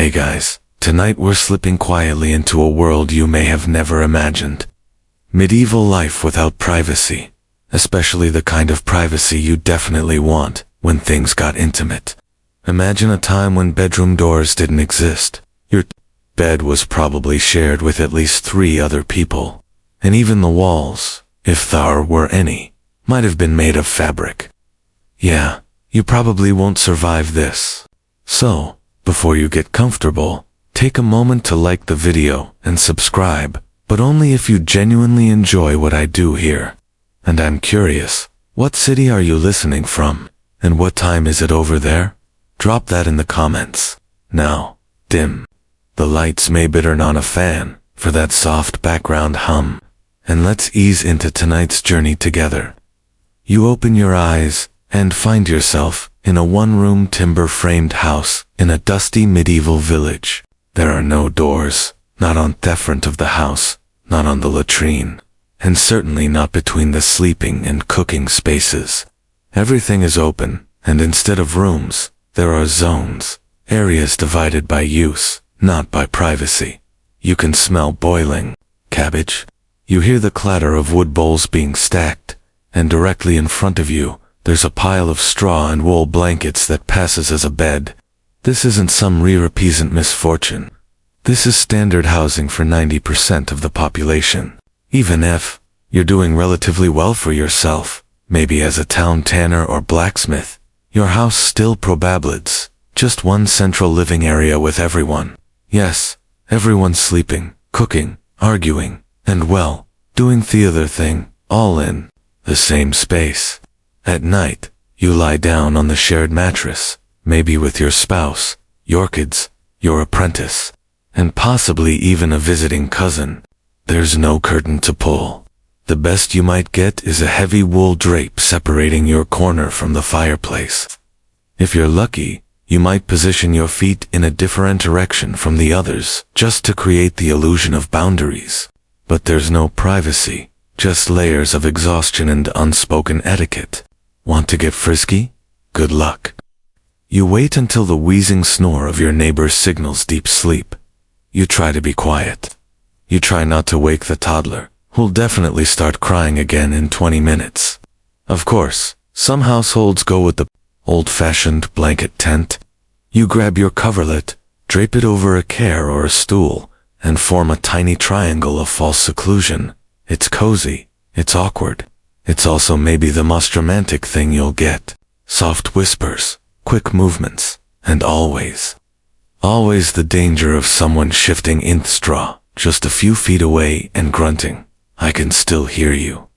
Hey guys, tonight we're slipping quietly into a world you may have never imagined. Medieval life without privacy, especially the kind of privacy you definitely want when things got intimate. Imagine a time when bedroom doors didn't exist. Your bed was probably shared with at least 3 other people, and even the walls, if there were any, might have been made of fabric. Yeah, you probably won't survive this. So, before you get comfortable, take a moment to like the video and subscribe, but only if you genuinely enjoy what I do here. And I'm curious, what city are you listening from? And what time is it over there? Drop that in the comments. Now, dim the lights, maybe turn on a fan for that soft background hum, and let's ease into tonight's journey together. You open your eyes and find yourself in a one-room timber-framed house in a dusty medieval village. There are no doors, not on the front of the house, not on the latrine, and certainly not between the sleeping and cooking spaces. Everything is open, and instead of rooms, there are zones, areas divided by use, not by privacy. You can smell boiling cabbage. You hear the clatter of wood bowls being stacked, and directly in front of you, there's a pile of straw and wool blankets that passes as a bed. This isn't some rare peasant misfortune. This is standard housing for 90% of the population. Even if you're doing relatively well for yourself, maybe as a town tanner or blacksmith, your house still probableds just one central living area with everyone. Yes, everyone's sleeping, cooking, arguing, and well, doing the other thing, all in the same space. At night, you lie down on the shared mattress, maybe with your spouse, your kids, your apprentice, and possibly even a visiting cousin. There's no curtain to pull. The best you might get is a heavy wool drape separating your corner from the fireplace. If you're lucky, you might position your feet in a different direction from the others just to create the illusion of boundaries. But there's no privacy, just layers of exhaustion and unspoken etiquette. Want to get frisky? Good luck. You wait until the wheezing snore of your neighbor signals deep sleep. You try to be quiet. You try not to wake the toddler, who'll definitely start crying again in 20 minutes. Of course, some households go with the old-fashioned blanket tent. You grab your coverlet, drape it over a chair or a stool, and form a tiny triangle of false seclusion. It's cozy, it's awkward. It's also maybe the most romantic thing you'll get. Soft whispers, quick movements, and always the danger of someone shifting in the straw just a few feet away and grunting, "I can still hear you."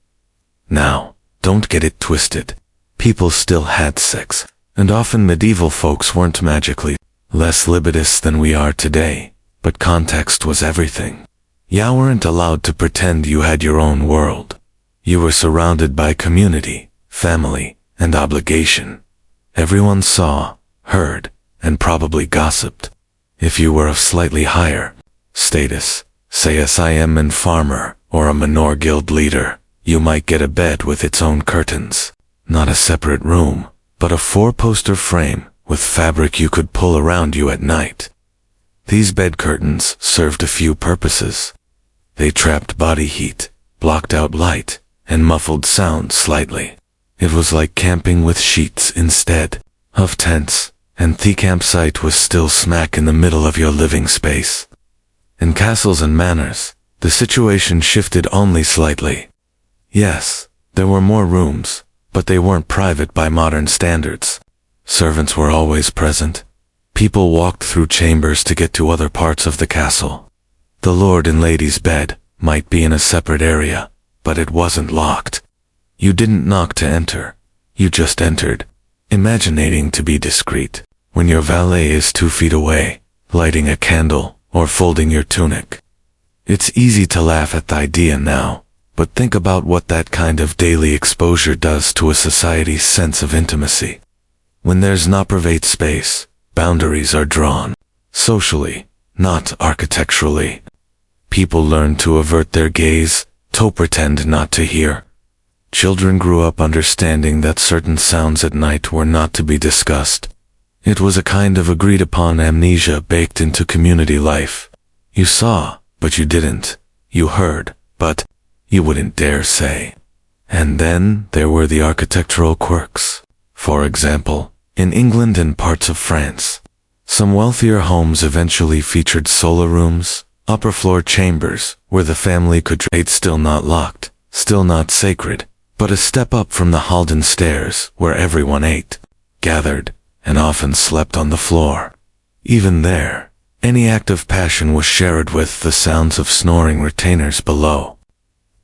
Now, don't get it twisted. People still had sex, and often medieval folks weren't magically less libidinous than we are today, but context was everything. You weren't allowed to pretend you had your own world. You were surrounded by community, family, and obligation. Everyone saw, heard, and probably gossiped. If you were of slightly higher status, say a Siamese farmer or a manor guild leader, you might get a bed with its own curtains. Not a separate room, but a 4-poster frame with fabric you could pull around you at night. These bed curtains served a few purposes. They trapped body heat, blocked out light, and muffled sound slightly. It was like camping with sheets instead of tents, and the campsite was still smack in the middle of your living space. In castles and manors, the situation shifted only slightly. Yes, there were more rooms, but they weren't private by modern standards. Servants were always present. People walked through chambers to get to other parts of the castle. The lord and lady's bed might be in a separate area, but it wasn't locked. You didn't knock to enter. You just entered, imagining to be discreet, when your valet is 2 feet away, lighting a candle or folding your tunic. It's easy to laugh at the idea now, but think about what that kind of daily exposure does to a society's sense of intimacy. When there's not private space, boundaries are drawn. Socially, not architecturally. People learn to avert their gaze, to pretend not to hear. Children grew up understanding that certain sounds at night were not to be discussed. It was a kind of agreed-upon amnesia baked into community life. You saw, but you didn't. You heard, but you wouldn't dare say. And then there were the architectural quirks. For example, in England and parts of France, some wealthier homes eventually featured solar rooms, upper-floor chambers, where the family could trade, still not locked, still not sacred, but a step up from the Halden stairs, where everyone ate, gathered, and often slept on the floor. Even there, any act of passion was shared with the sounds of snoring retainers below.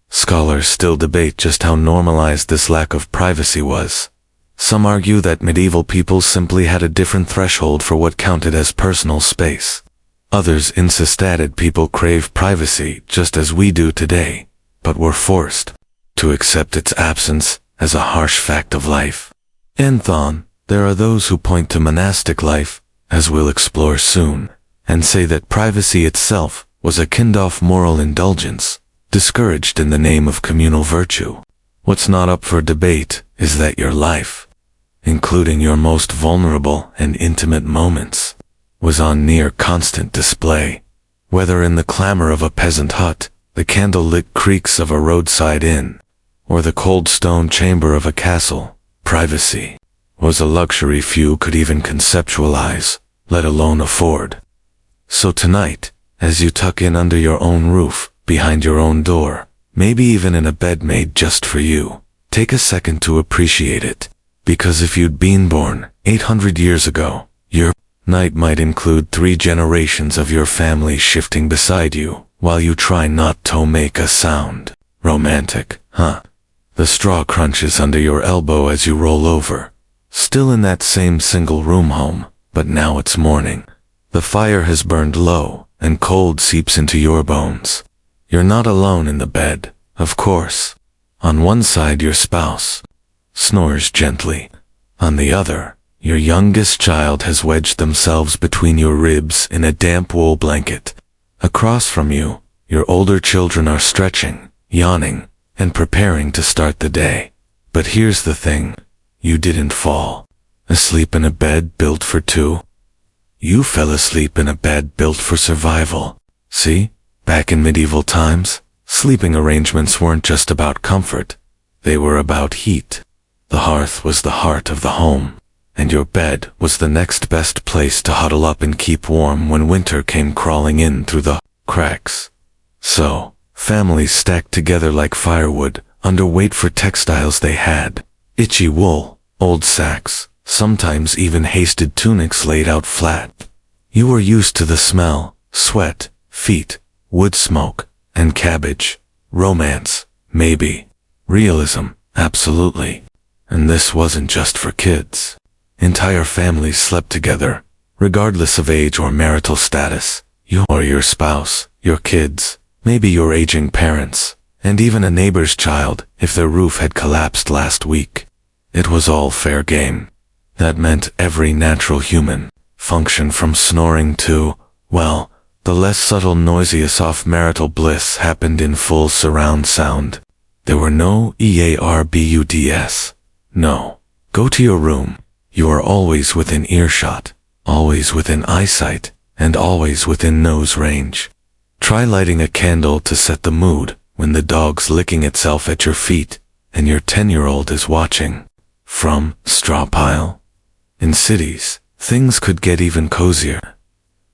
Scholars still debate just how normalized this lack of privacy was. Some argue that medieval people simply had a different threshold for what counted as personal space. Others insist that people crave privacy just as we do today, but were forced to accept its absence as a harsh fact of life. And then, there are those who point to monastic life, as we'll explore soon, and say that privacy itself was a kind of moral indulgence, discouraged in the name of communal virtue. What's not up for debate is that your life, including your most vulnerable and intimate moments, was on near constant display. Whether in the clamor of a peasant hut, the candlelit creaks of a roadside inn, or the cold stone chamber of a castle, privacy was a luxury few could even conceptualize, let alone afford. So tonight, as you tuck in under your own roof, behind your own door, maybe even in a bed made just for you, take a second to appreciate it. Because if you'd been born 800 years ago, your night might include 3 generations of your family shifting beside you, while you try not to make a sound. Romantic, huh? The straw crunches under your elbow as you roll over. Still in that same single-room home, but now it's morning. The fire has burned low, and cold seeps into your bones. You're not alone in the bed, of course. On one side, your spouse snores gently. On the other, your youngest child has wedged themselves between your ribs in a damp wool blanket. Across from you, your older children are stretching, yawning, and preparing to start the day. But here's the thing. You didn't fall asleep in a bed built for 2. You fell asleep in a bed built for survival. See? Back in medieval times, sleeping arrangements weren't just about comfort. They were about heat. The hearth was the heart of the home, and your bed was the next best place to huddle up and keep warm when winter came crawling in through the cracks. So, families stacked together like firewood, underweight for textiles they had. Itchy wool, old sacks, sometimes even hasted tunics laid out flat. You were used to the smell, sweat, feet, wood smoke, and cabbage. Romance, maybe. Realism, absolutely. And this wasn't just for kids. Entire families slept together, regardless of age or marital status. You or your spouse, your kids, maybe your aging parents, and even a neighbor's child if their roof had collapsed last week. It was all fair game. That meant every natural human function from snoring to, well, the less subtle noisiest off-marital bliss happened in full surround sound. There were no EARBUDS. No. Go to your room. You are always within earshot, always within eyesight, and always within nose range. Try lighting a candle to set the mood when the dog's licking itself at your feet and your 10-year-old is watching. From straw pile. In cities, things could get even cozier.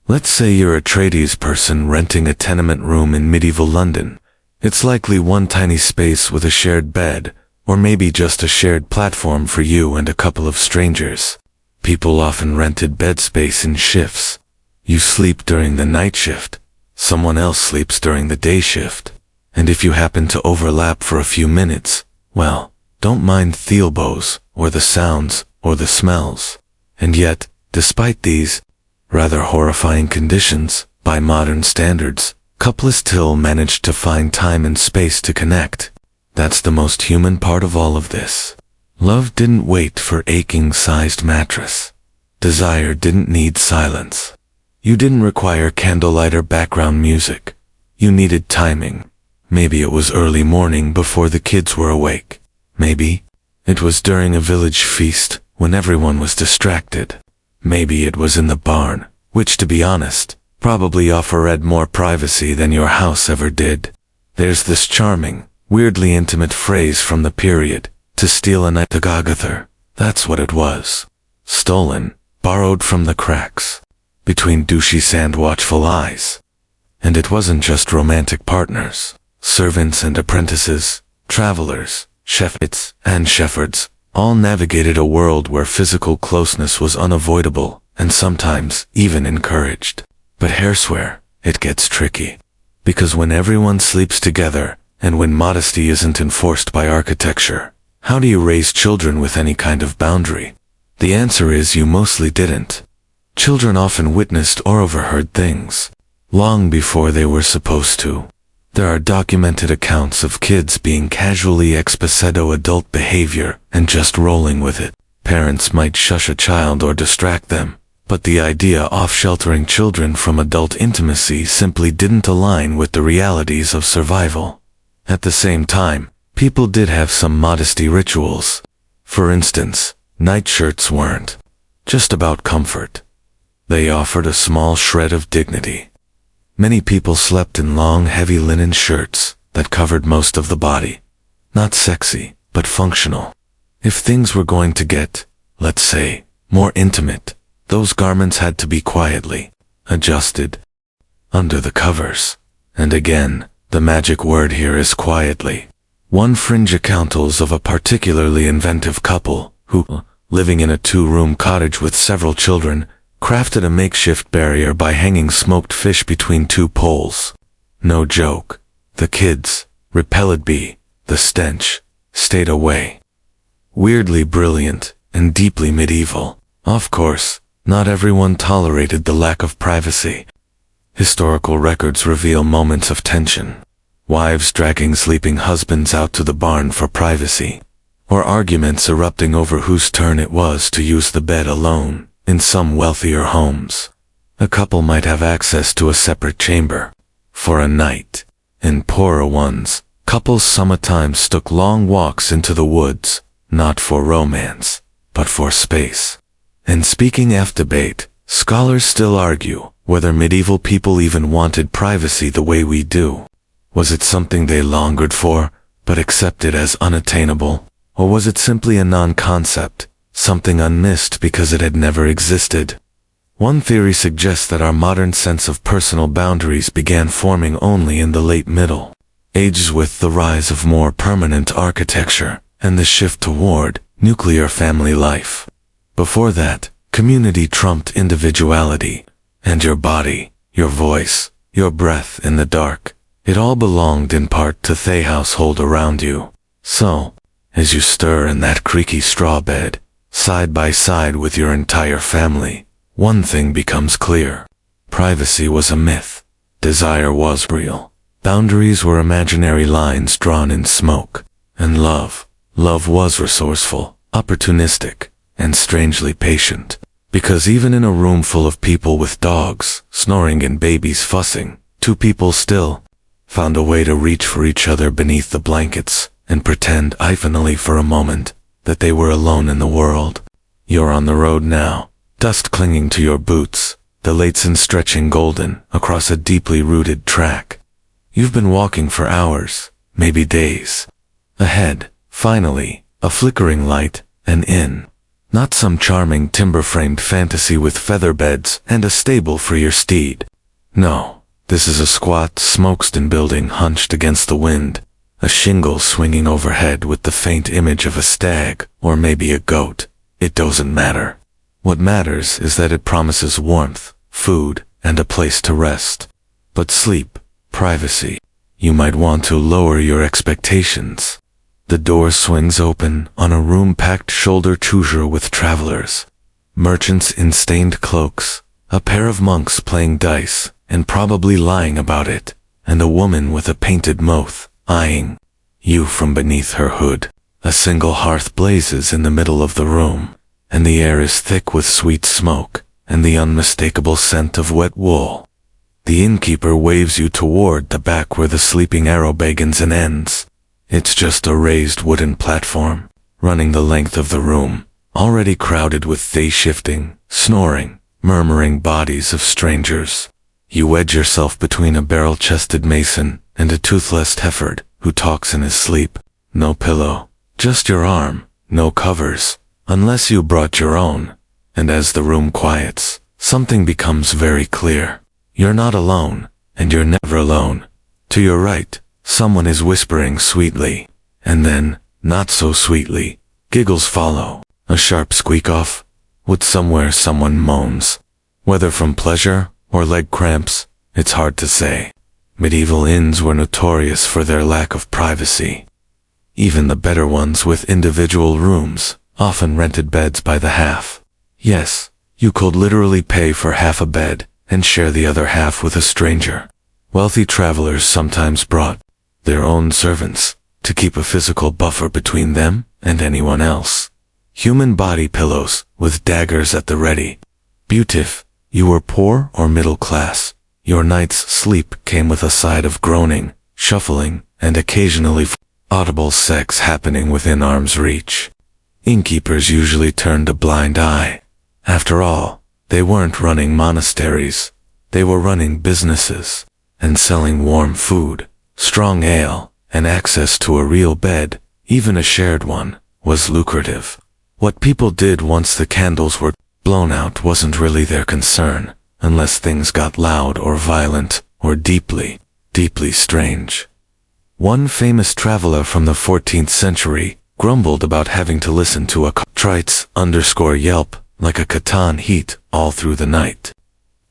Let's say you're a tradies person renting a tenement room in medieval London. It's likely one tiny space with a shared bed, or maybe just a shared platform for you and a couple of strangers. People often rented bed space in shifts. You sleep during the night shift. Someone else sleeps during the day shift. And if you happen to overlap for a few minutes, well, don't mind the elbows, or the sounds, or the smells. And yet, despite these rather horrifying conditions, by modern standards, couples still managed to find time and space to connect. That's the most human part of all of this. Love didn't wait for aching-sized mattress. Desire didn't need silence. You didn't require candlelight or background music. You needed timing. Maybe it was early morning before the kids were awake. Maybe it was during a village feast when everyone was distracted. Maybe it was in the barn, which, to be honest, probably offered more privacy than your house ever did. There's this charming, weirdly intimate phrase from the period, to steal a night to Gagather. That's what it was. Stolen, borrowed from the cracks between douchey sand watchful eyes. And it wasn't just romantic partners. Servants and apprentices, travelers, shepherds and shepherds, all navigated a world where physical closeness was unavoidable and sometimes even encouraged. But hereswhere, it gets tricky. Because when everyone sleeps together, and when modesty isn't enforced by architecture, how do you raise children with any kind of boundary? The answer is you mostly didn't. Children often witnessed or overheard things long before they were supposed to. There are documented accounts of kids being casually exposito adult behavior and just rolling with it. Parents might shush a child or distract them, but the idea of sheltering children from adult intimacy simply didn't align with the realities of survival. At the same time, people did have some modesty rituals. For instance, nightshirts weren't just about comfort. They offered a small shred of dignity. Many people slept in long, heavy linen shirts that covered most of the body. Not sexy, but functional. If things were going to get, let's say, more intimate, those garments had to be quietly adjusted under the covers. And again, the magic word here is quietly. One fringe account tells of a particularly inventive couple who, living in a 2-room cottage with several children, crafted a makeshift barrier by hanging smoked fish between 2 poles. No joke. The kids, repelled by the stench, stayed away. Weirdly brilliant and deeply medieval. Of course, not everyone tolerated the lack of privacy. Historical records reveal moments of tension. Wives dragging sleeping husbands out to the barn for privacy, or arguments erupting over whose turn it was to use the bed alone. In some wealthier homes, a couple might have access to a separate chamber for a night. In poorer ones, couples sometimes took long walks into the woods, not for romance, but for space. And speaking of debate, scholars still argue whether medieval people even wanted privacy the way we do. Was it something they longed for, but accepted as unattainable? Or was it simply a non-concept? Something unmissed because it had never existed. One theory suggests that our modern sense of personal boundaries began forming only in the late Middle Ages with the rise of more permanent architecture and the shift toward nuclear family life. Before that, community trumped individuality, and your body, your voice, your breath in the dark, it all belonged in part to the household around you. So, as you stir in that creaky straw bed, side by side with your entire family, one thing becomes clear. Privacy was a myth. Desire was real. Boundaries were imaginary lines drawn in smoke. And love was resourceful, opportunistic, and strangely patient. Because even in a room full of people with dogs, snoring and babies fussing, 2 people still found a way to reach for each other beneath the blankets and pretend, finally for a moment, that they were alone in the world. You're on the road now, dust clinging to your boots, the late sun stretching golden across a deeply rooted track. You've been walking for hours, maybe days. Ahead, finally, a flickering light, an inn. Not some charming timber-framed fantasy with feather beds and a stable for your steed. No, this is a squat, smokestone building hunched against the wind. A shingle swinging overhead with the faint image of a stag, or maybe a goat. It doesn't matter. What matters is that it promises warmth, food, and a place to rest. But sleep, privacy. You might want to lower your expectations. The door swings open on a room-packed shoulder-choosure with travelers. Merchants in stained cloaks, a pair of monks playing dice, and probably lying about it, and a woman with a painted mouth, eyeing you from beneath her hood. A single hearth blazes in the middle of the room, and the air is thick with sweet smoke and the unmistakable scent of wet wool. The innkeeper waves you toward the back where the sleeping arrow begins and ends. It's just a raised wooden platform, running the length of the room, already crowded with day-shifting, snoring, murmuring bodies of strangers. You wedge yourself between a barrel-chested mason and a toothless Hefford who talks in his sleep. No pillow, just your arm, no covers, unless you brought your own. And as the room quiets, something becomes very clear. You're not alone, and you're never alone. To your right, someone is whispering sweetly, and then, not so sweetly, giggles follow. A sharp squeak-off, with somewhere someone moans. Whether from pleasure or leg cramps, it's hard to say. Medieval inns were notorious for their lack of privacy. Even the better ones with individual rooms often rented beds by the half. Yes, you could literally pay for half a bed and share the other half with a stranger. Wealthy travelers sometimes brought their own servants to keep a physical buffer between them and anyone else. Human body pillows with daggers at the ready. Beautif, you were poor or middle class, your night's sleep came with a side of groaning, shuffling, and occasionally audible sex happening within arm's reach. Innkeepers usually turned a blind eye. After all, they weren't running monasteries, they were running businesses, and selling warm food, strong ale, and access to a real bed, even a shared one, was lucrative. What people did once the candles were blown out wasn't really their concern, unless things got loud or violent, or deeply, deeply strange. One famous traveler from the 14th century grumbled about having to listen to a _yelp like a Catan heat all through the night.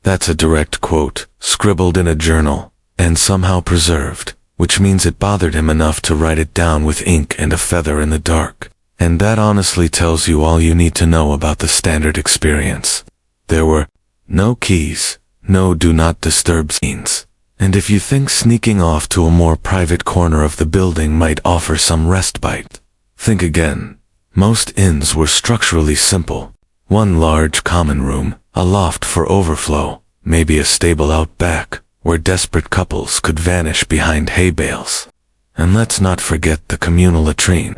That's a direct quote, scribbled in a journal, and somehow preserved, which means it bothered him enough to write it down with ink and a feather in the dark. And that honestly tells you all you need to know about the standard experience. There were no keys, no do not disturb signs, and if you think sneaking off to a more private corner of the building might offer some respite, think again. Most inns were structurally simple. One large common room, a loft for overflow, maybe a stable out back, where desperate couples could vanish behind hay bales. And let's not forget the communal latrine.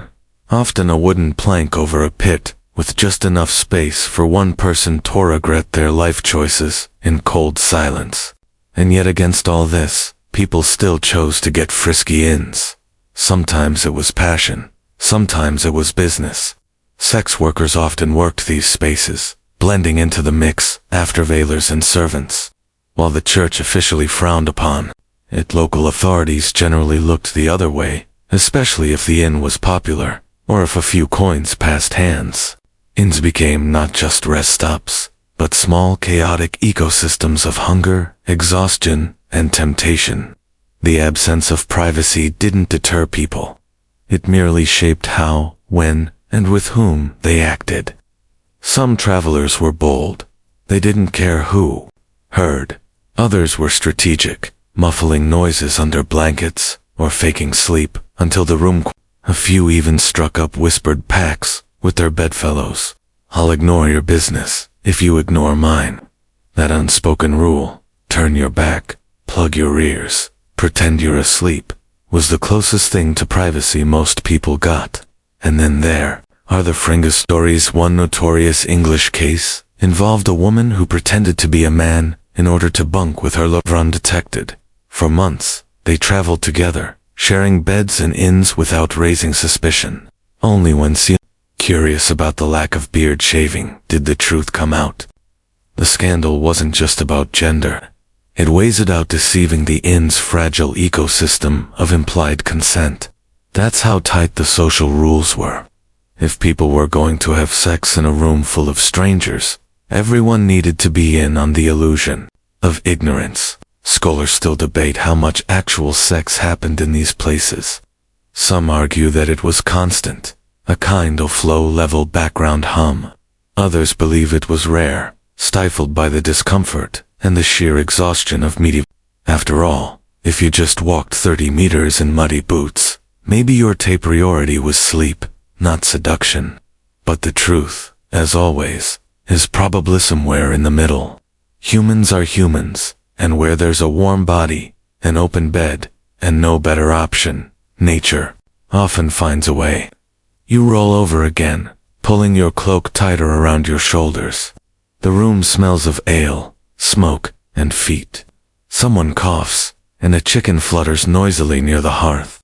Often a wooden plank over a pit, with just enough space for one person to regret their life choices in cold silence. And yet against all this, people still chose to get frisky inns. Sometimes it was passion, sometimes it was business. Sex workers often worked these spaces, blending into the mix after veilers and servants. While the church officially frowned upon it, local authorities generally looked the other way, especially if the inn was popular, or if a few coins passed hands. Inns became not just rest stops, but small chaotic ecosystems of hunger, exhaustion, and temptation. The absence of privacy didn't deter people. It merely shaped how, when, and with whom they acted. Some travelers were bold. They didn't care who heard. Others were strategic, muffling noises under blankets, or faking sleep until the room A few even struck up whispered pacts with their bedfellows. I'll ignore your business if you ignore mine. That unspoken rule, turn your back, plug your ears, pretend you're asleep, was the closest thing to privacy most people got. And then there are the Fringus stories. One notorious English case involved a woman who pretended to be a man in order to bunk with her lover undetected. For months, they traveled together, sharing beds and inns without raising suspicion. Only when seen curious about the lack of beard shaving did the truth come out. The scandal wasn't just about gender. It was about deceiving the inn's fragile ecosystem of implied consent. That's how tight the social rules were. If people were going to have sex in a room full of strangers, everyone needed to be in on the illusion of ignorance. Scholars still debate how much actual sex happened in these places. Some argue that it was constant, a kind of low-level background hum. Others believe it was rare, stifled by the discomfort and the sheer exhaustion of medieval. After all, if you just walked 30 meters in muddy boots, maybe your priority was sleep, not seduction. But the truth, as always, is probably somewhere in the middle. Humans are humans. And where there's a warm body, an open bed, and no better option, nature often finds a way. You roll over again, pulling your cloak tighter around your shoulders. The room smells of ale, smoke, and feet. Someone coughs, and a chicken flutters noisily near the hearth.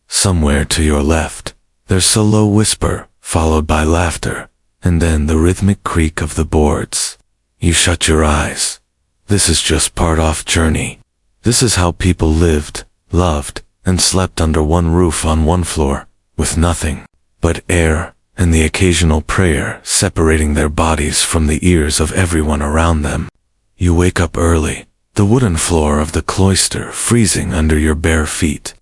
Somewhere to your left, there's a low whisper, followed by laughter, and then the rhythmic creak of the boards. You shut your eyes. This is just part of journey. This is how people lived, loved, and slept under one roof on one floor, with nothing but air and the occasional prayer separating their bodies from the ears of everyone around them. You wake up early, the wooden floor of the cloister freezing under your bare feet.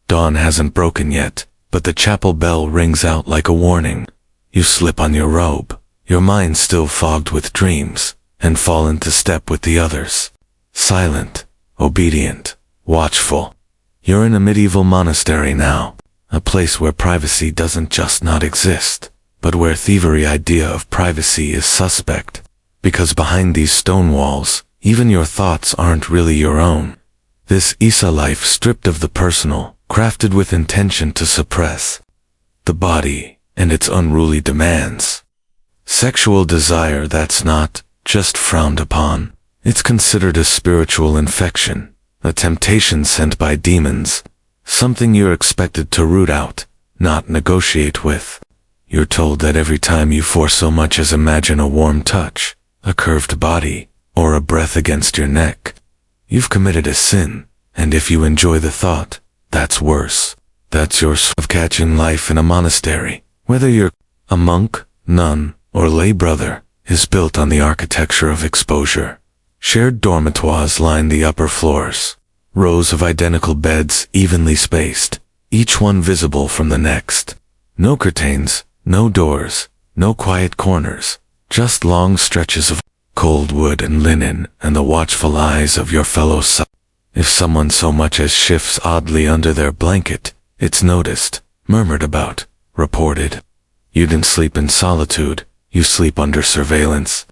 Dawn hasn't broken yet, but the chapel bell rings out like a warning. You slip on your robe, your mind still fogged with dreams, and fall into step with the others. Silent, obedient, watchful. You're in a medieval monastery now, a place where privacy doesn't just not exist, but where thievery idea of privacy is suspect. Because behind these stone walls, even your thoughts aren't really your own. This is a life stripped of the personal, crafted with intention to suppress the body and its unruly demands. Sexual desire that's not just frowned upon. It's considered a spiritual infection, a temptation sent by demons, something you're expected to root out, not negotiate with. You're told that every time you for so much as imagine a warm touch, a curved body, or a breath against your neck, you've committed a sin, and if you enjoy the thought, that's worse. That's yours of catching life in a monastery, whether you're a monk, nun, or lay brother, is built on the architecture of exposure. Shared dormitoires line the upper floors, rows of identical beds evenly spaced, each one visible from the next. No curtains, no doors, no quiet corners, just long stretches of cold wood and linen and the watchful eyes of your fellow son. If someone so much as shifts oddly under their blanket, it's noticed, murmured about, reported. You didn't sleep in solitude, you sleep under surveillance.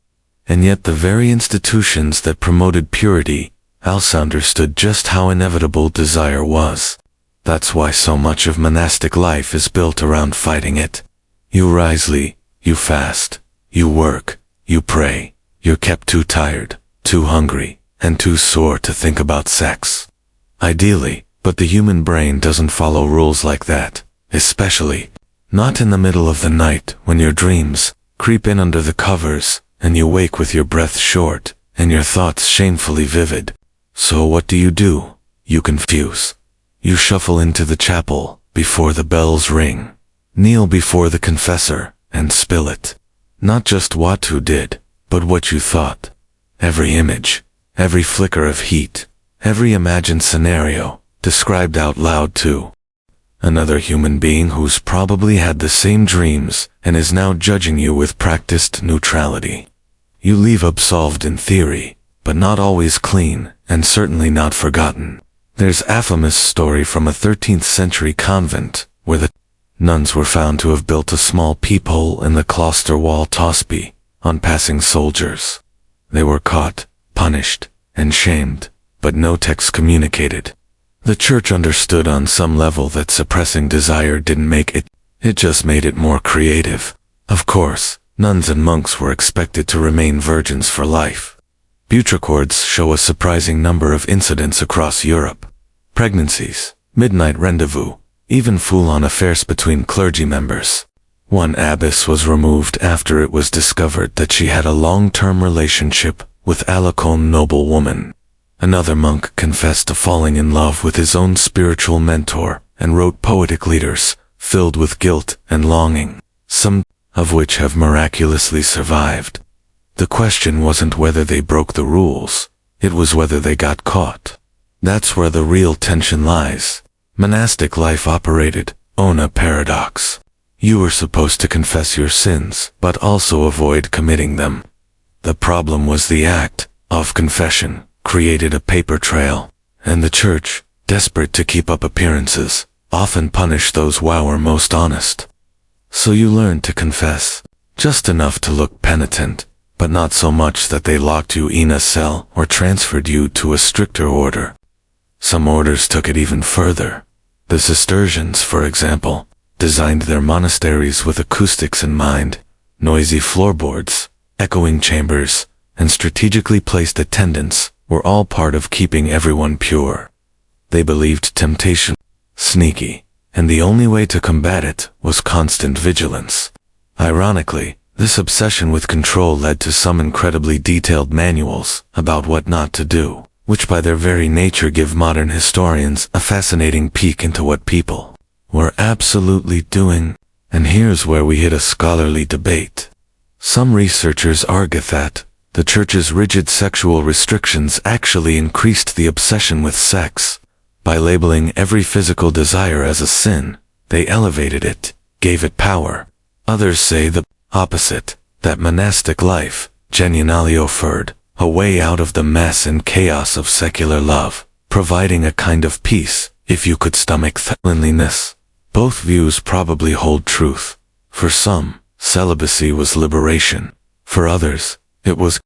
And yet the very institutions that promoted purity also understood just how inevitable desire was. That's why so much of monastic life is built around fighting it. You rise early, you fast, you work, you pray, you're kept too tired, too hungry, and too sore to think about sex. Ideally, but the human brain doesn't follow rules like that, especially not in the middle of the night when your dreams creep in under the covers and you wake with your breath short and your thoughts shamefully vivid. So what do? You confuse. You shuffle into the chapel before the bells ring, kneel before the confessor, and spill it. Not just what you did, but what you thought. Every image, every flicker of heat, every imagined scenario, described out loud to another human being who's probably had the same dreams and is now judging you with practiced neutrality. You leave absolved in theory, but not always clean, and certainly not forgotten. There's a famous story from a 13th century convent, where the nuns were found to have built a small peephole in the cloister wall Tosby, on passing soldiers. They were caught, punished, and shamed, but no text communicated. The church understood on some level that suppressing desire didn't make it, it just made it more creative. Of course, nuns and monks were expected to remain virgins for life. Butricords show a surprising number of incidents across Europe. Pregnancies, midnight rendezvous, even full-on affairs between clergy members. One abbess was removed after it was discovered that she had a long-term relationship with Alacone noblewoman. Another monk confessed to falling in love with his own spiritual mentor and wrote poetic letters filled with guilt and longing, some of which have miraculously survived. The question wasn't whether they broke the rules, it was whether they got caught. That's where the real tension lies. Monastic life operated on a paradox. You were supposed to confess your sins, but also avoid committing them. The problem was the act of confession created a paper trail, and the church, desperate to keep up appearances, often punished those who were most honest. So you learned to confess, just enough to look penitent, but not so much that they locked you in a cell or transferred you to a stricter order. Some orders took it even further. The Cistercians, for example, designed their monasteries with acoustics in mind, Noisy floorboards, echoing chambers, and strategically placed attendants were all part of keeping everyone pure. They believed temptation sneaky, and the only way to combat it was constant vigilance. Ironically, this obsession with control led to some incredibly detailed manuals about what not to do, which by their very nature give modern historians a fascinating peek into what people were absolutely doing. And here's where we hit a scholarly debate. Some researchers argue that the church's rigid sexual restrictions actually increased the obsession with sex. By labeling every physical desire as a sin, they elevated it, gave it power. Others say the opposite, that monastic life genuinely offered a way out of the mess and chaos of secular love, providing a kind of peace if you could stomach cleanliness. Both views probably hold truth. For some, celibacy was liberation. For others, it was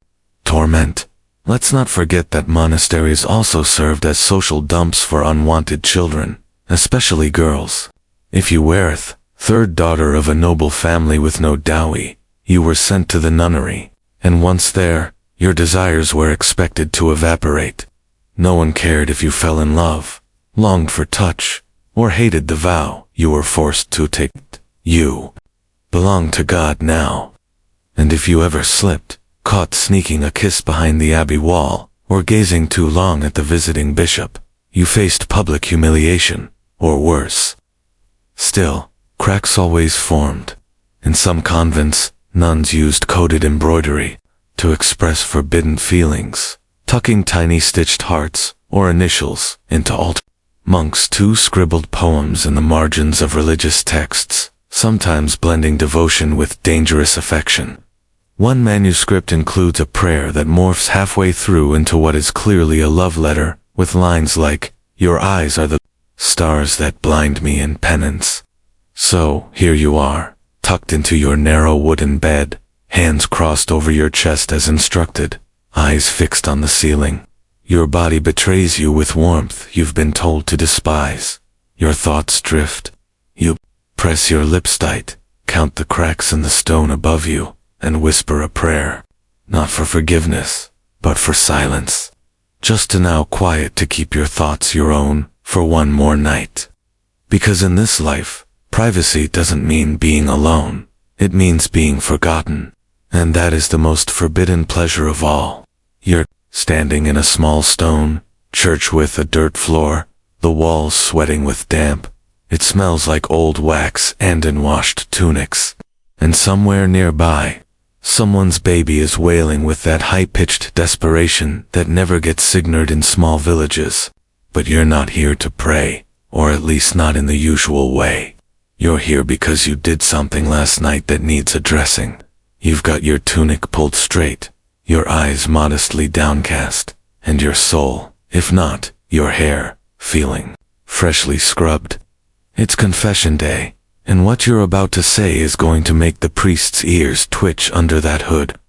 torment. Let's not forget that monasteries also served as social dumps for unwanted children, especially girls. If you were third daughter of a noble family with no dowry, you were sent to the nunnery, and once there, your desires were expected to evaporate. No one cared if you fell in love, longed for touch, or hated the vow you were forced to take. You belonged to God now. And if you ever slipped, caught sneaking a kiss behind the abbey wall, or gazing too long at the visiting bishop, you faced public humiliation, or worse. Still, cracks always formed. In some convents, nuns used coded embroidery to express forbidden feelings, tucking tiny stitched hearts or initials into altars. Monks too scribbled poems in the margins of religious texts, sometimes blending devotion with dangerous affection. One manuscript includes a prayer that morphs halfway through into what is clearly a love letter, with lines like, "Your eyes are the stars that blind me in penance." So, here you are, tucked into your narrow wooden bed, hands crossed over your chest as instructed, eyes fixed on the ceiling. Your body betrays you with warmth you've been told to despise. Your thoughts drift. You press your lips tight, count the cracks in the stone above you, and whisper a prayer. Not for forgiveness, but for silence. Just to now quiet to keep your thoughts your own for one more night. Because in this life, privacy doesn't mean being alone. It means being forgotten. And that is the most forbidden pleasure of all. You're standing in a small stone church with a dirt floor, the walls sweating with damp. It smells like old wax and unwashed tunics. And somewhere nearby, someone's baby is wailing with that high-pitched desperation that never gets signaled in small villages. But you're not here to pray, or at least not in the usual way. You're here because you did something last night that needs addressing. You've got your tunic pulled straight, your eyes modestly downcast, and your soul, if not your hair, feeling freshly scrubbed. It's confession day, and what you're about to say is going to make the priest's ears twitch under that hood.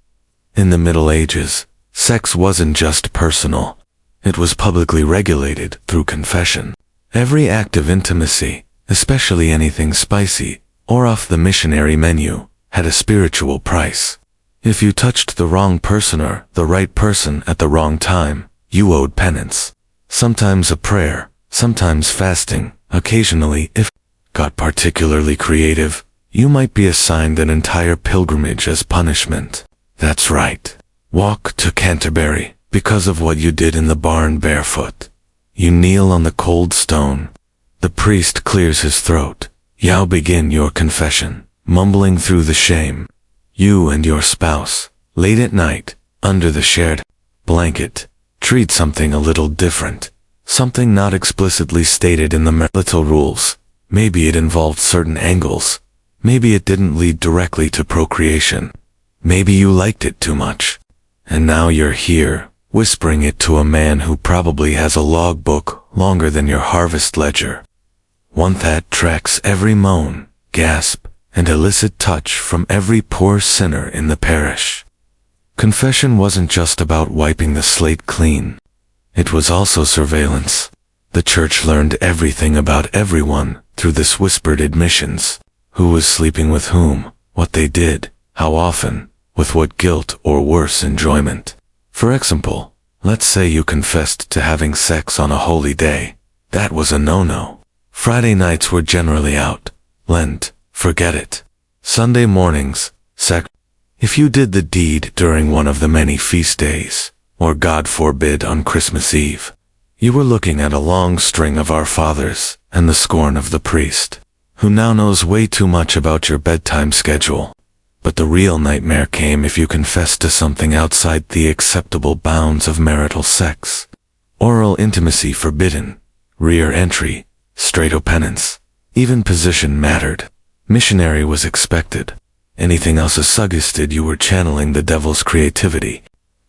In the Middle Ages, sex wasn't just personal. It was publicly regulated through confession. Every act of intimacy, especially anything spicy or off the missionary menu, had a spiritual price. If you touched the wrong person or the right person at the wrong time, you owed penance. Sometimes a prayer, sometimes fasting, occasionally, if got particularly creative, you might be assigned an entire pilgrimage as punishment. That's right. Walk to Canterbury because of what you did in the barn barefoot. You kneel on the cold stone. The priest clears his throat. You begin your confession, mumbling through the shame. You and your spouse, late at night, under the shared blanket, treat something a little different. Something not explicitly stated in the marital rules. Maybe it involved certain angles. Maybe it didn't lead directly to procreation. Maybe you liked it too much. And now you're here, whispering it to a man who probably has a logbook longer than your harvest ledger. One that tracks every moan, gasp, and illicit touch from every poor sinner in the parish. Confession wasn't just about wiping the slate clean. It was also surveillance. The church learned everything about everyone through this whispered admissions. Who was sleeping with whom, what they did, How often? With what guilt or worse enjoyment? For example, let's say you confessed to having sex on a holy day. That was a no-no. Friday nights were generally out. Lent, forget it. Sunday mornings, if you did the deed during one of the many feast days, or God forbid on Christmas Eve, you were looking at a long string of Our Fathers and the scorn of the priest, who now knows way too much about your bedtime schedule. But the real nightmare came if you confessed to something outside the acceptable bounds of marital sex. Oral intimacy forbidden, rear entry, strato-penance, even position mattered. Missionary was expected. Anything else suggested you were channeling the devil's creativity.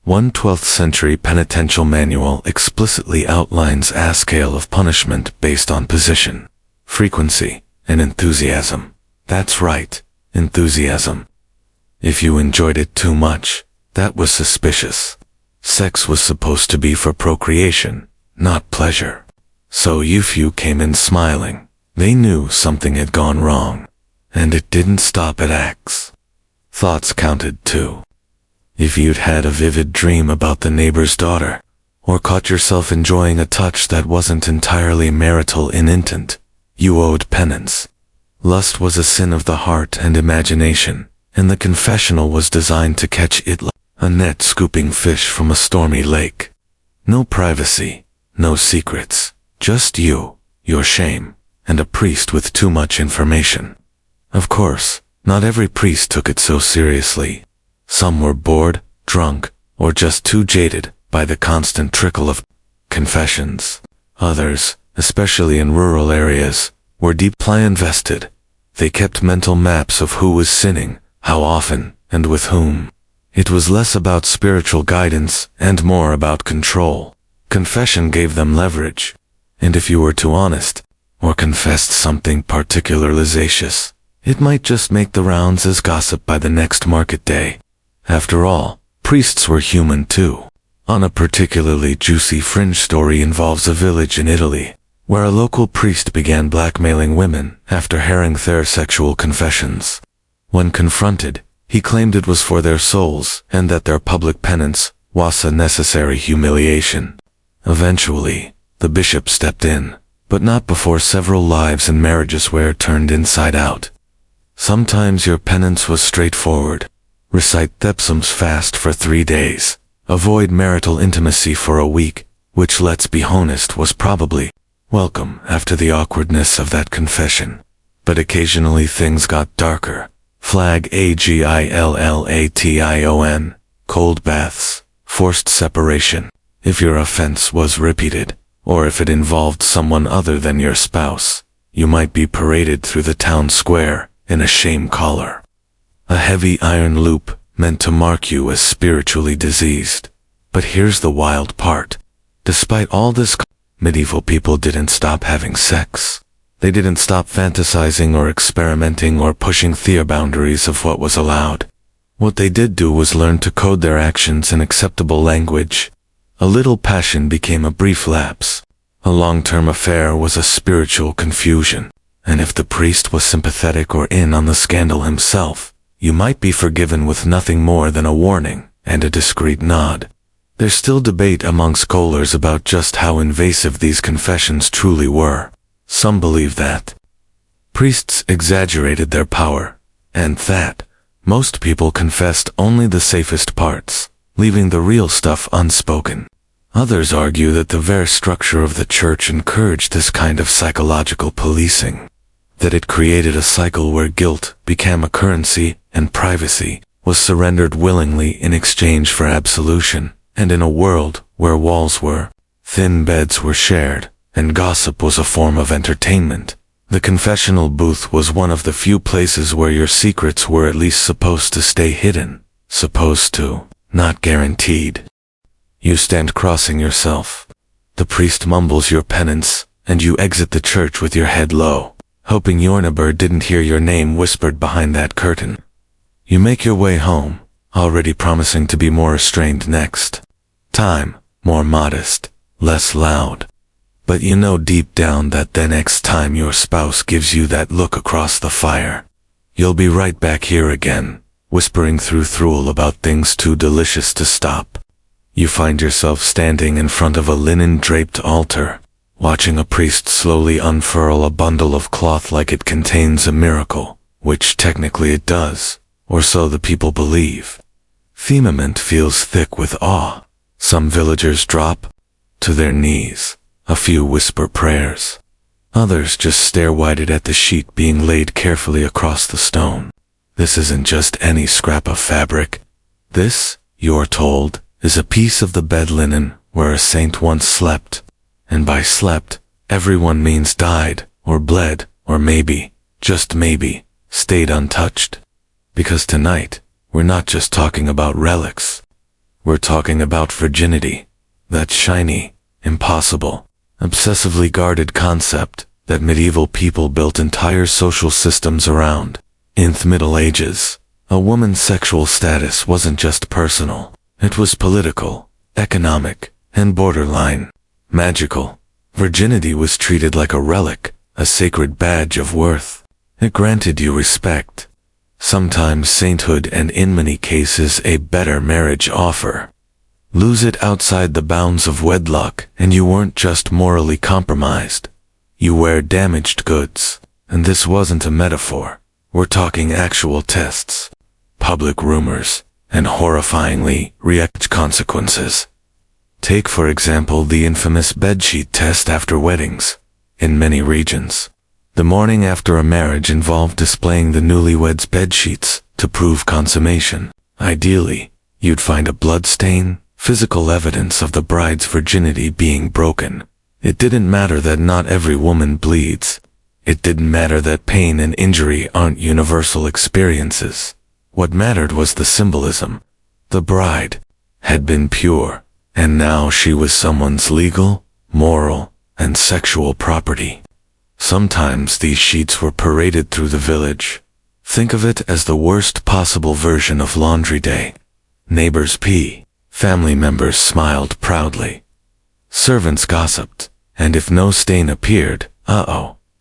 One 12th century penitential manual explicitly outlines a scale of punishment based on position, frequency, and enthusiasm. That's right, enthusiasm. If you enjoyed it too much, that was suspicious. Sex was supposed to be for procreation, not pleasure. So if you came in smiling, they knew something had gone wrong. And it didn't stop at acts. Thoughts counted too. If you'd had a vivid dream about the neighbor's daughter, or caught yourself enjoying a touch that wasn't entirely marital in intent, you owed penance. Lust was a sin of the heart and imagination, and the confessional was designed to catch it like a net scooping fish from a stormy lake. No privacy, no secrets, just you, your shame, and a priest with too much information. Of course, not every priest took it so seriously. Some were bored, drunk, or just too jaded by the constant trickle of confessions. Others, especially in rural areas, were deeply invested. They kept mental maps of who was sinning, how often, and with whom. It was less about spiritual guidance and more about control. Confession gave them leverage. And if you were too honest, or confessed something particularly lascivious, it might just make the rounds as gossip by the next market day. After all, priests were human too. On a particularly juicy fringe story involves a village in Italy, where a local priest began blackmailing women after hearing their sexual confessions. When confronted, he claimed it was for their souls and that their public penance was a necessary humiliation. Eventually, the bishop stepped in, but not before several lives and marriages were turned inside out. Sometimes your penance was straightforward. Recite Thepsum's fast for 3 days. Avoid marital intimacy for a week, which, let's be honest, was probably welcome after the awkwardness of that confession. But occasionally things got darker. Flag agilation, cold baths, forced separation. If your offense was repeated, or if it involved someone other than your spouse, you might be paraded through the town square in a shame collar. A heavy iron loop meant to mark you as spiritually diseased. But here's the wild part. Despite all this, medieval people didn't stop having sex. They didn't stop fantasizing or experimenting or pushing the boundaries of what was allowed. What they did do was learn to code their actions in acceptable language. A little passion became a brief lapse. A long-term affair was a spiritual confusion. And if the priest was sympathetic or in on the scandal himself, you might be forgiven with nothing more than a warning and a discreet nod. There's still debate among scholars about just how invasive these confessions truly were. Some believe that priests exaggerated their power, and that most people confessed only the safest parts, leaving the real stuff unspoken. Others argue that the very structure of the church encouraged this kind of psychological policing, that it created a cycle where guilt became a currency and privacy was surrendered willingly in exchange for absolution, and in a world where walls were thin, beds were shared, and gossip was a form of entertainment, the confessional booth was one of the few places where your secrets were at least supposed to stay hidden. Supposed to, not guaranteed. You stand crossing yourself. The priest mumbles your penance, and you exit the church with your head low, hoping your neighbor didn't hear your name whispered behind that curtain. You make your way home, already promising to be more restrained next time, more modest, less loud. But you know deep down that the next time your spouse gives you that look across the fire, you'll be right back here again, whispering through thrall about things too delicious to stop. You find yourself standing in front of a linen-draped altar, watching a priest slowly unfurl a bundle of cloth like it contains a miracle, which technically it does, or so the people believe. Firmament feels thick with awe. Some villagers drop to their knees. A few whisper prayers. Others just stare wide-eyed at the sheet being laid carefully across the stone. This isn't just any scrap of fabric. This, you're told, is a piece of the bed linen where a saint once slept. And by slept, everyone means died, or bled, or maybe, just maybe, stayed untouched. Because tonight, we're not just talking about relics. We're talking about virginity. That shiny, impossible, obsessively guarded concept that medieval people built entire social systems around. In the Middle Ages, a woman's sexual status wasn't just personal. It was political, economic, and borderline magical. Virginity was treated like a relic, a sacred badge of worth. It granted you respect, sometimes sainthood, and in many cases a better marriage offer. Lose it outside the bounds of wedlock and you weren't just morally compromised. You were damaged goods. And this wasn't a metaphor. We're talking actual tests, public rumors, and horrifyingly real consequences. Take for example the infamous bedsheet test after weddings. In many regions, the morning after a marriage involved displaying the newlyweds' bedsheets to prove consummation. Ideally, you'd find a bloodstain, physical evidence of the bride's virginity being broken. It didn't matter that not every woman bleeds. It didn't matter that pain and injury aren't universal experiences. What mattered was the symbolism. The bride had been pure, and now she was someone's legal, moral, and sexual property. Sometimes these sheets were paraded through the village. Think of it as the worst possible version of Laundry Day. Neighbors pee. Family members smiled proudly. Servants gossiped, and if no stain appeared,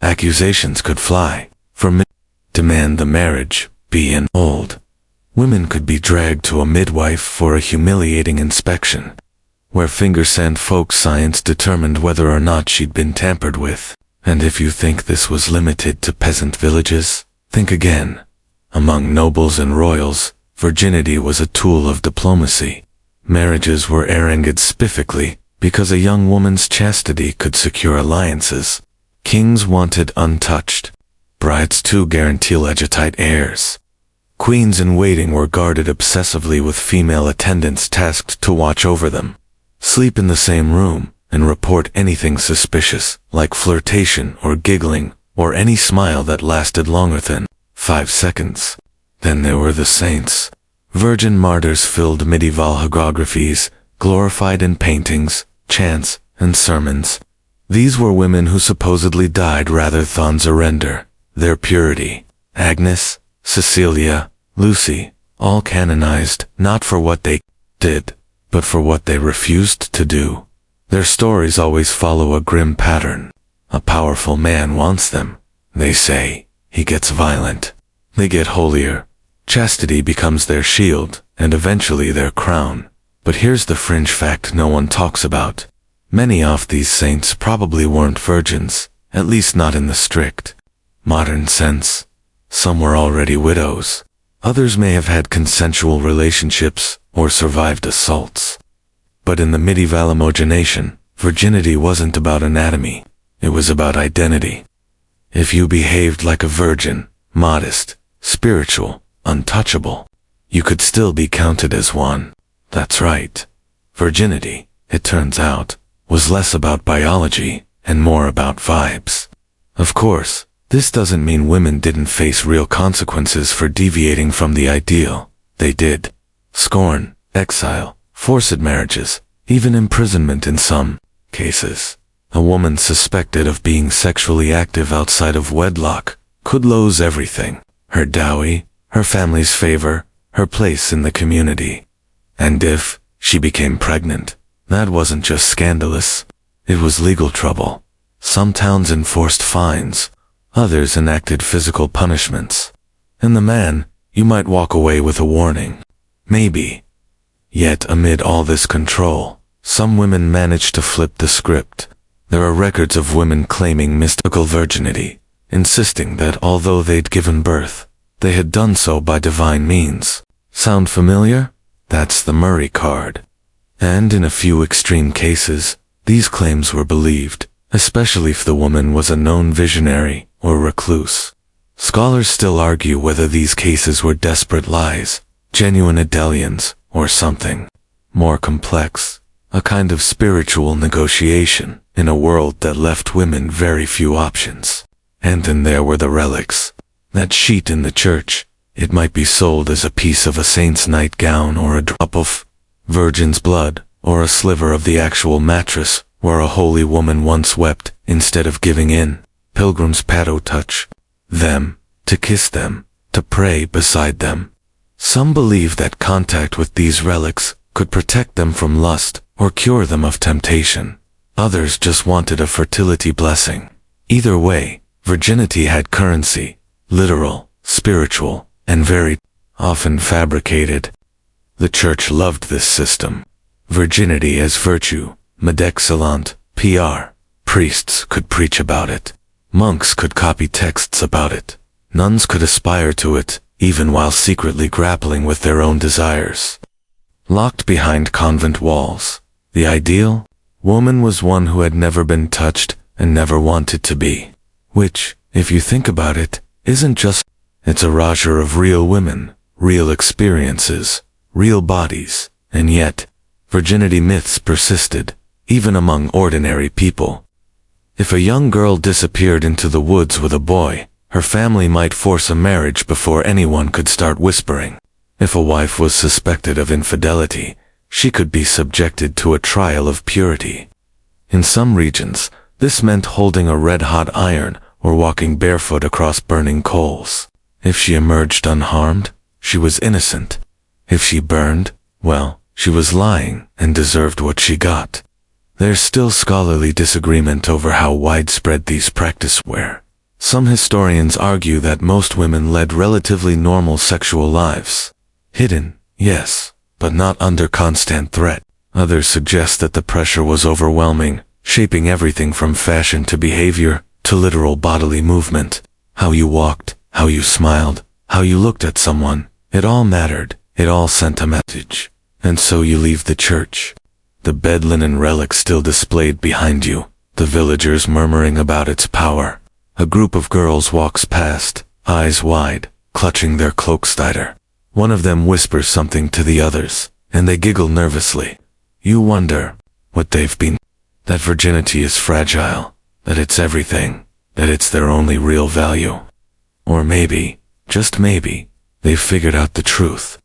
accusations could fly. For men demand the marriage be annulled. Women could be dragged to a midwife for a humiliating inspection, where finger-sand folk science determined whether or not she'd been tampered with. And if you think this was limited to peasant villages, think again. Among nobles and royals, virginity was a tool of diplomacy. Marriages were arranged spiffingly because a young woman's chastity could secure alliances. Kings wanted untouched. Brides to guarantee legitimate heirs. Queens in waiting were guarded obsessively with female attendants tasked to watch over them, sleep in the same room, and report anything suspicious, like flirtation or giggling, or any smile that lasted longer than 5 seconds. Then there were the saints. Virgin martyrs filled medieval hagiographies, glorified in paintings, chants, and sermons. These were women who supposedly died rather than surrender their purity. Agnes, Cecilia, Lucy, all canonized, not for what they did, but for what they refused to do. Their stories always follow a grim pattern. A powerful man wants them. They say, he gets violent. They get holier. Chastity becomes their shield, and eventually their crown. But here's the fringe fact no one talks about. Many of these saints probably weren't virgins, at least not in the strict modern sense. Some were already widows. Others may have had consensual relationships or survived assaults. But in the medieval imagination, virginity wasn't about anatomy. It was about identity. If you behaved like a virgin, modest, spiritual, untouchable, you could still be counted as one. That's right. Virginity, it turns out, was less about biology and more about vibes. Of course, this doesn't mean women didn't face real consequences for deviating from the ideal. They did. Scorn, exile, forced marriages, even imprisonment in some cases. A woman suspected of being sexually active outside of wedlock could lose everything: her dowry, her family's favor, her place in the community. And if she became pregnant, that wasn't just scandalous, it was legal trouble. Some towns enforced fines, others enacted physical punishments. And the man, you might walk away with a warning. Maybe. Yet amid all this control, some women manage to flip the script. There are records of women claiming mystical virginity, insisting that although they'd given birth, they had done so by divine means. Sound familiar? That's the Murray card. And in a few extreme cases, these claims were believed, especially if the woman was a known visionary or recluse. Scholars still argue whether these cases were desperate lies, genuine Adelians, or something more complex, a kind of spiritual negotiation in a world that left women very few options. And then there were the relics. That sheet in the church, it might be sold as a piece of a saint's nightgown or a drop of virgin's blood, or a sliver of the actual mattress where a holy woman once wept instead of giving in. Pilgrims touch them, to kiss them, to pray beside them. Some believe that contact with these relics could protect them from lust or cure them of temptation. Others just wanted a fertility blessing. Either way, virginity had currency, literal, spiritual, and very often fabricated. The church loved this system. Virginity as virtue, excellent, PR. Priests could preach about it. Monks could copy texts about it. Nuns could aspire to it, even while secretly grappling with their own desires. Locked behind convent walls, the ideal woman was one who had never been touched and never wanted to be. Which, if you think about it, isn't just, it's a roger of real women, real experiences, real bodies, and yet, virginity myths persisted, even among ordinary people. If a young girl disappeared into the woods with a boy, her family might force a marriage before anyone could start whispering. If a wife was suspected of infidelity, she could be subjected to a trial of purity. In some regions, this meant holding a red-hot iron or walking barefoot across burning coals. If she emerged unharmed, she was innocent. If she burned, well, she was lying and deserved what she got. There's still scholarly disagreement over how widespread these practices were. Some historians argue that most women led relatively normal sexual lives. Hidden, yes, but not under constant threat. Others suggest that the pressure was overwhelming, shaping everything from fashion to behavior to literal bodily movement. How you walked, how you smiled, how you looked at someone, it all mattered, it all sent a message. And so you leave the church. The bed linen relic still displayed behind you, the villagers murmuring about its power. A group of girls walks past, eyes wide, clutching their cloaks tighter. One of them whispers something to the others, and they giggle nervously. You wonder what they've been. That virginity is fragile, that it's everything, that it's their only real value. Or maybe, just maybe, they've figured out the truth.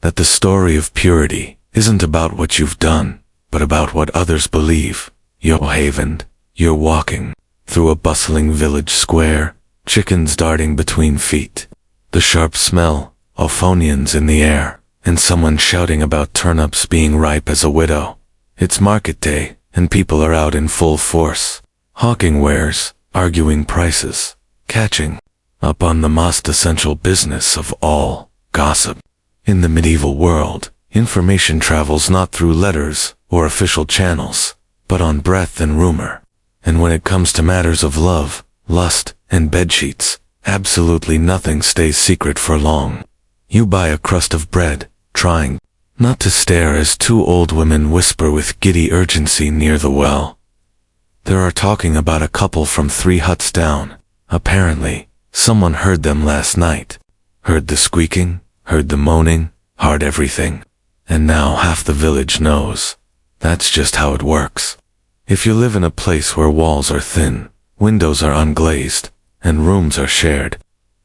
That the story of purity isn't about what you've done, but about what others believe. You're havened, you're walking through a bustling village square, chickens darting between feet, the sharp smell of onions in the air, and someone shouting about turnips being ripe as a widow. It's market day, and people are out in full force, hawking wares, arguing prices, catching up on the most essential business of all, gossip. In the medieval world, information travels not through letters or official channels, but on breath and rumor. And when it comes to matters of love, lust, and bedsheets, absolutely nothing stays secret for long. You buy a crust of bread, trying not to stare as two old women whisper with giddy urgency near the well. They are talking about a couple from 3 huts down. Apparently, someone heard them last night. Heard the squeaking, heard the moaning, heard everything. And now half the village knows. That's just how it works. If you live in a place where walls are thin, windows are unglazed, and rooms are shared,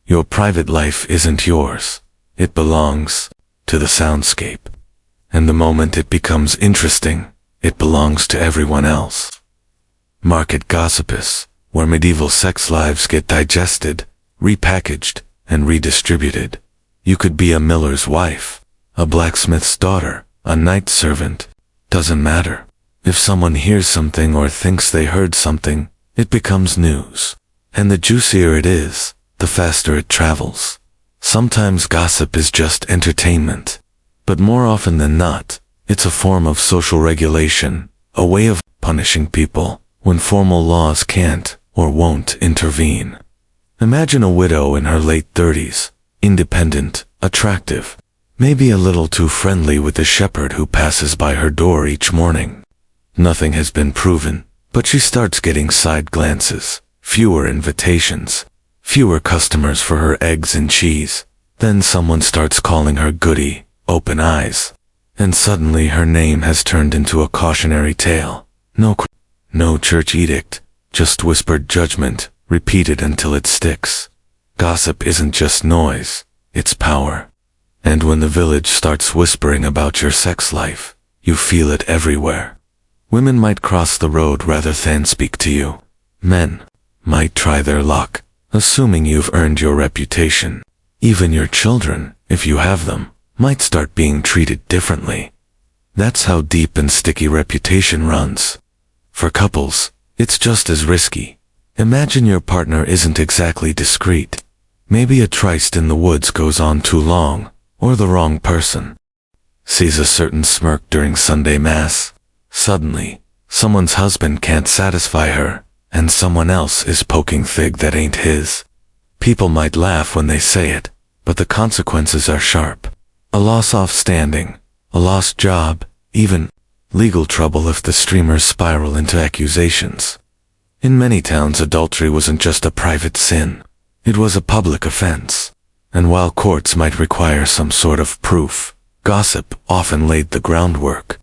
your private life isn't yours. It belongs to the soundscape. And the moment it becomes interesting, it belongs to everyone else. Market gossipus, where medieval sex lives get digested, repackaged, and redistributed. You could be a miller's wife, a blacksmith's daughter, a night servant. Doesn't matter. If someone hears something or thinks they heard something, it becomes news. And the juicier it is, the faster it travels. Sometimes gossip is just entertainment. But more often than not, it's a form of social regulation, a way of punishing people when formal laws can't or won't intervene. Imagine a widow in her late 30s, independent, attractive, maybe a little too friendly with the shepherd who passes by her door each morning. Nothing has been proven, but she starts getting side glances, fewer invitations, fewer customers for her eggs and cheese. Then someone starts calling her goody, open eyes. And suddenly her name has turned into a cautionary tale. No church edict, just whispered judgment, repeated until it sticks. Gossip isn't just noise, it's power. And when the village starts whispering about your sex life, you feel it everywhere. Women might cross the road rather than speak to you. Men might try their luck, assuming you've earned your reputation. Even your children, if you have them, might start being treated differently. That's how deep and sticky reputation runs. For couples, it's just as risky. Imagine your partner isn't exactly discreet. Maybe a tryst in the woods goes on too long, or the wrong person sees a certain smirk during Sunday Mass. Suddenly, someone's husband can't satisfy her, and someone else is poking fig that ain't his. People might laugh when they say it, but the consequences are sharp. A loss of standing, a lost job, even legal trouble if the streamers spiral into accusations. In many towns, adultery wasn't just a private sin. It was a public offense. And while courts might require some sort of proof, gossip often laid the groundwork.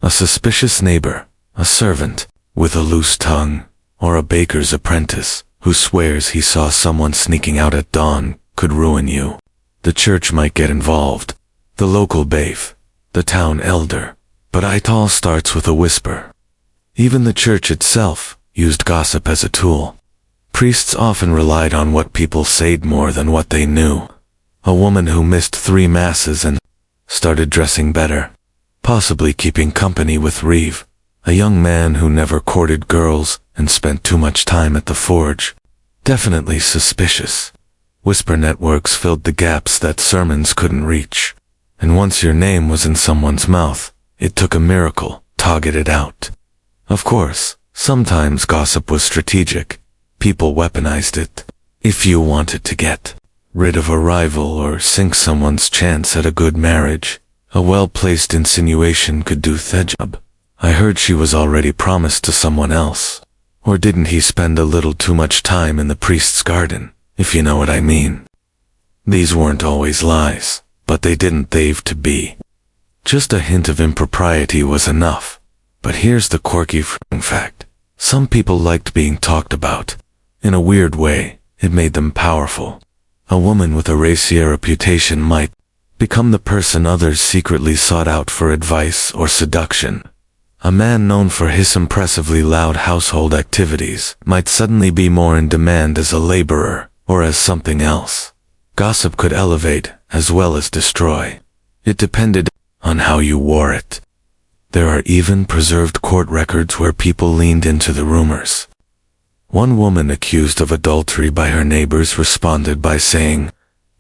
A suspicious neighbor, a servant with a loose tongue, or a baker's apprentice who swears he saw someone sneaking out at dawn could ruin you. The church might get involved, the local bailiff, the town elder, but it all starts with a whisper. Even the church itself used gossip as a tool. Priests often relied on what people said more than what they knew. A woman who missed 3 masses and started dressing better, possibly keeping company with Reeve, a young man who never courted girls and spent too much time at the forge. Definitely suspicious. Whisper networks filled the gaps that sermons couldn't reach. And once your name was in someone's mouth, it took a miracle to get it out. Of course, sometimes gossip was strategic. People weaponized it. If you wanted to get rid of a rival or sink someone's chance at a good marriage, a well-placed insinuation could do the job. I heard she was already promised to someone else. Or didn't he spend a little too much time in the priest's garden, if you know what I mean. These weren't always lies, but they didn't have to be. Just a hint of impropriety was enough. But here's the quirky fact. Some people liked being talked about. In a weird way, it made them powerful. A woman with a racy reputation might become the person others secretly sought out for advice or seduction. A man known for his impressively loud household activities might suddenly be more in demand as a laborer or as something else. Gossip could elevate as well as destroy. It depended on how you wore it. There are even preserved court records where people leaned into the rumors. One woman accused of adultery by her neighbors responded by saying,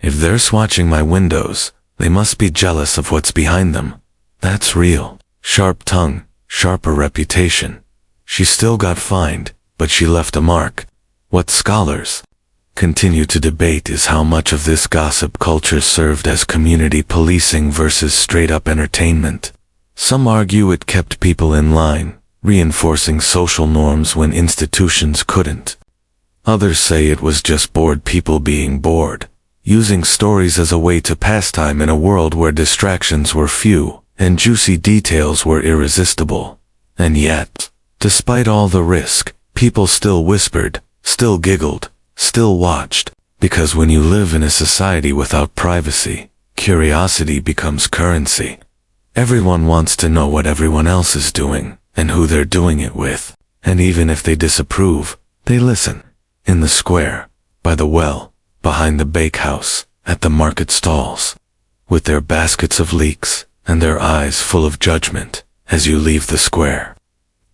"If they're swatching my windows, they must be jealous of what's behind them." That's real. Sharp tongue, sharper reputation. She still got fined, but she left a mark. What scholars continue to debate is how much of this gossip culture served as community policing versus straight-up entertainment. Some argue it kept people in line, reinforcing social norms when institutions couldn't. Others say it was just bored people being bored, using stories as a way to pass time in a world where distractions were few and juicy details were irresistible. And yet, despite all the risk, people still whispered, still giggled, still watched, because when you live in a society without privacy, curiosity becomes currency. Everyone wants to know what everyone else is doing, and who they're doing it with, and even if they disapprove, they listen. In the square, by the well, behind the bakehouse, at the market stalls, with their baskets of leeks, and their eyes full of judgment, as you leave the square.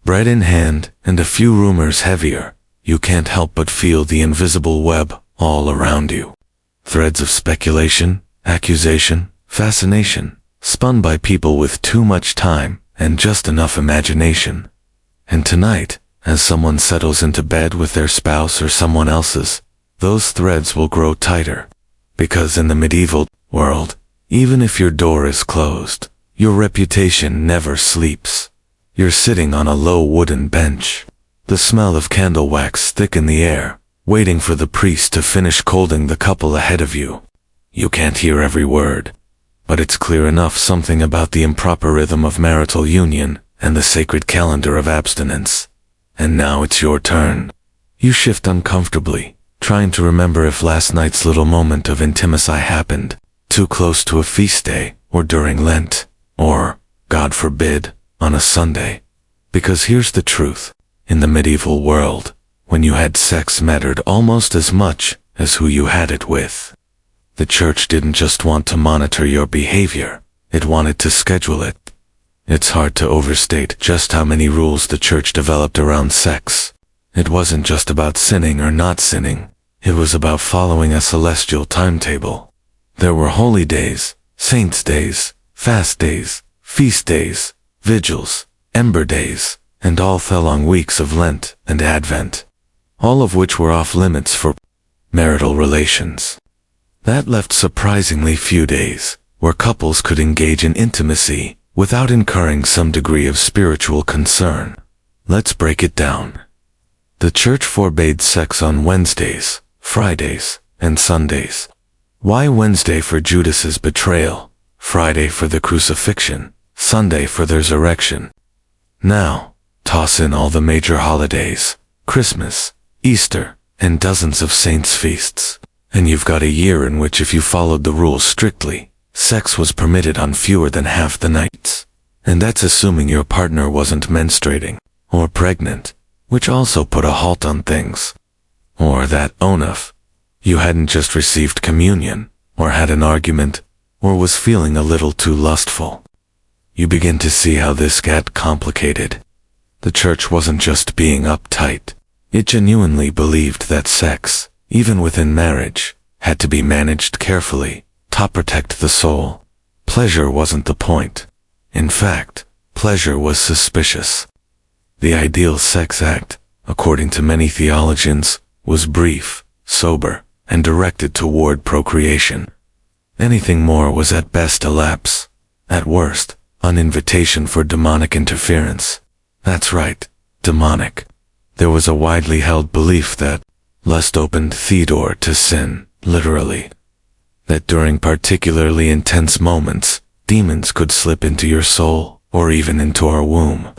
Bread in hand, and a few rumors heavier, you can't help but feel the invisible web all around you. threads of speculation, accusation, fascination, spun by people with too much time and just enough imagination. And tonight, as someone settles into bed with their spouse or someone else's, those threads will grow tighter. Because in the medieval world, even if your door is closed, your reputation never sleeps. You're sitting on a low wooden bench, the smell of candle wax thick in the air, waiting for the priest to finish colding the couple ahead of you. You can't hear every word, but it's clear enough something about the improper rhythm of marital union and the sacred calendar of abstinence. And now it's your turn. You shift uncomfortably, trying to remember if last night's little moment of intimacy happened too close to a feast day, or during Lent, or, God forbid, on a Sunday. Because here's the truth. In the medieval world, when you had sex mattered almost as much as who you had it with. The church didn't just want to monitor your behavior, it wanted to schedule it. It's hard to overstate just how many rules the church developed around sex. It wasn't just about sinning or not sinning, it was about following a celestial timetable. There were holy days, saints' days, fast days, feast days, vigils, ember days, and all fell on weeks of Lent and Advent, all of which were off limits for marital relations. That left surprisingly few days where couples could engage in intimacy without incurring some degree of spiritual concern. Let's break it down. The church forbade sex on Wednesdays, Fridays, and Sundays. Why Wednesday for Judas's betrayal, Friday for the crucifixion, Sunday for the resurrection? Now, toss in all the major holidays, Christmas, Easter, and dozens of saints' feasts, and you've got a year in which, if you followed the rules strictly, sex was permitted on fewer than half the nights. And that's assuming your partner wasn't menstruating, or pregnant, which also put a halt on things. Or that, oh enough, you hadn't just received communion, or had an argument, or was feeling a little too lustful. You begin to see how this got complicated. The church wasn't just being uptight. It genuinely believed that sex, even within marriage, had to be managed carefully to protect the soul. Pleasure wasn't the point. In fact, pleasure was suspicious. The ideal sex act, according to many theologians, was brief, sober, and directed toward procreation. Anything more was at best a lapse, at worst, an invitation for demonic interference. That's right, demonic. There was a widely held belief that lust opened the door to sin, literally. That during particularly intense moments, demons could slip into your soul, or even into our womb.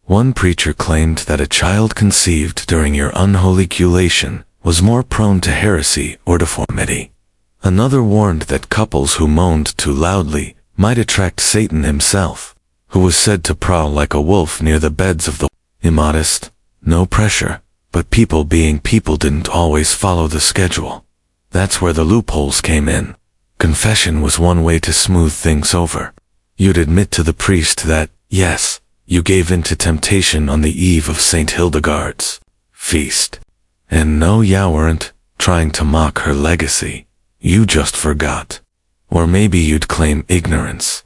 One preacher claimed that a child conceived during your unholy copulation was more prone to heresy or deformity. Another warned that couples who moaned too loudly might attract Satan himself, who was said to prowl like a wolf near the beds of the immodest. No pressure, but people being people didn't always follow the schedule. That's where the loopholes came in. Confession was one way to smooth things over. You'd admit to the priest that, yes, you gave in to temptation on the eve of St. Hildegard's feast. And no, you weren't trying to mock her legacy. You just forgot. Or maybe you'd claim ignorance.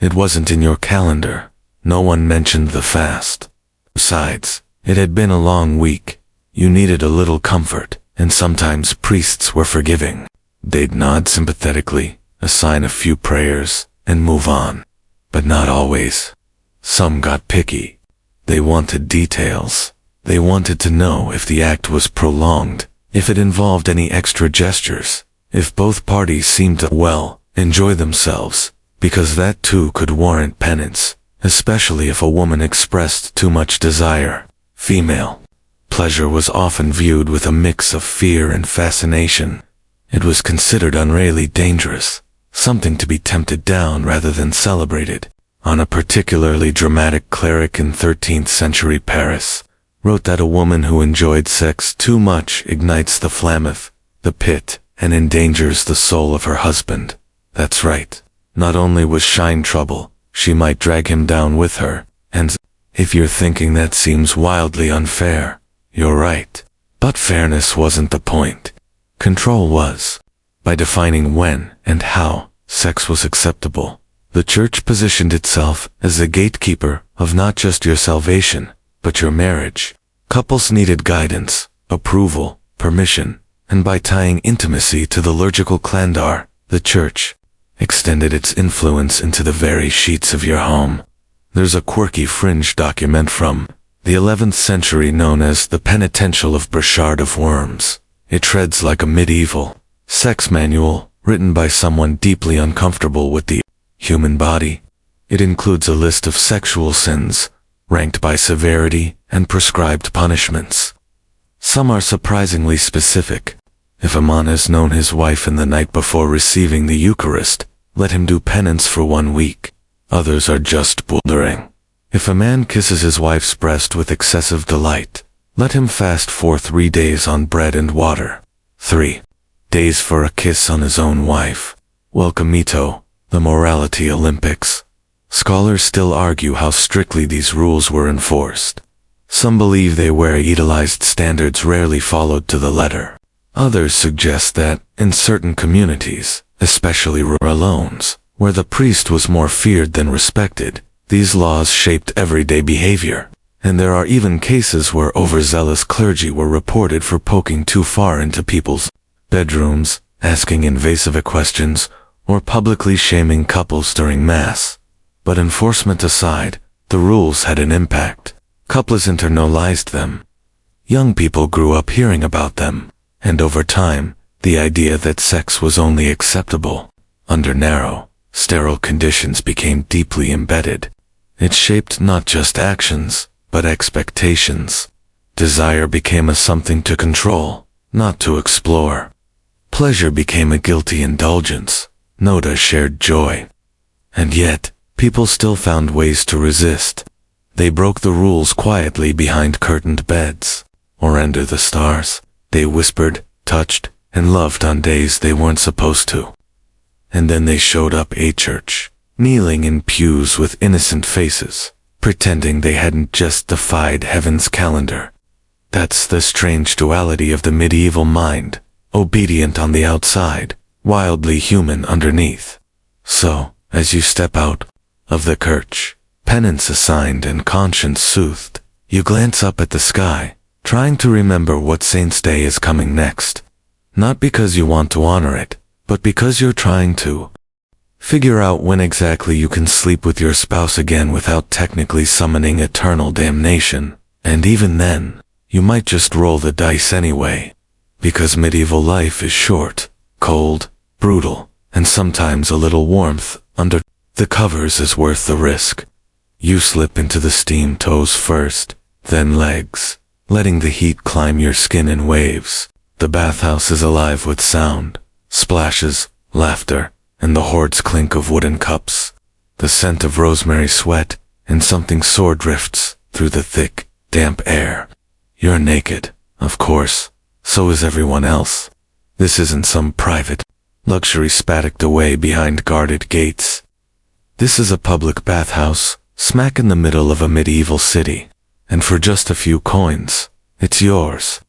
It wasn't in your calendar. No one mentioned the fast. Besides, it had been a long week. You needed a little comfort, and sometimes priests were forgiving. They'd nod sympathetically, assign a few prayers, and move on. But not always. Some got picky. They wanted details. They wanted to know if the act was prolonged, if it involved any extra gestures, if both parties seemed to, well, enjoy themselves, because that too could warrant penance, especially if a woman expressed too much desire. Female pleasure was often viewed with a mix of fear and fascination. It was considered unreally dangerous, something to be tempted down rather than celebrated. On a particularly dramatic cleric in 13th century Paris wrote that a woman who enjoyed sex too much ignites the flammeth, the pit, and endangers the soul of her husband. That's right. Not only was shine trouble, she might drag him down with her, and if you're thinking that seems wildly unfair, you're right. But fairness wasn't the point. Control was. by defining when and how sex was acceptable. The church positioned itself as the gatekeeper of not just your salvation, but your marriage. Couples needed guidance, approval, permission, and by tying intimacy to the liturgical calendar, the church extended its influence into the very sheets of your home. There's a quirky fringe document from the 11th century known as the Penitential of Burchard of Worms. It treads like a medieval sex manual written by someone deeply uncomfortable with the human body. It includes a list of sexual sins, ranked by severity and prescribed punishments. Some are surprisingly specific. If a man has known his wife in the night before receiving the Eucharist, let him do penance for 1 week. Others are just bouldering. If a man kisses his wife's breast with excessive delight, let him fast for 3 days on bread and water. 3 days for a kiss on his own wife. Welcomito, the Morality Olympics. Scholars still argue how strictly these rules were enforced. Some believe they were idealized standards rarely followed to the letter. Others suggest that, in certain communities, especially rural ones, where the priest was more feared than respected, these laws shaped everyday behavior. And there are even cases where overzealous clergy were reported for poking too far into people's bedrooms, asking invasive questions, or publicly shaming couples during Mass. But enforcement aside, the rules had an impact. Couples internalized them. Young people grew up hearing about them, and over time, the idea that sex was only acceptable under narrow, sterile conditions became deeply embedded. It shaped not just actions, but expectations. Desire became a something to control, not to explore. Pleasure became a guilty indulgence, not a shared joy. And yet, people still found ways to resist. They broke the rules quietly behind curtained beds, or under the stars. They whispered, touched, and loved on days they weren't supposed to. And then they showed up at church, kneeling in pews with innocent faces, pretending they hadn't just defied heaven's calendar. That's the strange duality of the medieval mind, obedient on the outside, wildly human underneath. So, as you step out of the church, penance assigned and conscience soothed, you glance up at the sky, trying to remember what Saint's Day is coming next. Not because you want to honor it, but because you're trying to figure out when exactly you can sleep with your spouse again without technically summoning eternal damnation. And even then, you might just roll the dice anyway. Because medieval life is short, cold, brutal, and sometimes a little warmth under the covers is worth the risk. You slip into the steam toes first, then legs, letting the heat climb your skin in waves. The bathhouse is alive with sound, splashes, laughter, and the hoard's clink of wooden cups. The scent of rosemary sweat, and something sore drifts through the thick, damp air. You're naked, of course, so is everyone else. This isn't some private luxury spatted away behind guarded gates. This is a public bathhouse, smack in the middle of a medieval city. And for just a few coins, it's yours.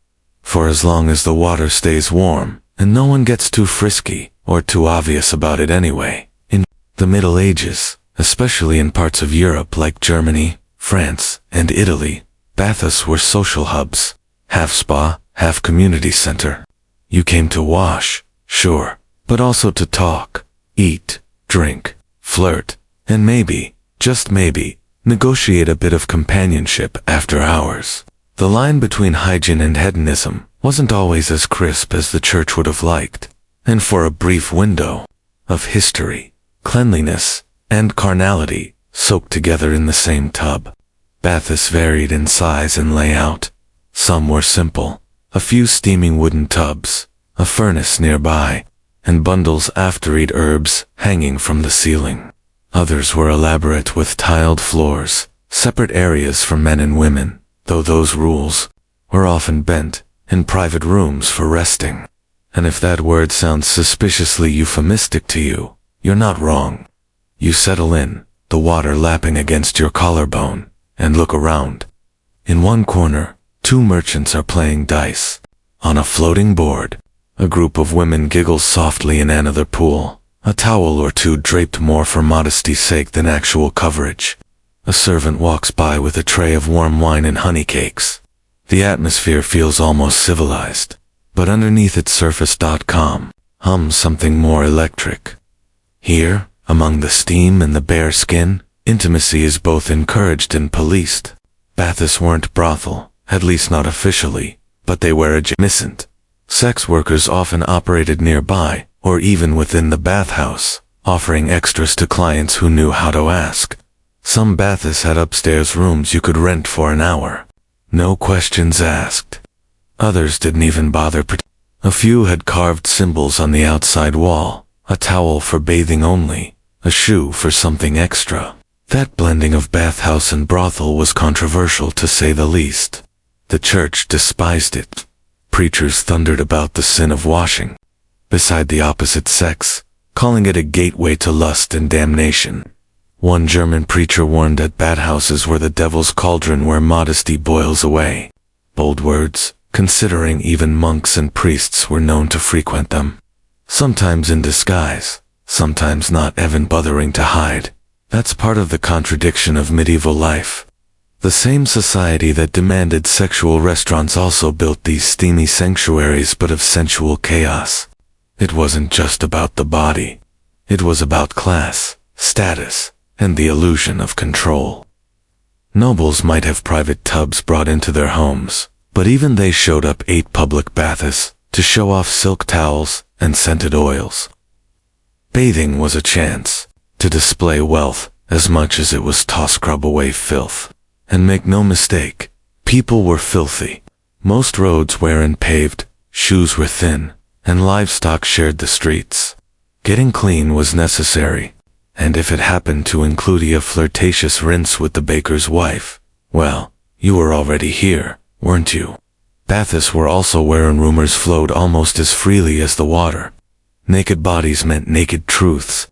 For as long as the water stays warm, and no one gets too frisky, or too obvious about it anyway. In the Middle Ages, especially in parts of Europe like Germany, France, and Italy, baths were social hubs, half spa, half community center. You came to wash, sure, but also to talk, eat, drink, flirt, and maybe, just maybe, negotiate a bit of companionship after hours. The line between hygiene and hedonism wasn't always as crisp as the church would have liked, and for a brief window of history, cleanliness and carnality soaked together in the same tub. Baths varied in size and layout. Some were simple, a few steaming wooden tubs, a furnace nearby, and bundles after-eat herbs hanging from the ceiling. Others were elaborate with tiled floors, separate areas for men and women, though those rules were often bent in private rooms for resting. And if that word sounds suspiciously euphemistic to you, you're not wrong. You settle in, the water lapping against your collarbone, and look around. In one corner, two merchants are playing dice. On a floating board, A group of women giggles softly in another pool, a towel or two draped more for modesty's sake than actual coverage. A servant walks by with a tray of warm wine and honey cakes. The atmosphere feels almost civilized, but underneath its surface.com hums something more electric. Here, among the steam and the bare skin, intimacy is both encouraged and policed. Baths weren't brothel, at least not officially, but they were adjacent. Sex workers often operated nearby, or even within the bathhouse, offering extras to clients who knew how to ask. Some baths had upstairs rooms you could rent for an hour. No questions asked. Others didn't even bother. A few had carved symbols on the outside wall, a towel for bathing only, a shoe for something extra. That blending of bathhouse and brothel was controversial to say the least. The church despised it. Preachers thundered about the sin of washing beside the opposite sex, calling it a gateway to lust and damnation. One German preacher warned that bathhouses were the devil's cauldron where modesty boils away. Bold words, considering even monks and priests were known to frequent them. Sometimes in disguise, sometimes not even bothering to hide. That's part of the contradiction of medieval life. The same society that demanded sexual restaurants also built these steamy sanctuaries but of sensual chaos. It wasn't just about the body. It was about class, status, and the illusion of control. Nobles might have private tubs brought into their homes, but even they showed up 8 public baths to show off silk towels and scented oils. Bathing was a chance to display wealth as much as it was to scrub away filth. And make no mistake, people were filthy. Most roads weren't paved, shoes were thin, and livestock shared the streets. Getting clean was necessary, and if it happened to include a flirtatious rinse with the baker's wife, well, you were already here, weren't you? Baths were also wherein rumors flowed almost as freely as the water. Naked bodies meant naked truths.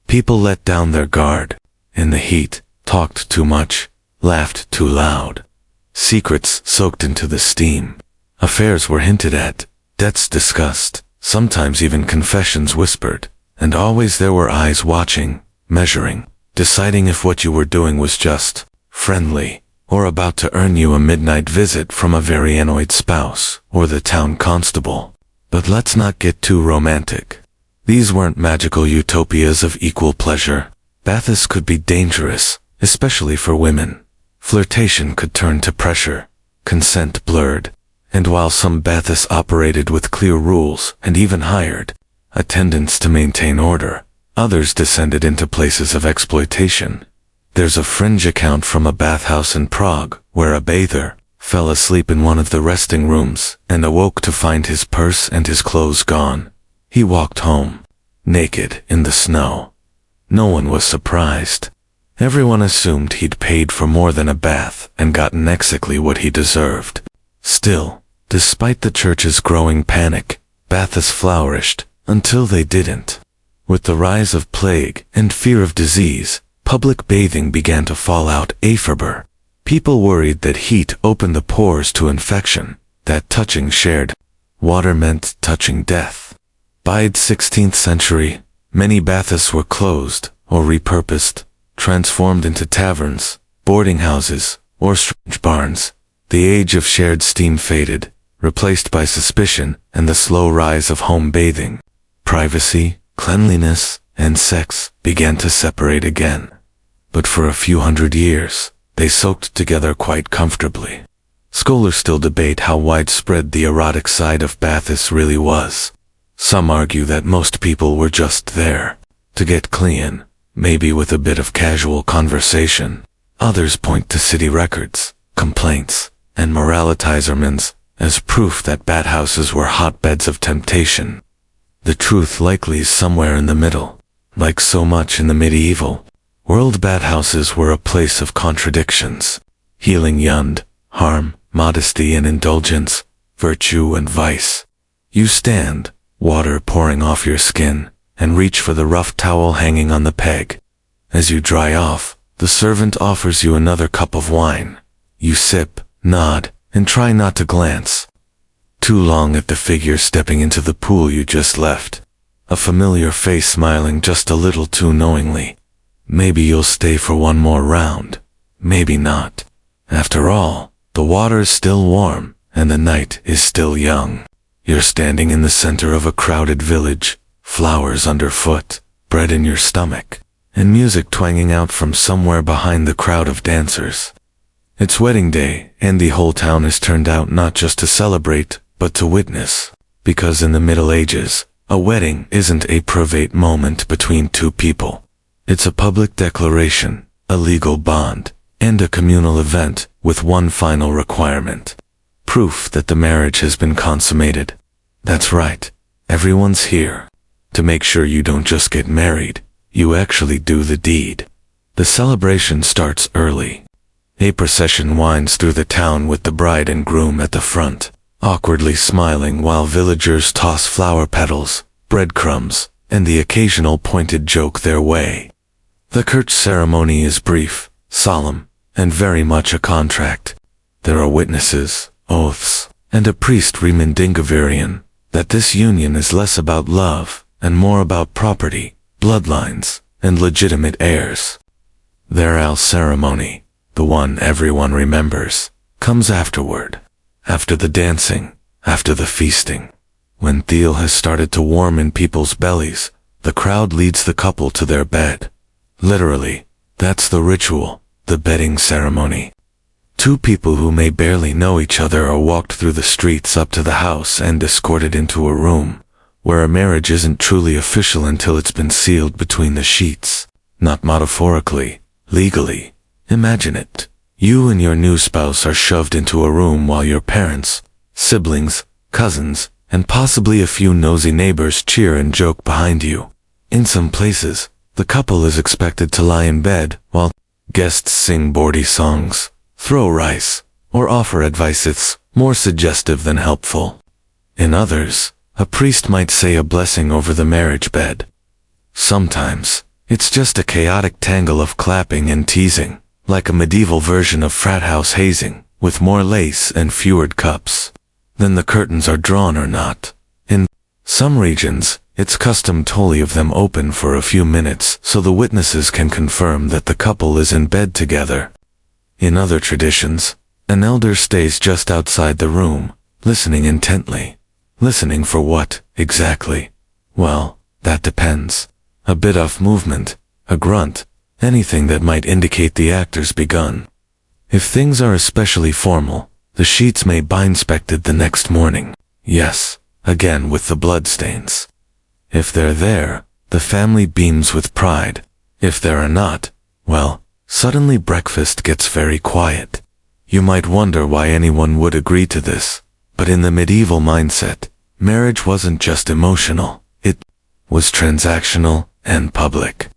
People let down their guard. In the heat, talked too much, laughed too loud. Secrets soaked into the steam. Affairs were hinted at, debts discussed, sometimes even confessions whispered, and always there were eyes watching, measuring, deciding if what you were doing was just, friendly, or about to earn you a midnight visit from a very annoyed spouse, or the town constable. But let's not get too romantic. These weren't magical utopias of equal pleasure. Baths could be dangerous, especially for women. Flirtation could turn to pressure, consent blurred, and while some baths operated with clear rules and even hired attendants to maintain order, others descended into places of exploitation. There's a fringe account from a bathhouse in Prague where a bather fell asleep in one of the resting rooms and awoke to find his purse and his clothes gone. He walked home, naked in the snow. No one was surprised. Everyone assumed he'd paid for more than a bath and gotten exactly what he deserved. Still, despite the church's growing panic, baths flourished until they didn't. With the rise of plague and fear of disease, public bathing began to fall out favor. People worried that heat opened the pores to infection, that touching shared water meant touching death. By the 16th century, many baths were closed or repurposed, transformed into taverns, boarding houses, or strange barns. The age of shared steam faded, replaced by suspicion and the slow rise of home bathing. Privacy, cleanliness, and sex began to separate again. But for a few hundred years, they soaked together quite comfortably. Scholars still debate how widespread the erotic side of baths really was. Some argue that most people were just there to get clean, maybe with a bit of casual conversation. Others point to city records, complaints, and morality sermons as proof that bathhouses were hotbeds of temptation. The truth likely is somewhere in the middle. Like so much in the medieval world, bathhouses were a place of contradictions. Healing yund, harm, modesty and indulgence, virtue and vice. You stand, water pouring off your skin, and reach for the rough towel hanging on the peg. As you dry off, the servant offers you another cup of wine. You sip, nod, and try not to glance too long at the figure stepping into the pool you just left. A familiar face smiling just a little too knowingly. Maybe you'll stay for one more round. Maybe not. After all, the water is still warm, and the night is still young. You're standing in the center of a crowded village, flowers underfoot, bread in your stomach, and music twanging out from somewhere behind the crowd of dancers. It's wedding day, and the whole town is turned out not just to celebrate, but to witness. Because in the Middle Ages, a wedding isn't a private moment between two people. It's a public declaration, a legal bond, and a communal event with one final requirement. Proof that the marriage has been consummated. That's right, everyone's here. To make sure you don't just get married, you actually do the deed. The celebration starts early. A procession winds through the town with the bride and groom at the front, awkwardly smiling while villagers toss flower petals, breadcrumbs, and the occasional pointed joke their way. The church ceremony is brief, solemn, and very much a contract. There are witnesses, oaths, and a priest reminding that this union is less about love and more about property, bloodlines, and legitimate heirs. Their owl ceremony, the one everyone remembers, comes afterward. After the dancing, after the feasting. When Thiel has started to warm in people's bellies, the crowd leads the couple to their bed. Literally, that's the ritual, the bedding ceremony. Two people who may barely know each other are walked through the streets up to the house and escorted into a room, where a marriage isn't truly official until it's been sealed between the sheets. Not metaphorically, legally. Imagine it. You and your new spouse are shoved into a room while your parents, siblings, cousins, and possibly a few nosy neighbors cheer and joke behind you. In some places, the couple is expected to lie in bed while guests sing bawdy songs, throw rice, or offer advice that's more suggestive than helpful. In others, a priest might say a blessing over the marriage bed. Sometimes, it's just a chaotic tangle of clapping and teasing, like a medieval version of frat house hazing, with more lace and fewer cups. Then the curtains are drawn or not. In some regions, it's custom to leave them open for a few minutes so the witnesses can confirm that the couple is in bed together. In other traditions, an elder stays just outside the room, listening intently. Listening for what, exactly? Well, that depends. A bit of movement, a grunt, anything that might indicate the actor's begun. If things are especially formal, the sheets may be inspected the next morning. Yes, again with the bloodstains. If they're there, the family beams with pride. If there are not, well, suddenly breakfast gets very quiet. You might wonder why anyone would agree to this, but in the medieval mindset, marriage wasn't just emotional, it was transactional and public.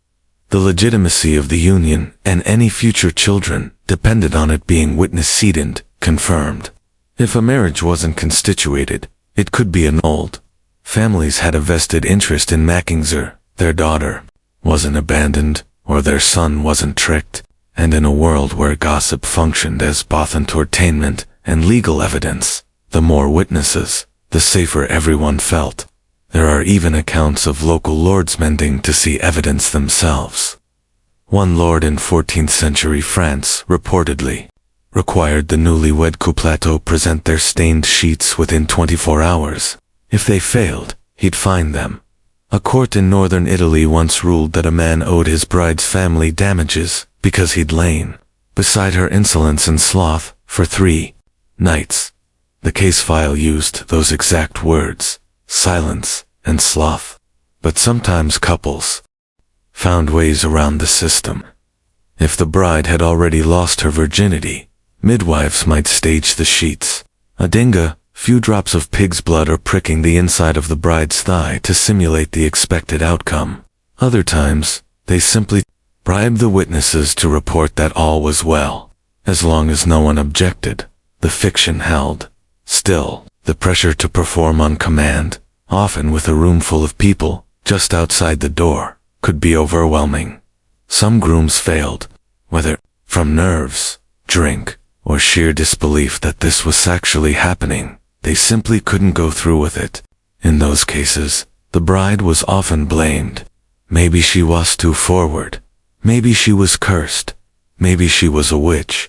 The legitimacy of the union and any future children depended on it being witness-seated, confirmed. If a marriage wasn't constituted, it could be annulled. Families had a vested interest in making sure their daughter wasn't abandoned or their son wasn't tricked, and in a world where gossip functioned as both entertainment and legal evidence, the more witnesses, the safer everyone felt. There are even accounts of local lords mending to see evidence themselves. One lord in 14th century France, reportedly, required the newlywed couple to present their stained sheets within 24 hours. If they failed, he'd fine them. A court in northern Italy once ruled that a man owed his bride's family damages because he'd lain beside her insolence and sloth for 3 nights. The case file used those exact words, silence and sloth. But sometimes couples found ways around the system. If the bride had already lost her virginity, midwives might stage the sheets. A dinga, few drops of pig's blood or pricking the inside of the bride's thigh to simulate the expected outcome. Other times, they simply bribed the witnesses to report that all was well. As long as no one objected, the fiction held. Still, the pressure to perform on command, often with a room full of people, just outside the door, could be overwhelming. Some grooms failed, whether from nerves, drink, or sheer disbelief that this was actually happening. They simply couldn't go through with it. In those cases, the bride was often blamed. Maybe she was too forward. Maybe she was cursed. Maybe she was a witch.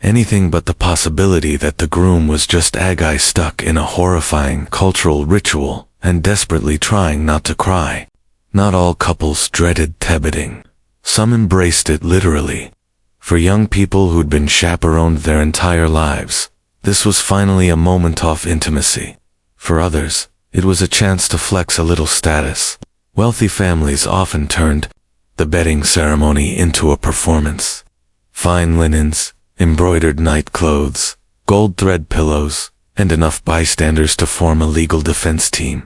Anything but the possibility that the groom was just a guy stuck in a horrifying cultural ritual and desperately trying not to cry. Not all couples dreaded tebeting. Some embraced it literally. For young people who'd been chaperoned their entire lives, this was finally a moment of intimacy. For others, it was a chance to flex a little status. Wealthy families often turned the bedding ceremony into a performance. Fine linens, embroidered night clothes, gold thread pillows, and enough bystanders to form a legal defense team.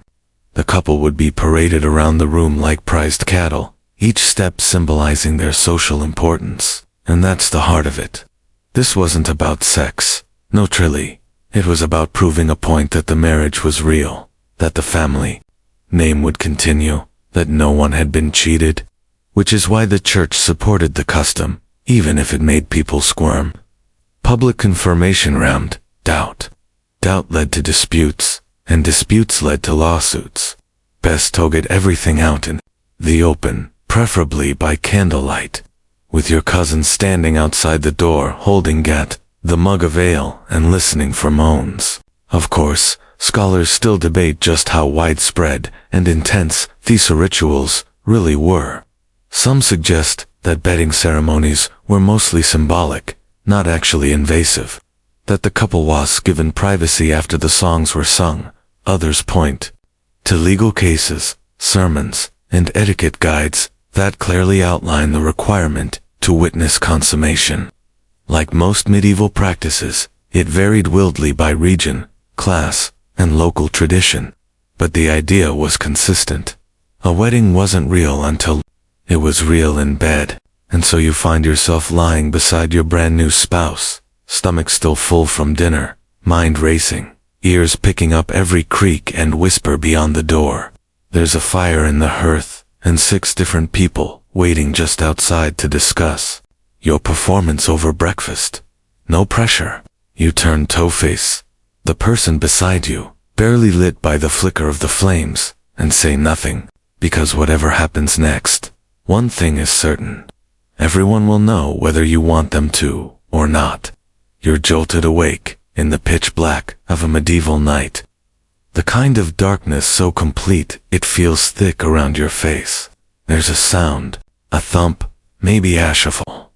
The couple would be paraded around the room like prized cattle, each step symbolizing their social importance. And that's the heart of it. This wasn't about sex, no trilly. It was about proving a point that the marriage was real, that the family name would continue, that no one had been cheated. Which is why the church supported the custom, even if it made people squirm. Public confirmation round doubt. Doubt led to disputes, and disputes led to lawsuits. Best to get everything out in the open, preferably by candlelight, with your cousin standing outside the door holding the mug of ale and listening for moans. Of course, scholars still debate just how widespread and intense these rituals really were. Some suggest that bedding ceremonies were mostly symbolic, not actually invasive, that the couple was given privacy after the songs were sung. Others point to legal cases, sermons, and etiquette guides that clearly outline the requirement to witness consummation. Like most medieval practices, it varied wildly by region, class, and local tradition. But the idea was consistent. A wedding wasn't real until it was real in bed, and so you find yourself lying beside your brand new spouse, stomach still full from dinner, mind racing, ears picking up every creak and whisper beyond the door. There's a fire in the hearth, and 6 different people waiting just outside to discuss your performance over breakfast. No pressure. You turn toe-face. The person beside you, barely lit by the flicker of the flames, and say nothing, because whatever happens next, one thing is certain. Everyone will know whether you want them to or not. You're jolted awake in the pitch black of a medieval night. The kind of darkness so complete it feels thick around your face. There's a sound, a thump, maybe a shuffle.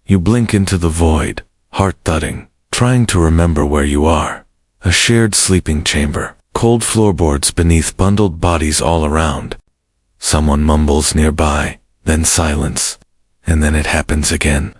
You blink into the void, heart thudding, trying to remember where you are. A shared sleeping chamber, cold floorboards beneath bundled bodies all around. Someone mumbles nearby, then silence, and then it happens again.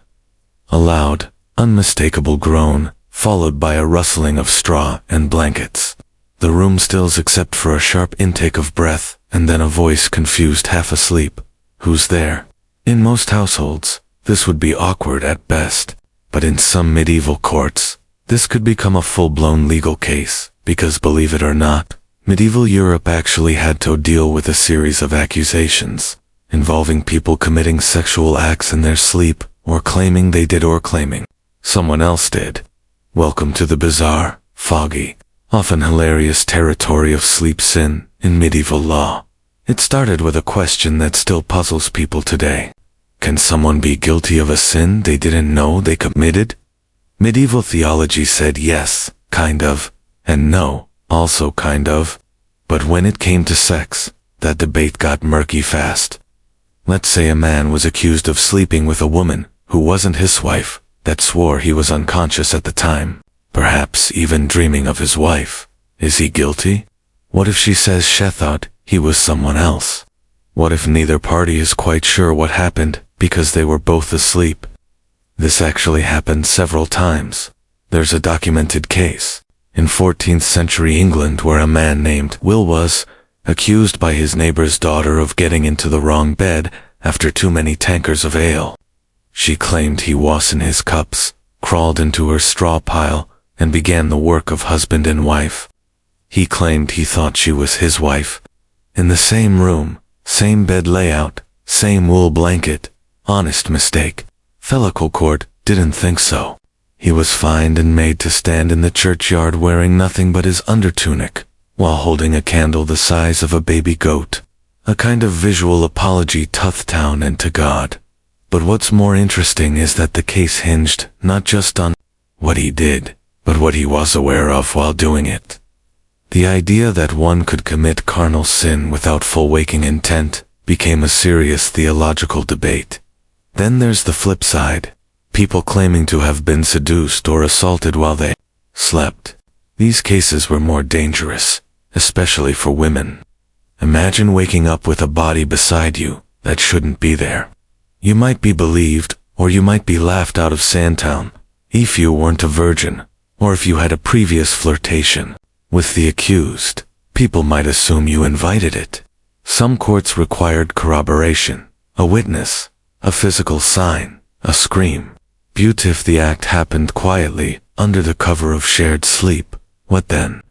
A loud, unmistakable groan, followed by a rustling of straw and blankets. The room stills except for a sharp intake of breath, and then a voice confused half asleep. Who's there? In most households, this would be awkward at best, but in some medieval courts, this could become a full-blown legal case, because believe it or not, medieval Europe actually had to deal with a series of accusations, involving people committing sexual acts in their sleep, or claiming they did or claiming someone else did. Welcome to the bizarre, foggy, often hilarious territory of sleep sin in medieval law. It started with a question that still puzzles people today. Can someone be guilty of a sin they didn't know they committed? Medieval theology said yes, kind of, and no, also kind of. But when it came to sex, that debate got murky fast. Let's say a man was accused of sleeping with a woman who wasn't his wife, that swore he was unconscious at the time, perhaps even dreaming of his wife. Is he guilty? What if she says she thought he was someone else? What if neither party is quite sure what happened because they were both asleep? This actually happened several times. There's a documented case in 14th century England where a man named Will was accused by his neighbor's daughter of getting into the wrong bed after too many tankers of ale. She claimed he was in his cups, crawled into her straw pile, and began the work of husband and wife. He claimed he thought she was his wife. In the same room, same bed layout, same wool blanket. Honest mistake. Fellow court didn't think so. He was fined and made to stand in the churchyard wearing nothing but his undertunic, while holding a candle the size of a baby goat. A kind of visual apology to the town and to God. But what's more interesting is that the case hinged not just on what he did, but what he was aware of while doing it. The idea that one could commit carnal sin without full waking intent became a serious theological debate. Then there's the flip side. People claiming to have been seduced or assaulted while they slept. These cases were more dangerous, especially for women. Imagine waking up with a body beside you that shouldn't be there. You might be believed, or you might be laughed out of Sandtown, if you weren't a virgin, or if you had a previous flirtation with the accused. People might assume you invited it. Some courts required corroboration, a witness, a physical sign, a scream. But if the act happened quietly, under the cover of shared sleep, what then?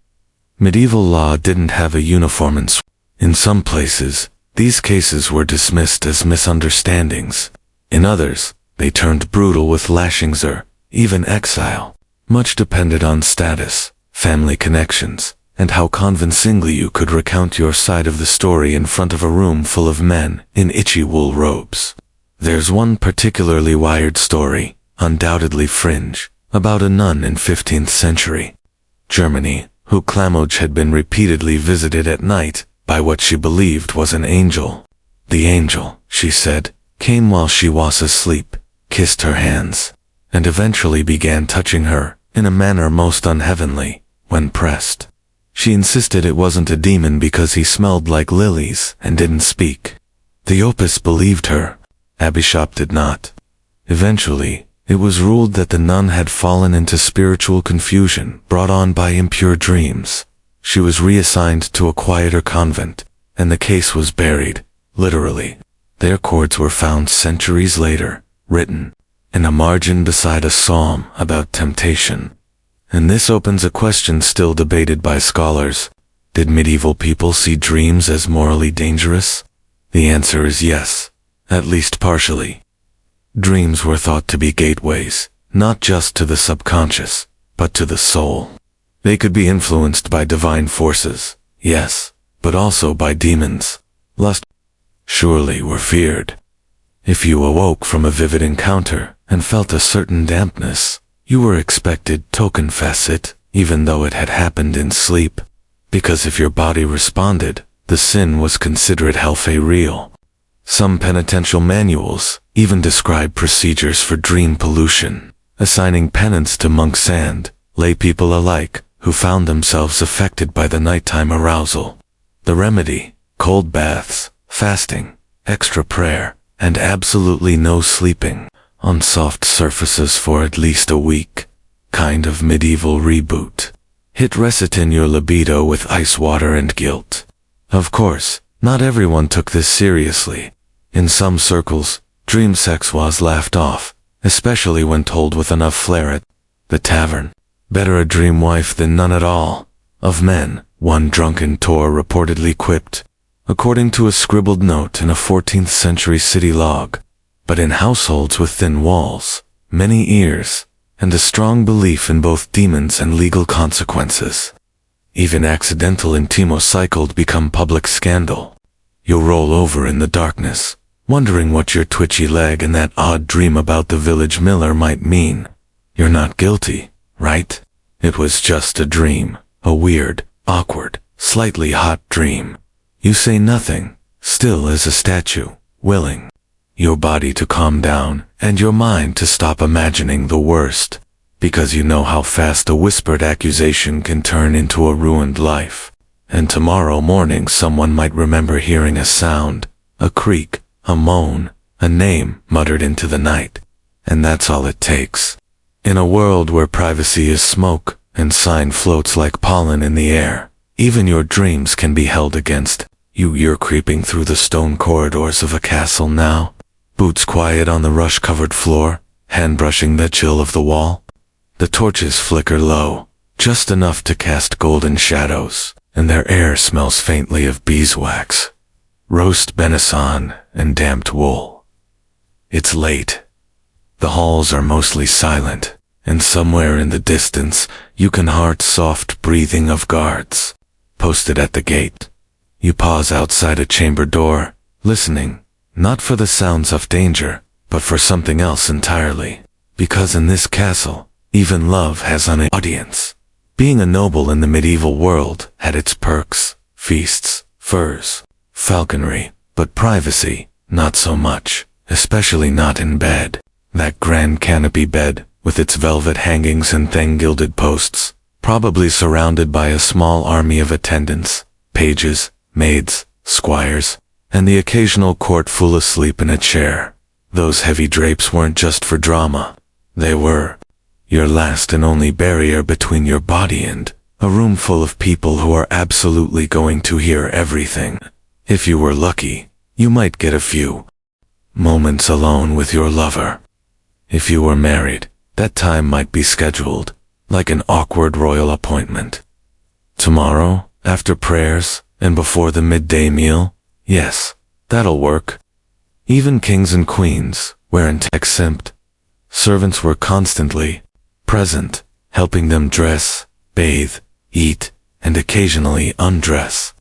Medieval law didn't have a uniform and in some places, these cases were dismissed as misunderstandings. In others, they turned brutal with lashings or even exile. Much depended on status, family connections, and how convincingly you could recount your side of the story in front of a room full of men in itchy wool robes. There's one particularly wired story, undoubtedly fringe, about a nun in 15th century Germany, who Clamouge had been repeatedly visited at night by what she believed was an angel. The angel, she said, came while she was asleep, kissed her hands, and eventually began touching her, in a manner most unheavenly, when pressed. She insisted it wasn't a demon because he smelled like lilies and didn't speak. The Opus believed her. Abishop did not. Eventually, it was ruled that the nun had fallen into spiritual confusion brought on by impure dreams. She was reassigned to a quieter convent, and the case was buried, literally. Their cords were found centuries later, written in a margin beside a psalm about temptation. And this opens a question still debated by scholars. Did medieval people see dreams as morally dangerous? The answer is yes, at least partially. Dreams were thought to be gateways, not just to the subconscious, but to the soul. They could be influenced by divine forces, yes, but also by demons. Lust, surely were feared. If you awoke from a vivid encounter and felt a certain dampness, you were expected to confess it, even though it had happened in sleep. Because if your body responded, the sin was considered healthy real. Some penitential manuals even describe procedures for dream pollution, assigning penance to monks and lay people alike who found themselves affected by the nighttime arousal. The remedy: cold baths, fasting, extra prayer, and absolutely no sleeping on soft surfaces for at least a week. Kind of medieval reboot. Hit resetin your libido with ice water and guilt. Of course, not everyone took this seriously. In some circles, dream sex was laughed off, especially when told with enough flair at the tavern. Better a dream wife than none at all. Of men, one drunken Tor reportedly quipped, according to a scribbled note in a 14th century city log. But in households with thin walls, many ears, and a strong belief in both demons and legal consequences, even accidental intimo-cycled become public scandal. You'll roll over in the darkness, wondering what your twitchy leg and that odd dream about the village miller might mean. You're not guilty, right? It was just a dream, a weird, awkward, slightly hot dream. You say nothing, still as a statue, willing your body to calm down and your mind to stop imagining the worst, because you know how fast a whispered accusation can turn into a ruined life. And tomorrow morning someone might remember hearing a sound, a creak, a moan, a name muttered into the night. And that's all it takes. In a world where privacy is smoke and sign floats like pollen in the air, even your dreams can be held against you. You're creeping through the stone corridors of a castle now, boots quiet on the rush-covered floor, hand brushing the chill of the wall. The torches flicker low, just enough to cast golden shadows, and their air smells faintly of beeswax, roast venison, and damped wool. It's late. The halls are mostly silent, and somewhere in the distance you can hear soft breathing of guards posted at the gate. You pause outside a chamber door, listening, not for the sounds of danger, but for something else entirely. Because in this castle, even love has an audience. Being a noble in the medieval world had its perks, feasts, furs, falconry, but privacy, not so much, especially not in bed. That grand canopy bed, with its velvet hangings and thin-gilded posts, probably surrounded by a small army of attendants, pages, maids, squires, and the occasional court fool asleep in a chair. Those heavy drapes weren't just for drama. They were your last and only barrier between your body and a room full of people who are absolutely going to hear everything. If you were lucky, you might get a few moments alone with your lover. If you were married, that time might be scheduled, like an awkward royal appointment. Tomorrow, after prayers, and before the midday meal, yes, that'll work. Even kings and queens weren't exempt. Servants were constantly present, helping them dress, bathe, eat, and occasionally undress.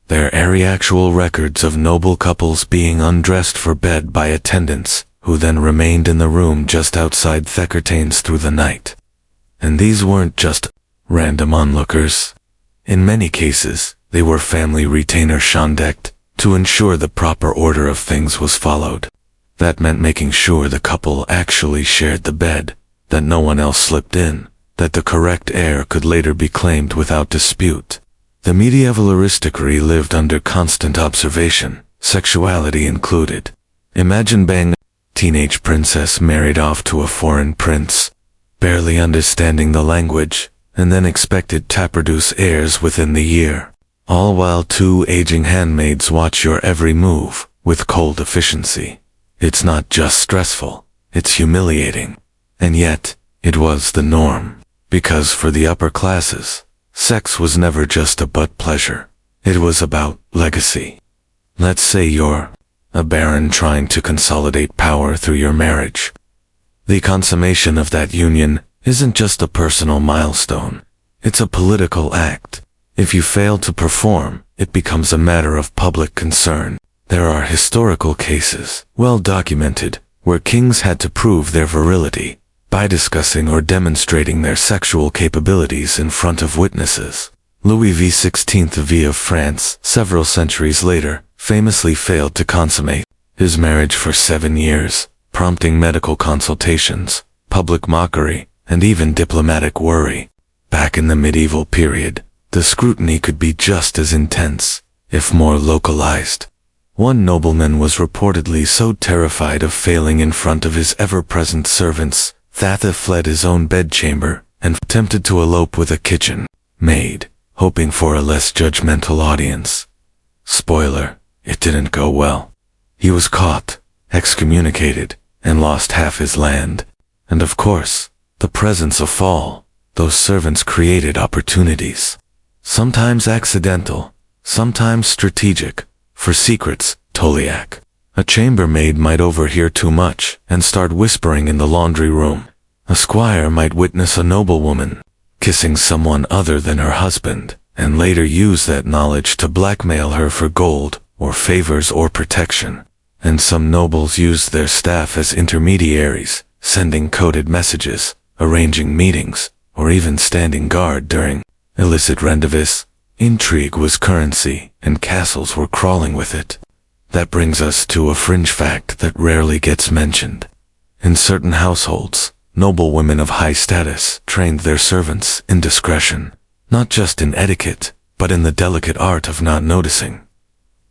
There are actual records of noble couples being undressed for bed by attendants, who then remained in the room just outside the curtains through the night. And these weren't just random onlookers. In many cases, they were family retainers shandecked to ensure the proper order of things was followed. That meant making sure the couple actually shared the bed, that no one else slipped in, that the correct heir could later be claimed without dispute. The medieval aristocracy lived under constant observation, sexuality included. Imagine being a teenage princess married off to a foreign prince, barely understanding the language, and then expected to produce heirs within the year. All while two aging handmaids watch your every move, with cold efficiency. It's not just stressful, it's humiliating. And yet, it was the norm. Because for the upper classes, sex was never just a butt pleasure. It was about legacy. Let's say you're a baron trying to consolidate power through your marriage. The consummation of that union isn't just a personal milestone. It's a political act. If you fail to perform, it becomes a matter of public concern. There are historical cases, well documented, where kings had to prove their virility by discussing or demonstrating their sexual capabilities in front of witnesses. Louis XVI of France, several centuries later, famously failed to consummate his marriage for 7 years, prompting medical consultations, public mockery, and even diplomatic worry. Back in the medieval period, the scrutiny could be just as intense, if more localized. One nobleman was reportedly so terrified of failing in front of his ever-present servants that he fled his own bedchamber and attempted to elope with a kitchen maid, hoping for a less judgmental audience. Spoiler, it didn't go well. He was caught, excommunicated, and lost half his land. And of course, the presence of all those servants created opportunities. Sometimes accidental, sometimes strategic. For secrets, Toliak. A chambermaid might overhear too much and start whispering in the laundry room. A squire might witness a noblewoman kissing someone other than her husband, and later use that knowledge to blackmail her for gold, or favors or protection. And some nobles used their staff as intermediaries, sending coded messages, arranging meetings, or even standing guard during illicit rendezvous. Intrigue was currency, and castles were crawling with it. That brings us to a fringe fact that rarely gets mentioned. In certain households, noblewomen of high status trained their servants in discretion, not just in etiquette, but in the delicate art of not noticing.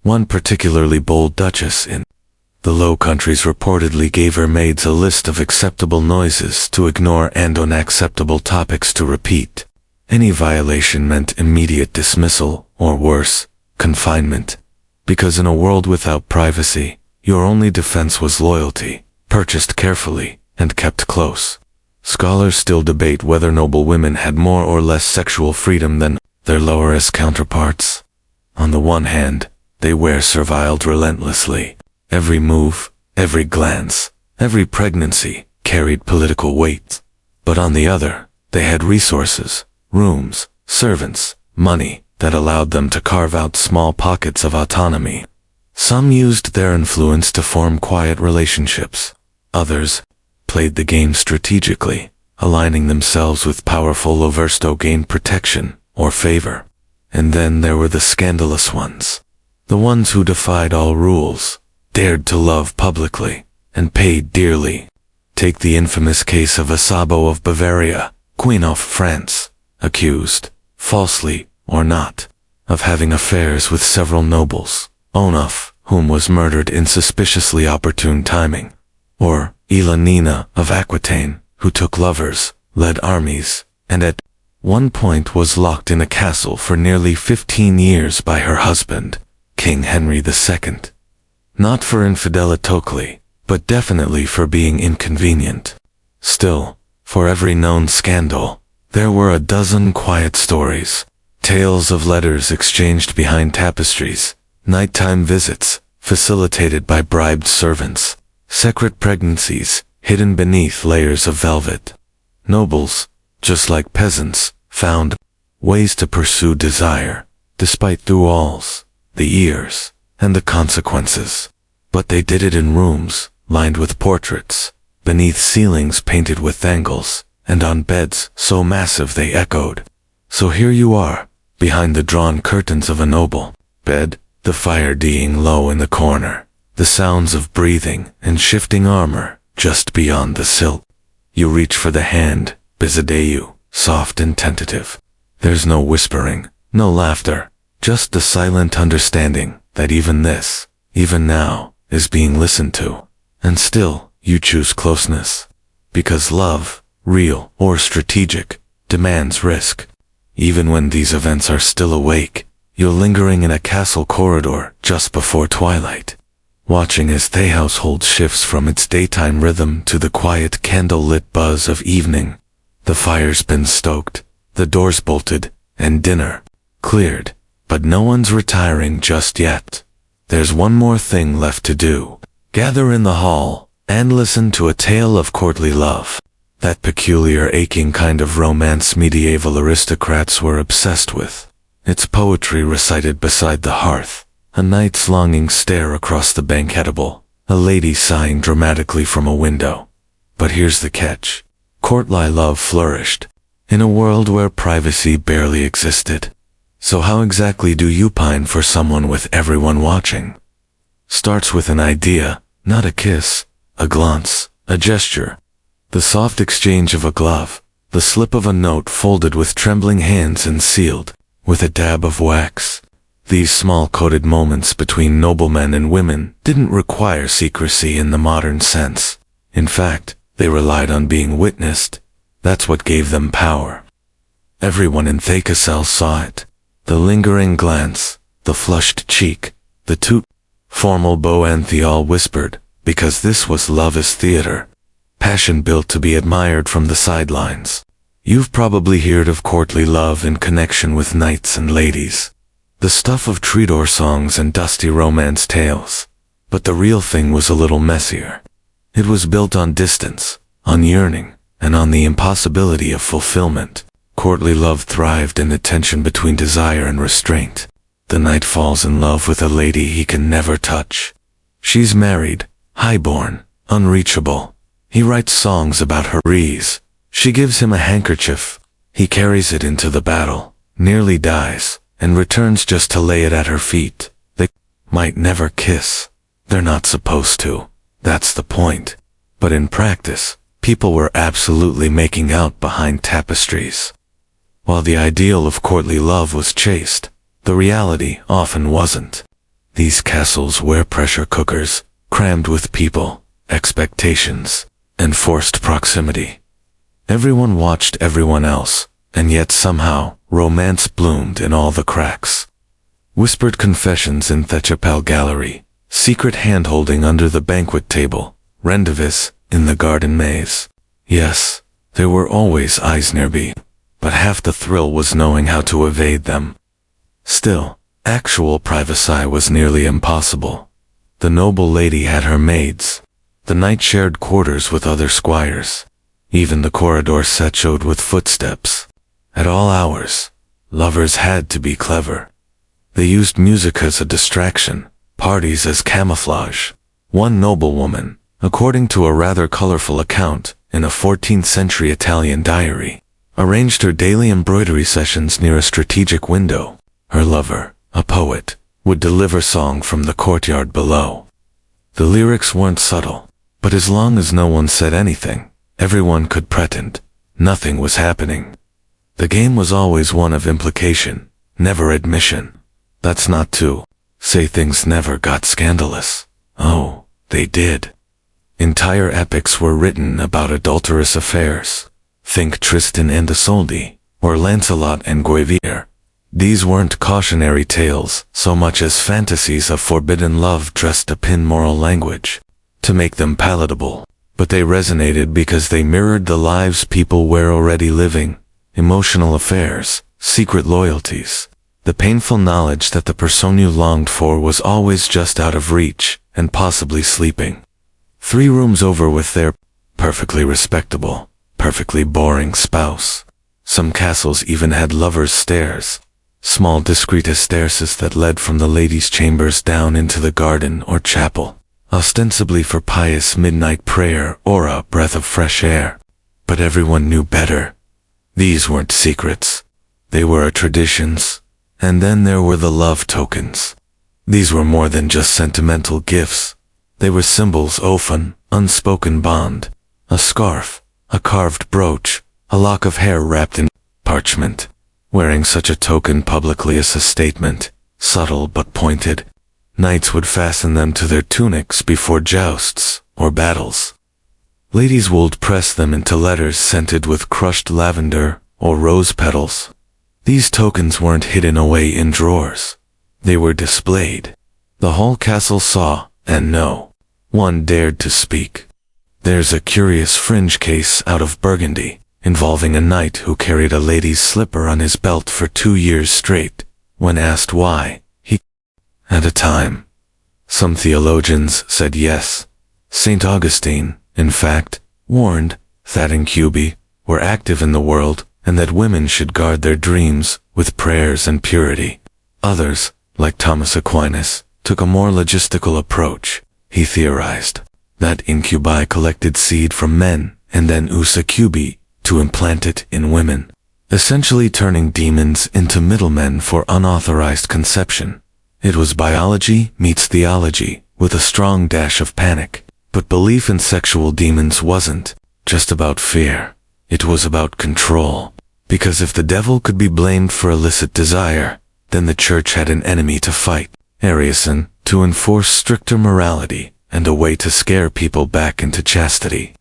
One particularly bold duchess in the Low Countries reportedly gave her maids a list of acceptable noises to ignore and unacceptable topics to repeat. Any violation meant immediate dismissal, or worse, confinement. Because in a world without privacy, your only defense was loyalty, purchased carefully, and kept close. Scholars still debate whether noble women had more or less sexual freedom than their lower-est counterparts. On the one hand, they were surveilled relentlessly. Every move, every glance, every pregnancy carried political weight. But on the other, they had resources, rooms, servants, money, that allowed them to carve out small pockets of autonomy. Some used their influence to form quiet relationships. Others played the game strategically, aligning themselves with powerful lovers to gain protection or favor. And then there were the scandalous ones. The ones who defied all rules, dared to love publicly, and paid dearly. Take the infamous case of Isabeau of Bavaria, Queen of France, accused, falsely or not, of having affairs with several nobles, Onuf, whom was murdered in suspiciously opportune timing. Or Elanina of Aquitaine, who took lovers, led armies, and at one point was locked in a castle for nearly 15 years by her husband, King Henry II. Not for infidelity, but definitely for being inconvenient. Still, for every known scandal, there were a dozen quiet stories. Tales of letters exchanged behind tapestries, nighttime visits, facilitated by bribed servants, secret pregnancies, hidden beneath layers of velvet. Nobles, just like peasants, found ways to pursue desire, despite the walls, the years, and the consequences. But they did it in rooms, lined with portraits, beneath ceilings painted with angles, and on beds so massive they echoed. So here you are, behind the drawn curtains of a noble bed, the fire dying low in the corner, the sounds of breathing and shifting armor just beyond the sill. You reach for the hand, Bisadeu, soft and tentative. There's no whispering, no laughter, just the silent understanding that even this, even now, is being listened to. And still, you choose closeness. Because love, real or strategic, demands risk. Even when these events are still awake, you're lingering in a castle corridor just before twilight, watching as the household shifts from its daytime rhythm to the quiet candlelit buzz of evening. The fire's been stoked, the doors bolted, and dinner cleared, but no one's retiring just yet. There's one more thing left to do. Gather in the hall and listen to a tale of courtly love. That peculiar aching kind of romance medieval aristocrats were obsessed with. Its poetry recited beside the hearth, a knight's longing stare across the banquetable, a lady sighing dramatically from a window. But here's the catch. Courtly love flourished, in a world where privacy barely existed. So how exactly do you pine for someone with everyone watching? Starts with an idea, not a kiss, a glance, a gesture. The soft exchange of a glove, the slip of a note folded with trembling hands and sealed with a dab of wax. These small coded moments between noblemen and women didn't require secrecy in the modern sense. In fact, they relied on being witnessed. That's what gave them power. Everyone in Thakasel saw it. The lingering glance, the flushed cheek, the too formal bow, and they all whispered, because this was love as theater. Passion built to be admired from the sidelines. You've probably heard of courtly love in connection with knights and ladies. The stuff of troubadour songs and dusty romance tales. But the real thing was a little messier. It was built on distance, on yearning, and on the impossibility of fulfillment. Courtly love thrived in the tension between desire and restraint. The knight falls in love with a lady he can never touch. She's married, highborn, unreachable. He writes songs about her ease. She gives him a handkerchief. He carries it into the battle, nearly dies, and returns just to lay it at her feet. They might never kiss. They're not supposed to. That's the point. But in practice, people were absolutely making out behind tapestries. While the ideal of courtly love was chaste, the reality often wasn't. These castles were pressure cookers, crammed with people, expectations, and forced proximity. Everyone watched everyone else, and yet somehow, romance bloomed in all the cracks. Whispered confessions in the chapel gallery, secret hand-holding under the banquet table, rendezvous in the garden maze. Yes, there were always eyes nearby, but half the thrill was knowing how to evade them. Still, actual privacy was nearly impossible. The noble lady had her maids. The knight shared quarters with other squires. Even the corridor echoed with footsteps. At all hours, lovers had to be clever. They used music as a distraction, parties as camouflage. One noblewoman, according to a rather colorful account in a 14th century Italian diary, arranged her daily embroidery sessions near a strategic window. Her lover, a poet, would deliver song from the courtyard below. The lyrics weren't subtle, but as long as no one said anything, everyone could pretend nothing was happening. The game was always one of implication, never admission. That's not to say things never got scandalous. Oh, they did. Entire epics were written about adulterous affairs. Think Tristan and Isolde, or Lancelot and Guinevere. These weren't cautionary tales so much as fantasies of forbidden love dressed up in moral language to make them palatable, but they resonated because they mirrored the lives people were already living, emotional affairs, secret loyalties, the painful knowledge that the person you longed for was always just out of reach and possibly sleeping 3 rooms over with their perfectly respectable, perfectly boring spouse. Some castles even had lovers' stairs, small discreet staircases that led from the ladies' chambers down into the garden or chapel, ostensibly for pious midnight prayer or a breath of fresh air. But everyone knew better. These weren't secrets. They were traditions. And then there were the love tokens. These were more than just sentimental gifts. They were symbols of an unspoken bond. A scarf, a carved brooch, a lock of hair wrapped in parchment. Wearing such a token publicly as a statement, subtle but pointed. Knights would fasten them to their tunics before jousts or battles. Ladies would press them into letters scented with crushed lavender or rose petals. These tokens weren't hidden away in drawers. They were displayed. The whole castle saw, and no one dared to speak. There's a curious fringe case out of Burgundy, involving a knight who carried a lady's slipper on his belt for 2 years straight. When asked why, he at a time. Some theologians said yes. St. Augustine, in fact, warned that incubi were active in the world and that women should guard their dreams with prayers and purity. Others, like Thomas Aquinas, took a more logistical approach. He theorized that incubi collected seed from men and then succubi to implant it in women, essentially turning demons into middlemen for unauthorized conception. It was biology meets theology, with a strong dash of panic. But belief in sexual demons wasn't just about fear. It was about control. Because if the devil could be blamed for illicit desire, then the church had an enemy to fight. Arianism, to enforce stricter morality, and a way to scare people back into chastity.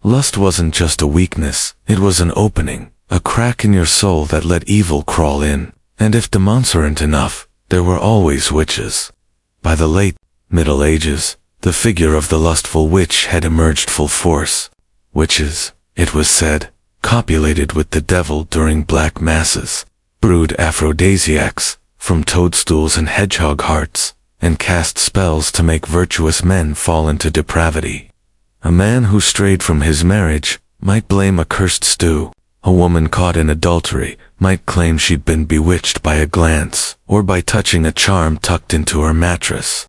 Lust wasn't just a weakness, it was an opening, a crack in your soul that let evil crawl in. And if demons weren't enough, there were always witches. By the late Middle Ages, the figure of the lustful witch had emerged full force. Witches, it was said, copulated with the devil during black masses, brewed aphrodisiacs from toadstools and hedgehog hearts, and cast spells to make virtuous men fall into depravity. A man who strayed from his marriage might blame a cursed stew. A woman caught in adultery might claim she'd been bewitched by a glance or by touching a charm tucked into her mattress.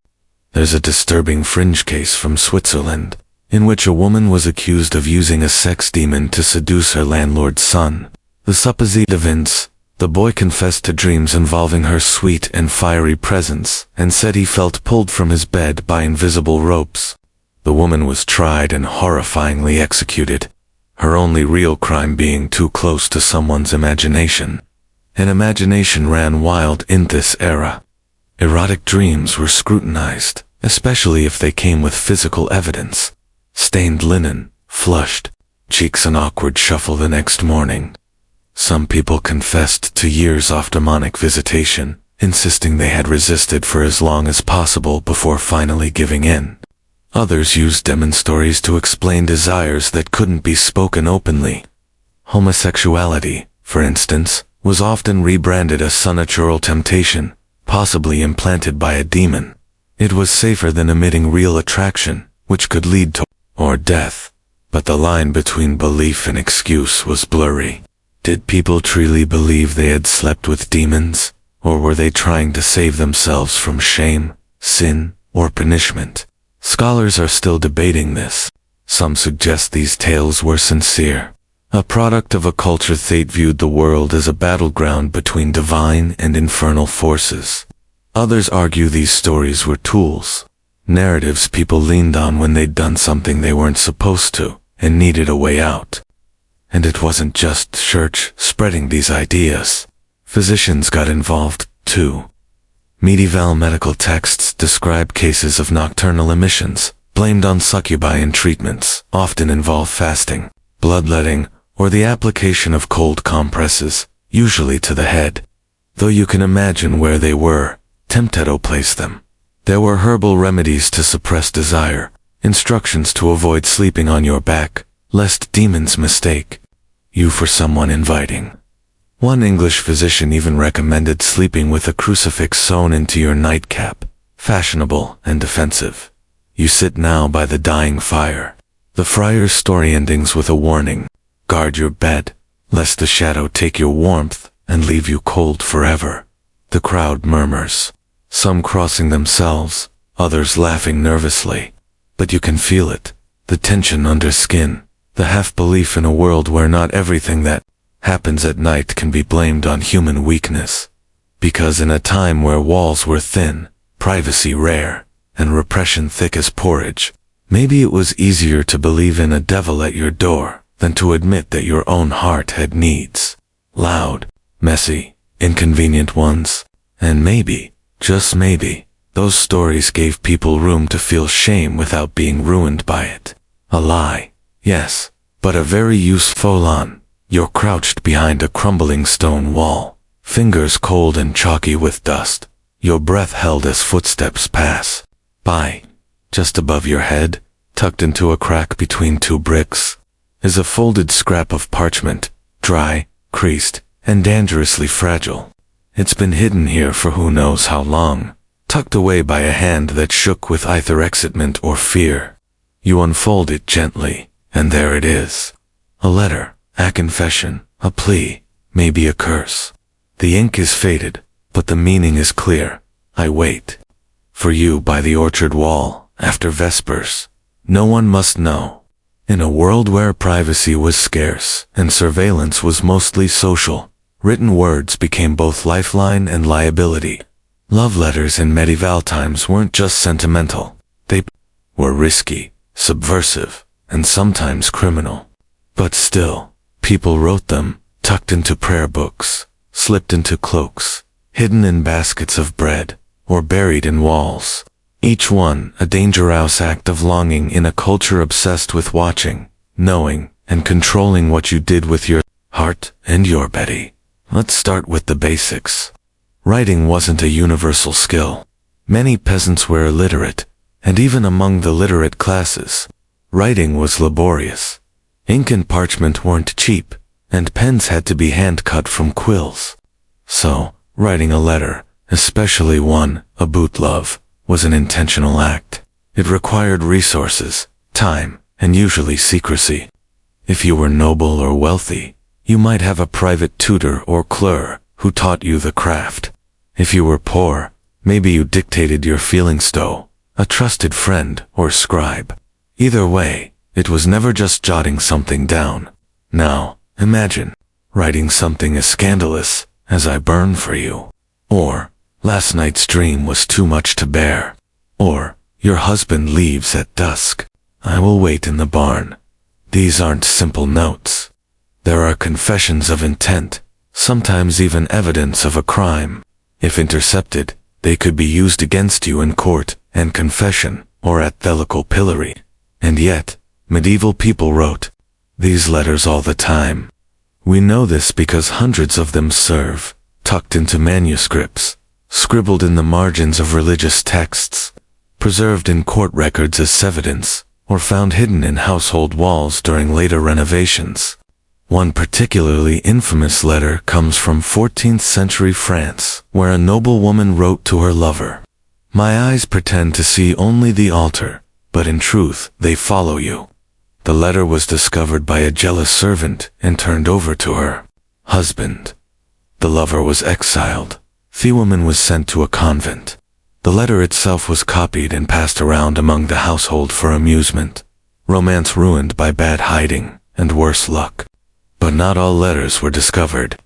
There's a disturbing fringe case from Switzerland, in which a woman was accused of using a sex demon to seduce her landlord's son. The supposed events, the boy confessed to dreams involving her sweet and fiery presence, and said he felt pulled from his bed by invisible ropes. The woman was tried and horrifyingly executed, her only real crime being too close to someone's imagination. And imagination ran wild in this era. Erotic dreams were scrutinized, especially if they came with physical evidence. Stained linen, flushed, cheeks an awkward shuffle the next morning. Some people confessed to years of demonic visitation, insisting they had resisted for as long as possible before finally giving in. Others used demon stories to explain desires that couldn't be spoken openly. Homosexuality, for instance, was often rebranded as supernatural temptation, possibly implanted by a demon. It was safer than emitting real attraction, which could lead to or death. but the line between belief and excuse was blurry. Did people truly believe they had slept with demons, or were they trying to save themselves from shame, sin, or punishment? Scholars are still debating this. Some suggest these tales were sincere, a product of a culture that viewed the world as a battleground between divine and infernal forces. Others argue these stories were tools, narratives people leaned on when they'd done something they weren't supposed to and needed a way out. And it wasn't just church spreading these ideas. Physicians got involved, too. Medieval medical texts describe cases of nocturnal emissions, blamed on succubi, and treatments often involve fasting, bloodletting, or the application of cold compresses, usually to the head. Though you can imagine where they were, Tempteto placed them. There were herbal remedies to suppress desire, instructions to avoid sleeping on your back, lest demons mistake you for someone inviting. One English physician even recommended sleeping with a crucifix sewn into your nightcap, fashionable and defensive. You sit now by the dying fire. The friar's story endings with a warning: guard your bed, lest the shadow take your warmth and leave you cold forever. The crowd murmurs, some crossing themselves, others laughing nervously. But you can feel it, the tension under skin, the half-belief in a world where not everything that happens at night can be blamed on human weakness. Because in a time where walls were thin, privacy rare, and repression thick as porridge, maybe it was easier to believe in a devil at your door than to admit that your own heart had needs. Loud, messy, inconvenient ones. And maybe, just maybe, those stories gave people room to feel shame without being ruined by it. A lie, yes, but a very useful one. You're crouched behind a crumbling stone wall, fingers cold and chalky with dust, your breath held as footsteps pass by. Just above your head, tucked into a crack between two bricks, is a folded scrap of parchment, dry, creased, and dangerously fragile. It's been hidden here for who knows how long, tucked away by a hand that shook with either excitement or fear. You unfold it gently, and there it is. A letter, a confession, a plea, maybe a curse. The ink is faded, but the meaning is clear. I wait for you by the orchard wall, after vespers. No one must know. In a world where privacy was scarce and surveillance was mostly social, written words became both lifeline and liability. Love letters in medieval times weren't just sentimental. They were risky, subversive, and sometimes criminal. But still, people wrote them, tucked into prayer books, slipped into cloaks, hidden in baskets of bread, or buried in walls. Each one a dangerous act of longing in a culture obsessed with watching, knowing, and controlling what you did with your heart and your Betty. Let's start with the basics. Writing wasn't a universal skill. Many peasants were illiterate, and even among the literate classes, writing was laborious. Ink and parchment weren't cheap, and pens had to be hand-cut from quills. So, writing a letter, especially one about love, was an intentional act. It required resources, time, and usually secrecy. If you were noble or wealthy, you might have a private tutor or clerk who taught you the craft. If you were poor, maybe you dictated your feelings to a trusted friend or scribe. Either way, it was never just jotting something down. Now, imagine writing something as scandalous as "I burn for you," or "Last night's dream was too much to bear," or "Your husband leaves at dusk. I will wait in the barn." These aren't simple notes. There are confessions of intent, sometimes even evidence of a crime. If intercepted, they could be used against you in court and confession, or at the local pillory. And yet, medieval people wrote these letters all the time. We know this because hundreds of them serve, tucked into manuscripts, scribbled in the margins of religious texts, preserved in court records as evidence, or found hidden in household walls during later renovations. One particularly infamous letter comes from 14th century France, where a noblewoman wrote to her lover, "My eyes pretend to see only the altar, but in truth they follow you." The letter was discovered by a jealous servant and turned over to her husband. The lover was exiled. The woman was sent to a convent. The letter itself was copied and passed around among the household for amusement. Romance ruined by bad hiding and worse luck. But not all letters were discovered.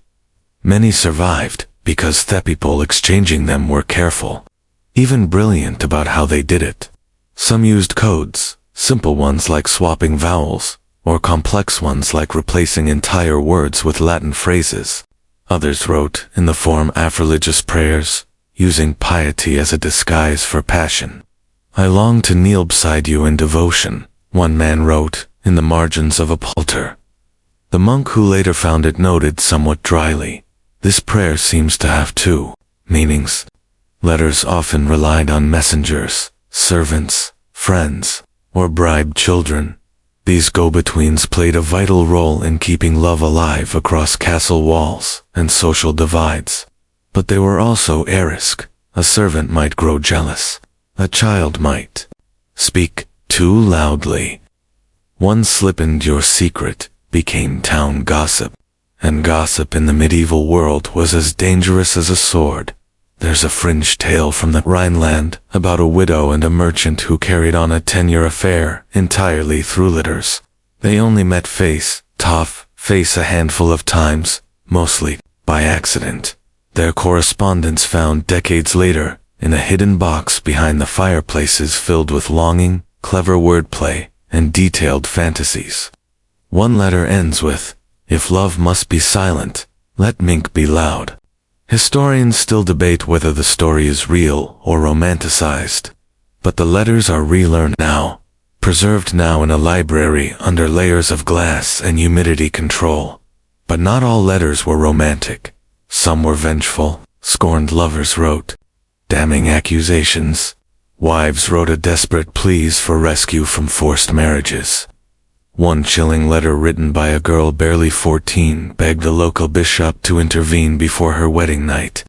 Many survived because the people exchanging them were careful, even brilliant about how they did it. Some used codes, simple ones like swapping vowels, or complex ones like replacing entire words with Latin phrases. Others wrote in the form of religious prayers, using piety as a disguise for passion. "I long to kneel beside you in devotion," one man wrote in the margins of a psalter. The monk who later found it noted somewhat dryly, "This prayer seems to have two meanings." Letters often relied on messengers, servants, friends, or bribed children. These go-betweens played a vital role in keeping love alive across castle walls and social divides. But they were also at risk. A servant might grow jealous. A child might speak too loudly. One slip into your secret became town gossip. And gossip in the medieval world was as dangerous as a sword. There's a fringe tale from the Rhineland about a widow and a merchant who carried on a 10-year affair entirely through letters. They only met face to face a handful of times, mostly by accident. Their correspondence found decades later in a hidden box behind the fireplaces filled with longing, clever wordplay, and detailed fantasies. One letter ends with, "If love must be silent, let mink be loud." Historians still debate whether the story is real or romanticized, but the letters are relearned now, preserved now in a library under layers of glass and humidity control. But not all letters were romantic. Some were vengeful. Scorned lovers wrote damning accusations. Wives wrote a desperate pleas for rescue from forced marriages. One chilling letter written by a girl barely 14 begged the local bishop to intervene before her wedding night.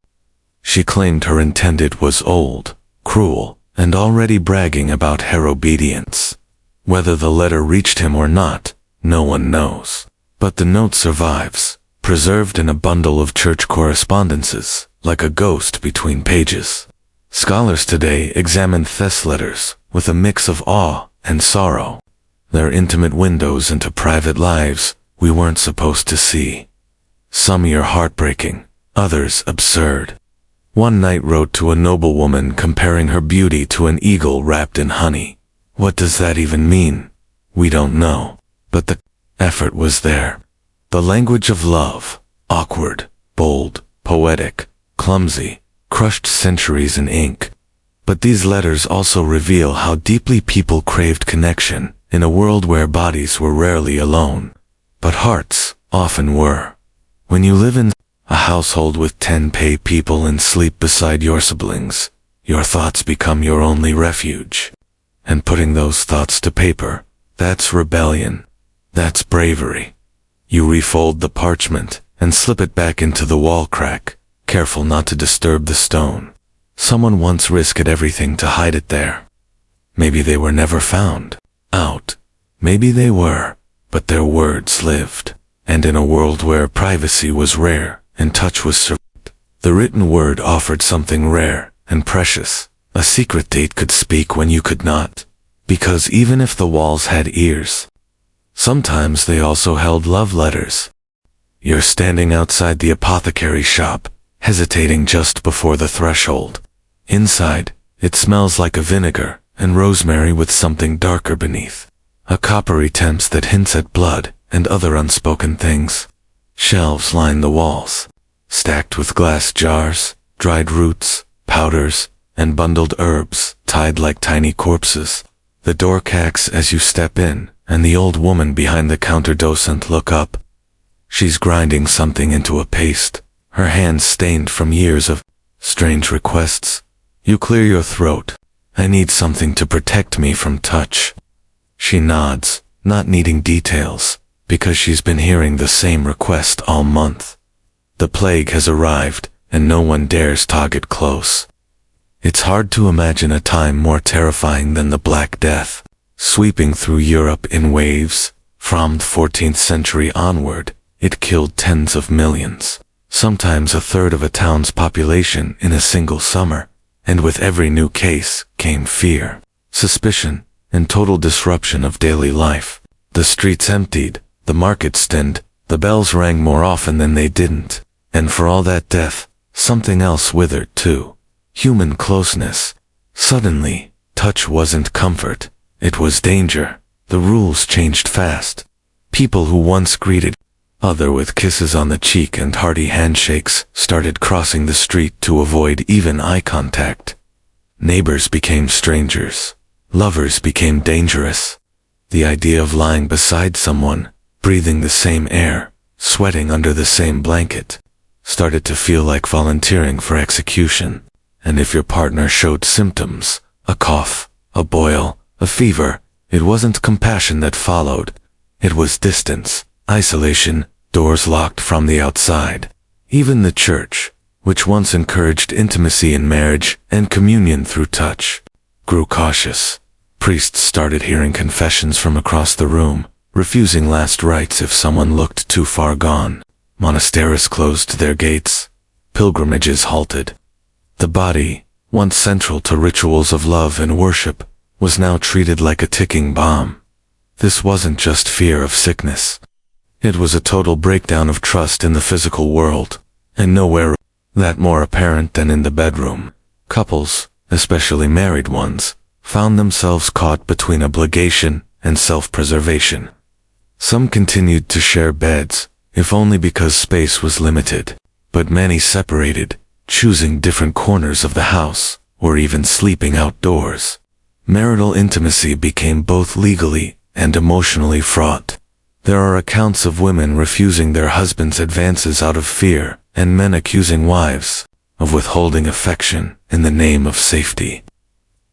She claimed her intended was old, cruel, and already bragging about her obedience. Whether the letter reached him or not, no one knows. But the note survives, preserved in a bundle of church correspondences, like a ghost between pages. Scholars today examine these letters with a mix of awe and sorrow. They're intimate windows into private lives we weren't supposed to see. Some are heartbreaking, others absurd. One knight wrote to a noblewoman comparing her beauty to an eagle wrapped in honey. What does that even mean? We don't know. But the effort was there. The language of love, awkward, bold, poetic, clumsy, crushed centuries in ink. But these letters also reveal how deeply people craved connection in a world where bodies were rarely alone, but hearts often were. When you live in a household with 10 people and sleep beside your siblings, your thoughts become your only refuge. And putting those thoughts to paper, that's rebellion. That's bravery. You refold the parchment and slip it back into the wall crack, careful not to disturb the stone. Someone once risked everything to hide it there. Maybe they were never found out. Maybe they were, but their words lived. And in a world where privacy was rare and touch was served, the written word offered something rare and precious. A secret date could speak when you could not. Because even if the walls had ears, sometimes they also held love letters. You're standing outside the apothecary shop, hesitating just before the threshold. Inside, it smells like a vinegar and rosemary with something darker beneath. A coppery tempest that hints at blood and other unspoken things. Shelves line the walls, stacked with glass jars, dried roots, powders, and bundled herbs tied like tiny corpses. The door cracks as you step in, and the old woman behind the counter doesn't look up. She's grinding something into a paste, her hands stained from years of strange requests. You clear your throat. "I need something to protect me from touch." She nods, not needing details, because she's been hearing the same request all month. The plague has arrived, and no one dares get close. It's hard to imagine a time more terrifying than the Black Death. Sweeping through Europe in waves, from the 14th century onward, it killed tens of millions, sometimes a third of a town's population in a single summer, and with every new case came fear, suspicion, and total disruption of daily life. The streets emptied, the markets thinned, the bells rang more often than they didn't, and for all that death, something else withered too. Human closeness. Suddenly, touch wasn't comfort, it was danger. The rules changed fast. People who once greeted other with kisses on the cheek and hearty handshakes started crossing the street to avoid even eye contact. Neighbors became strangers. Lovers became dangerous. The idea of lying beside someone, breathing the same air, sweating under the same blanket, started to feel like volunteering for execution. And if your partner showed symptoms, a cough, a boil, a fever, it wasn't compassion that followed. It was distance, isolation, doors locked from the outside. Even the church, which once encouraged intimacy in marriage and communion through touch, grew cautious. Priests started hearing confessions from across the room, refusing last rites if someone looked too far gone. Monasteries closed their gates. Pilgrimages halted. The body, once central to rituals of love and worship, was now treated like a ticking bomb. This wasn't just fear of sickness. It was a total breakdown of trust in the physical world, and nowhere that more apparent than in the bedroom. Couples, especially married ones, found themselves caught between obligation and self-preservation. Some continued to share beds, if only because space was limited, but many separated, choosing different corners of the house, or even sleeping outdoors. Marital intimacy became both legally and emotionally fraught. There are accounts of women refusing their husbands' advances out of fear, and men accusing wives of withholding affection in the name of safety.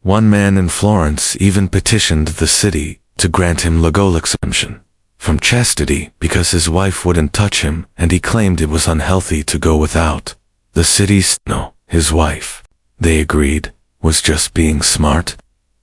One man in Florence even petitioned the city to grant him legal exemption from chastity because his wife wouldn't touch him, and he claimed it was unhealthy to go without. The city's no, his wife, they agreed, was just being smart.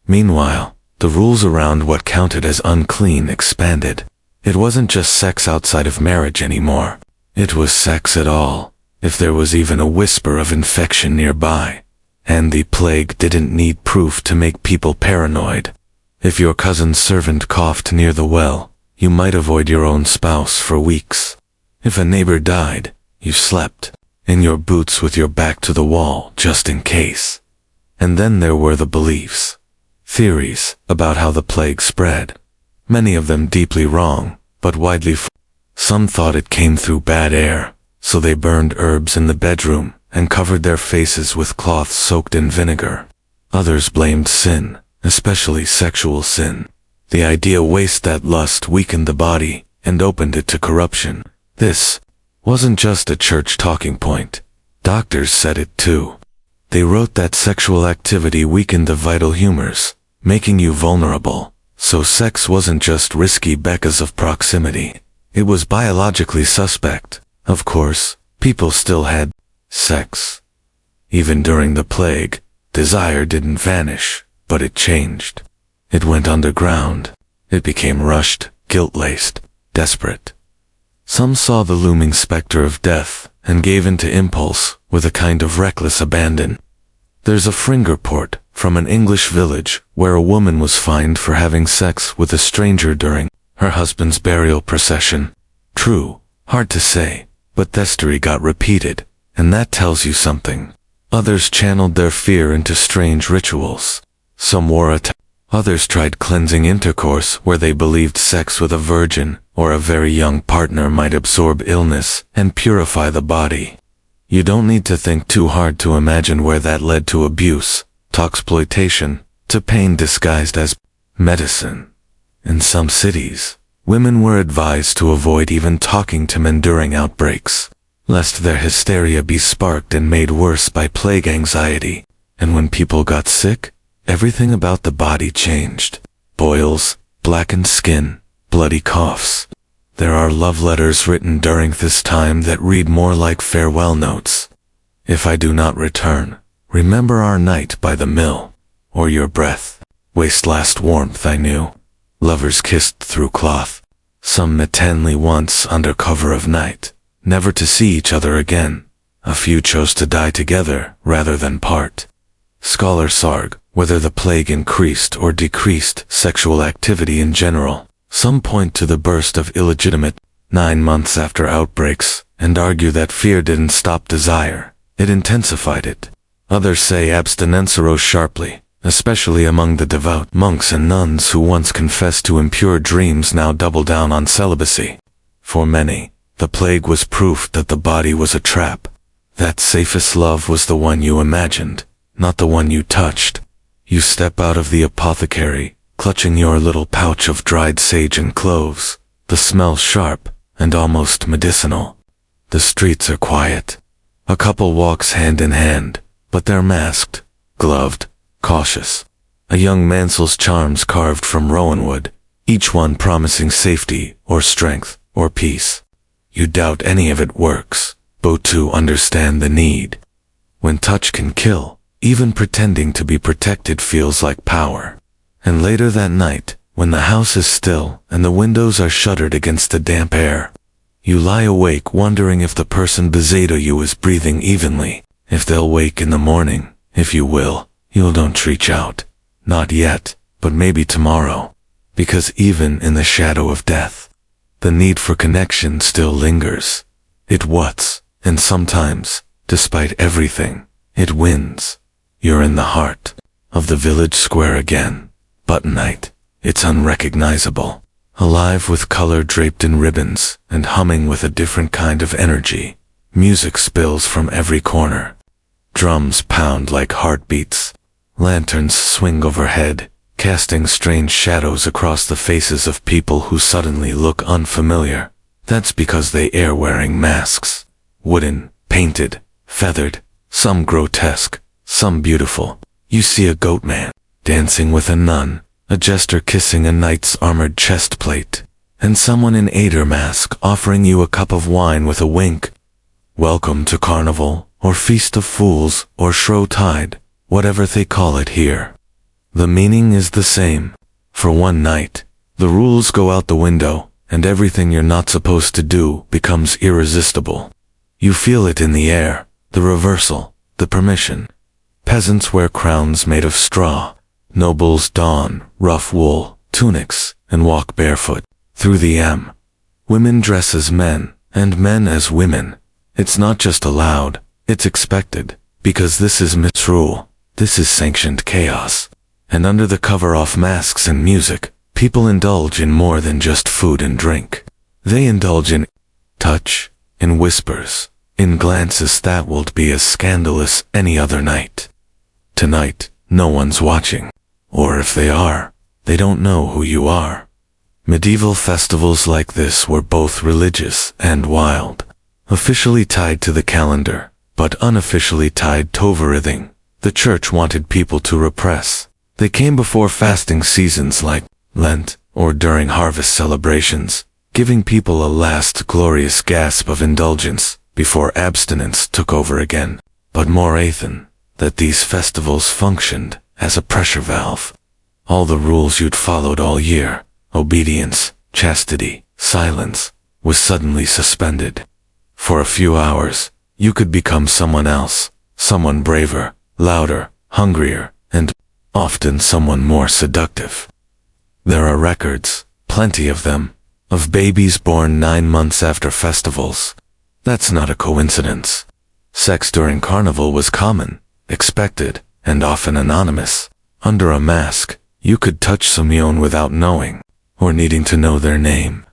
Meanwhile, the rules around what counted as unclean expanded. It wasn't just sex outside of marriage anymore. It was sex at all, if there was even a whisper of infection nearby. And the plague didn't need proof to make people paranoid. If your cousin's servant coughed near the well, you might avoid your own spouse for weeks. If a neighbor died, you slept in your boots with your back to the wall just in case. And then there were the beliefs, theories about how the plague spread. Many of them deeply wrong, but widely Some thought it came through bad air, so they burned herbs in the bedroom and covered their faces with cloths soaked in vinegar. Others blamed sin, especially sexual sin. The idea was that lust weakened the body and opened it to corruption. This wasn't just a church talking point. Doctors said it too. They wrote that sexual activity weakened the vital humors, making you vulnerable. So sex wasn't just risky because of proximity. It was biologically suspect. Of course, people still had sex. Even during the plague, desire didn't vanish, but it changed. It went underground. It became rushed, guilt-laced, desperate. Some saw the looming specter of death and gave in to impulse with a kind of reckless abandon. There's a Fring report from an English village where a woman was fined for having sex with a stranger during her husband's burial procession. True, hard to say, but the story got repeated, and that tells you something. Others channeled their fear into strange rituals. Some wore a Others tried cleansing intercourse where they believed sex with a virgin or a very young partner might absorb illness and purify the body. You don't need to think too hard to imagine where that led to abuse, to exploitation, to pain disguised as medicine. In some cities, women were advised to avoid even talking to men during outbreaks, lest their hysteria be sparked and made worse by plague anxiety. And when people got sick, everything about the body changed. Boils, blackened skin, bloody coughs. There are love letters written during this time that read more like farewell notes. If I do not return, remember our night by the mill, or your breath. Waste last warmth I knew. Lovers kissed through cloth. Some met tenly once under cover of night, never to see each other again. A few chose to die together rather than part. Scholars argue whether the plague increased or decreased sexual activity in general. Some point to the burst of illegitimate 9 months after outbreaks, and argue that fear didn't stop desire, it intensified it. Others say abstinence arose sharply, especially among the devout monks and nuns who once confessed to impure dreams now double down on celibacy. For many, the plague was proof that the body was a trap, that safest love was the one you imagined, not the one you touched. You step out of the apothecary, clutching your little pouch of dried sage and cloves, the smell sharp and almost medicinal. The streets are quiet. A couple walks hand in hand, but they're masked, gloved, cautious. A young mansel's charms carved from rowan wood, each one promising safety or strength or peace. You doubt any of it works, but to understand the need. When touch can kill, even pretending to be protected feels like power. And later that night, when the house is still and the windows are shuttered against the damp air, you lie awake wondering if the person beside you is breathing evenly, if they'll wake in the morning. If you will, you don't reach out. Not yet, but maybe tomorrow. Because even in the shadow of death, the need for connection still lingers. It whats, and sometimes, despite everything, it wins. You're in the heart of the village square again. But night, it's unrecognizable. Alive with color draped in ribbons, and humming with a different kind of energy. Music spills from every corner. Drums pound like heartbeats. Lanterns swing overhead, casting strange shadows across the faces of people who suddenly look unfamiliar. That's because they are wearing masks. Wooden, painted, feathered, some grotesque, some beautiful. You see a goat man dancing with a nun, a jester kissing a knight's armored chest plate, and someone in Ader mask offering you a cup of wine with a wink. Welcome to Carnival, or Feast of Fools, or Shrovetide, whatever they call it here. The meaning is the same. For one night, the rules go out the window, and everything you're not supposed to do becomes irresistible. You feel it in the air, the reversal, the permission. Peasants wear crowns made of straw. Nobles don rough wool tunics and walk barefoot through the M. Women dress as men, and men as women. It's not just allowed, it's expected, because this is misrule, this is sanctioned chaos. And under the cover of masks and music, people indulge in more than just food and drink. They indulge in touch, in whispers, in glances that will be as scandalous any other night. Tonight, no one's watching. Or if they are, they don't know who you are. Medieval festivals like this were both religious and wild, officially tied to the calendar, but unofficially tied to everything the church wanted people to repress. They came before fasting seasons like Lent or during harvest celebrations, giving people a last glorious gasp of indulgence before abstinence took over again. But more often, that these festivals functioned as a pressure valve. All the rules you'd followed all year, obedience, chastity, silence, was suddenly suspended. For a few hours, you could become someone else, someone braver, louder, hungrier, and often someone more seductive. There are records, plenty of them, of babies born 9 months after festivals. That's not a coincidence. Sex during carnival was common, expected, and often anonymous. Under a mask, you could touch someone without knowing, or needing to know their name.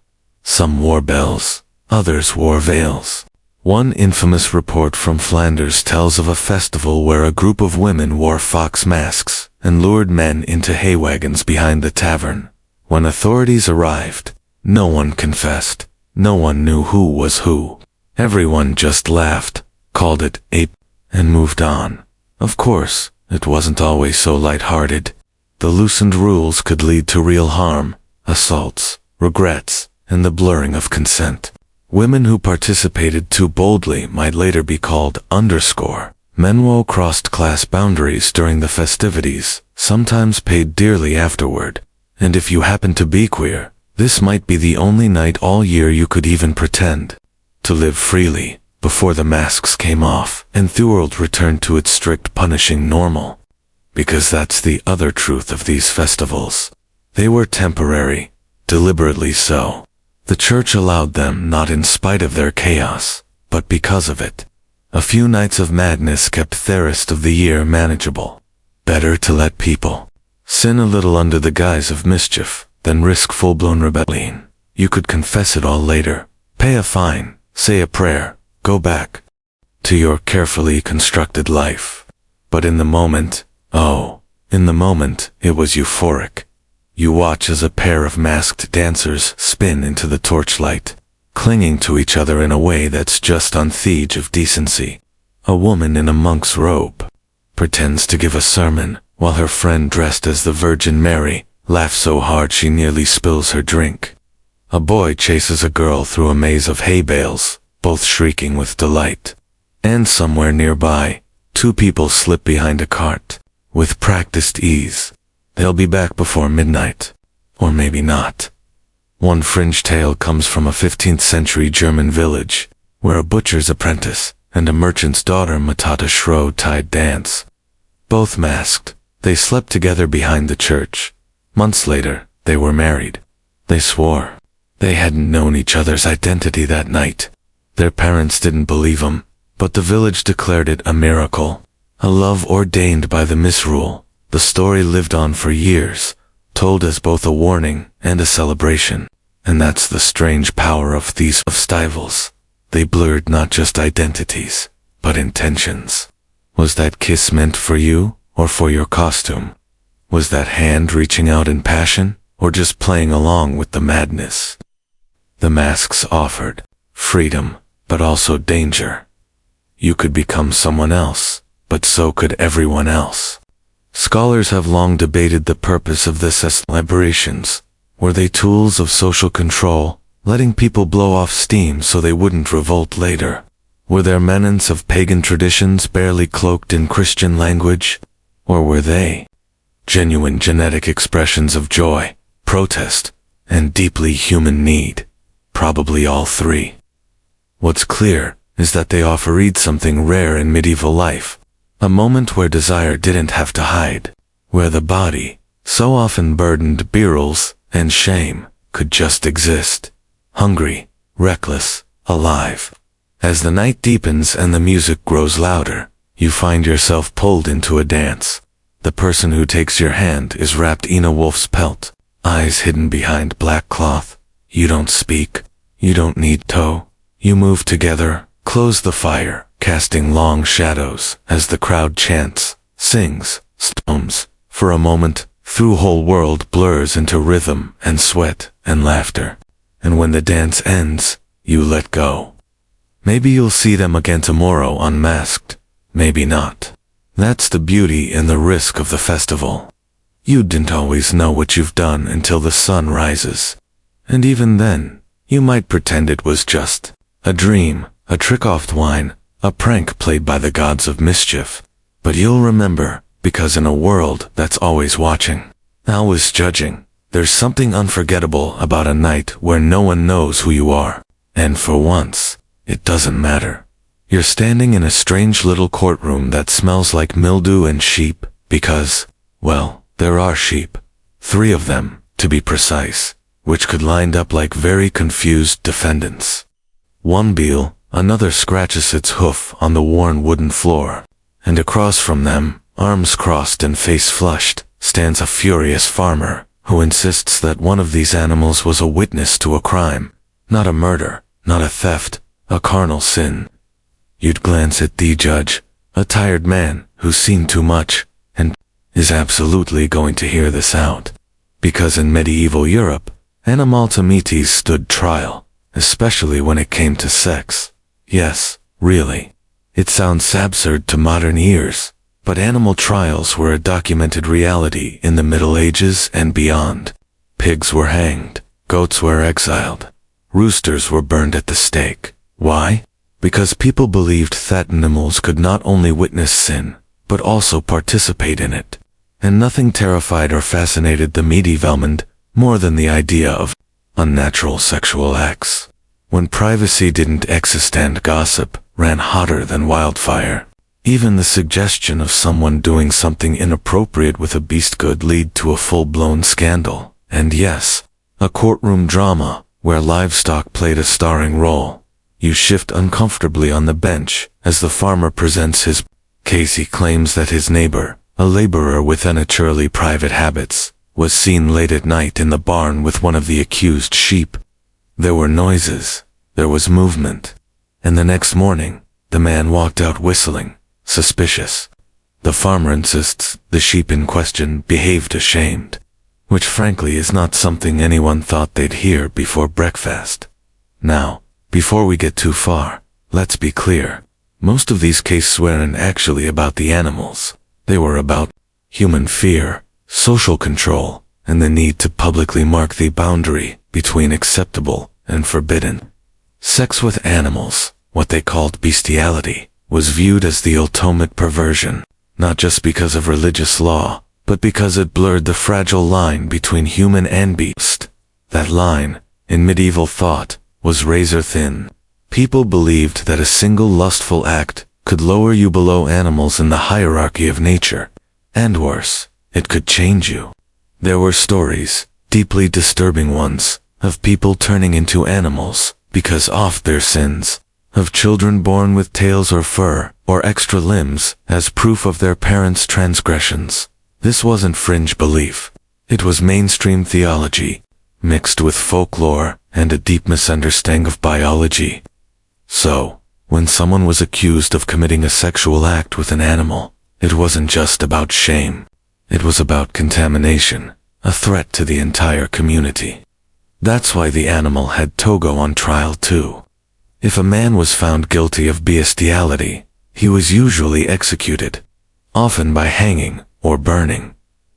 Some wore bells, others wore veils. One infamous report from Flanders tells of a festival where a group of women wore fox masks and lured men into hay wagons behind the tavern. When authorities arrived, no one confessed, no one knew who was who. Everyone just laughed, called it ape, and moved on. Of course, it wasn't always so light-hearted. The loosened rules could lead to real harm, assaults, regrets, and the blurring of consent. Women who participated too boldly might later be called underscore, Men who crossed class boundaries during the festivities, sometimes paid dearly afterward. And if you happened to be queer, this might be the only night all year you could even pretend to live freely, before the masks came off and the world returned to its strict punishing normal. Because that's the other truth of these festivals. They were temporary, deliberately so. The church allowed them not in spite of their chaos, but because of it. A few nights of madness kept the rest of the year manageable. Better to let people sin a little under the guise of mischief than risk full-blown rebellion. You could confess it all later, pay a fine, say a prayer, go back to your carefully constructed life. But in the moment, it was euphoric. You watch as a pair of masked dancers spin into the torchlight, clinging to each other in a way that's just on the edge of decency. A woman in a monk's robe pretends to give a sermon, while her friend dressed as the Virgin Mary laughs so hard she nearly spills her drink. A boy chases a girl through a maze of hay bales, both shrieking with delight. And somewhere nearby, two people slip behind a cart. With practiced ease, they'll be back before midnight. Or maybe not. One fringe tale comes from a 15th century German village, where a butcher's apprentice and a merchant's daughter met a shroud-tied dance. Both masked, they slept together behind the church. Months later, they were married. They swore they hadn't known each other's identity that night. Their parents didn't believe them, but the village declared it a miracle, a love ordained by the misrule. The story lived on for years, told as both a warning and a celebration. And that's the strange power of these festivals. They blurred not just identities, but intentions. Was that kiss meant for you, or for your costume? Was that hand reaching out in passion, or just playing along with the madness? The masks offered freedom, but also danger. You could become someone else, but so could everyone else. Scholars have long debated the purpose of this as celebrations. Were they tools of social control, letting people blow off steam so they wouldn't revolt later? Were there remnants of pagan traditions barely cloaked in Christian language? Or were they genuine genetic expressions of joy, protest, and deeply human need? Probably all three. What's clear is that they offered something rare in medieval life, a moment where desire didn't have to hide, where the body, so often burdened by rules and shame, could just exist, hungry, reckless, alive. As the night deepens and the music grows louder, you find yourself pulled into a dance. The person who takes your hand is wrapped in a wolf's pelt, eyes hidden behind black cloth. You don't speak, you don't need to. You move together, close the fire, casting long shadows as the crowd chants, sings, stones. For a moment, the whole world blurs into rhythm and sweat and laughter. And when the dance ends, you let go. Maybe you'll see them again tomorrow unmasked, maybe not. That's the beauty and the risk of the festival. You didn't always know what you've done until the sun rises. And even then, you might pretend it was just a dream, a trick off wine, a prank played by the gods of mischief. But you'll remember, because in a world that's always watching, always judging, there's something unforgettable about a night where no one knows who you are. And for once, it doesn't matter. You're standing in a strange little courtroom that smells like mildew and sheep, because, well, there are sheep. 3 of them, to be precise, which could lined up like very confused defendants. One beel, another scratches its hoof on the worn wooden floor, and across from them, arms crossed and face flushed, stands a furious farmer, who insists that one of these animals was a witness to a crime, not a murder, not a theft, a carnal sin. You'd glance at the judge, a tired man who's seen too much, and is absolutely going to hear this out. Because in medieval Europe, animaltamites stood trial, especially when it came to sex. Yes, really. It sounds absurd to modern ears, but animal trials were a documented reality in the Middle Ages and beyond. Pigs were hanged, goats were exiled, roosters were burned at the stake. Why? because people believed that animals could not only witness sin, but also participate in it. And nothing terrified or fascinated the medieval mind more than the idea of unnatural sexual acts. When privacy didn't exist and gossip ran hotter than wildfire, even the suggestion of someone doing something inappropriate with a beast could lead to a full-blown scandal. And yes, a courtroom drama where livestock played a starring role. You shift uncomfortably on the bench as the farmer presents his case. He claims that his neighbor, a laborer with unnaturally private habits, was seen late at night in the barn with one of the accused sheep. There were noises, there was movement, and the next morning, the man walked out whistling, suspicious. The farmer insists the sheep in question behaved ashamed, which frankly is not something anyone thought they'd hear before breakfast. Now, before we get too far, let's be clear. Most of these cases weren't actually about the animals. They were about human fear, social control, and the need to publicly mark the boundary between acceptable and forbidden. Sex with animals, what they called bestiality, was viewed as the ultimate perversion, not just because of religious law, but because it blurred the fragile line between human and beast. That line, in medieval thought, was razor thin. People believed that a single lustful act could lower you below animals in the hierarchy of nature. And worse, it could change you. There were stories, deeply disturbing ones, of people turning into animals because of their sins, of children born with tails or fur or extra limbs as proof of their parents' transgressions. This wasn't fringe belief. It was mainstream theology, mixed with folklore and a deep misunderstanding of biology. So, when someone was accused of committing a sexual act with an animal, it wasn't just about shame. It was about contamination, a threat to the entire community. That's why the animal had Togo on trial too. If a man was found guilty of bestiality, he was usually executed, often by hanging or burning.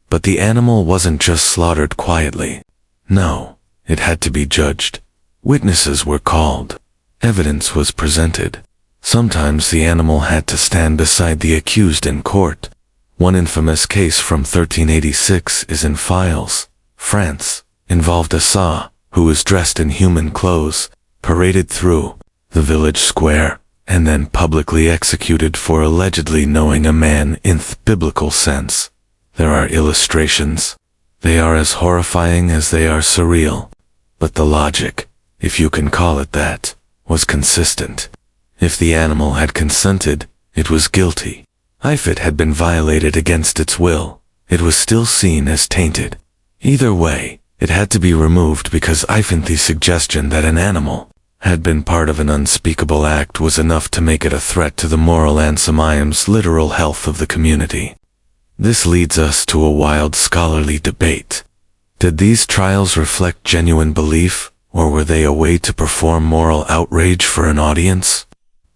But the animal wasn't just slaughtered quietly. No, it had to be judged. Witnesses were called. Evidence was presented. Sometimes the animal had to stand beside the accused in court. One infamous case from 1386 is in Files, France, involved a Sa, who was dressed in human clothes, paraded through the village square, and then publicly executed for allegedly knowing a man in the biblical sense. There are illustrations. They are as horrifying as they are surreal. But the logic, if you can call it that, was consistent. If the animal had consented, it was guilty. If it had been violated against its will, it was still seen as tainted. Either way, it had to be removed because the suggestion that an animal had been part of an unspeakable act was enough to make it a threat to the moral and sometimes literal health of the community. This leads us to a wild scholarly debate. Did these trials reflect genuine belief, or were they a way to perform moral outrage for an audience?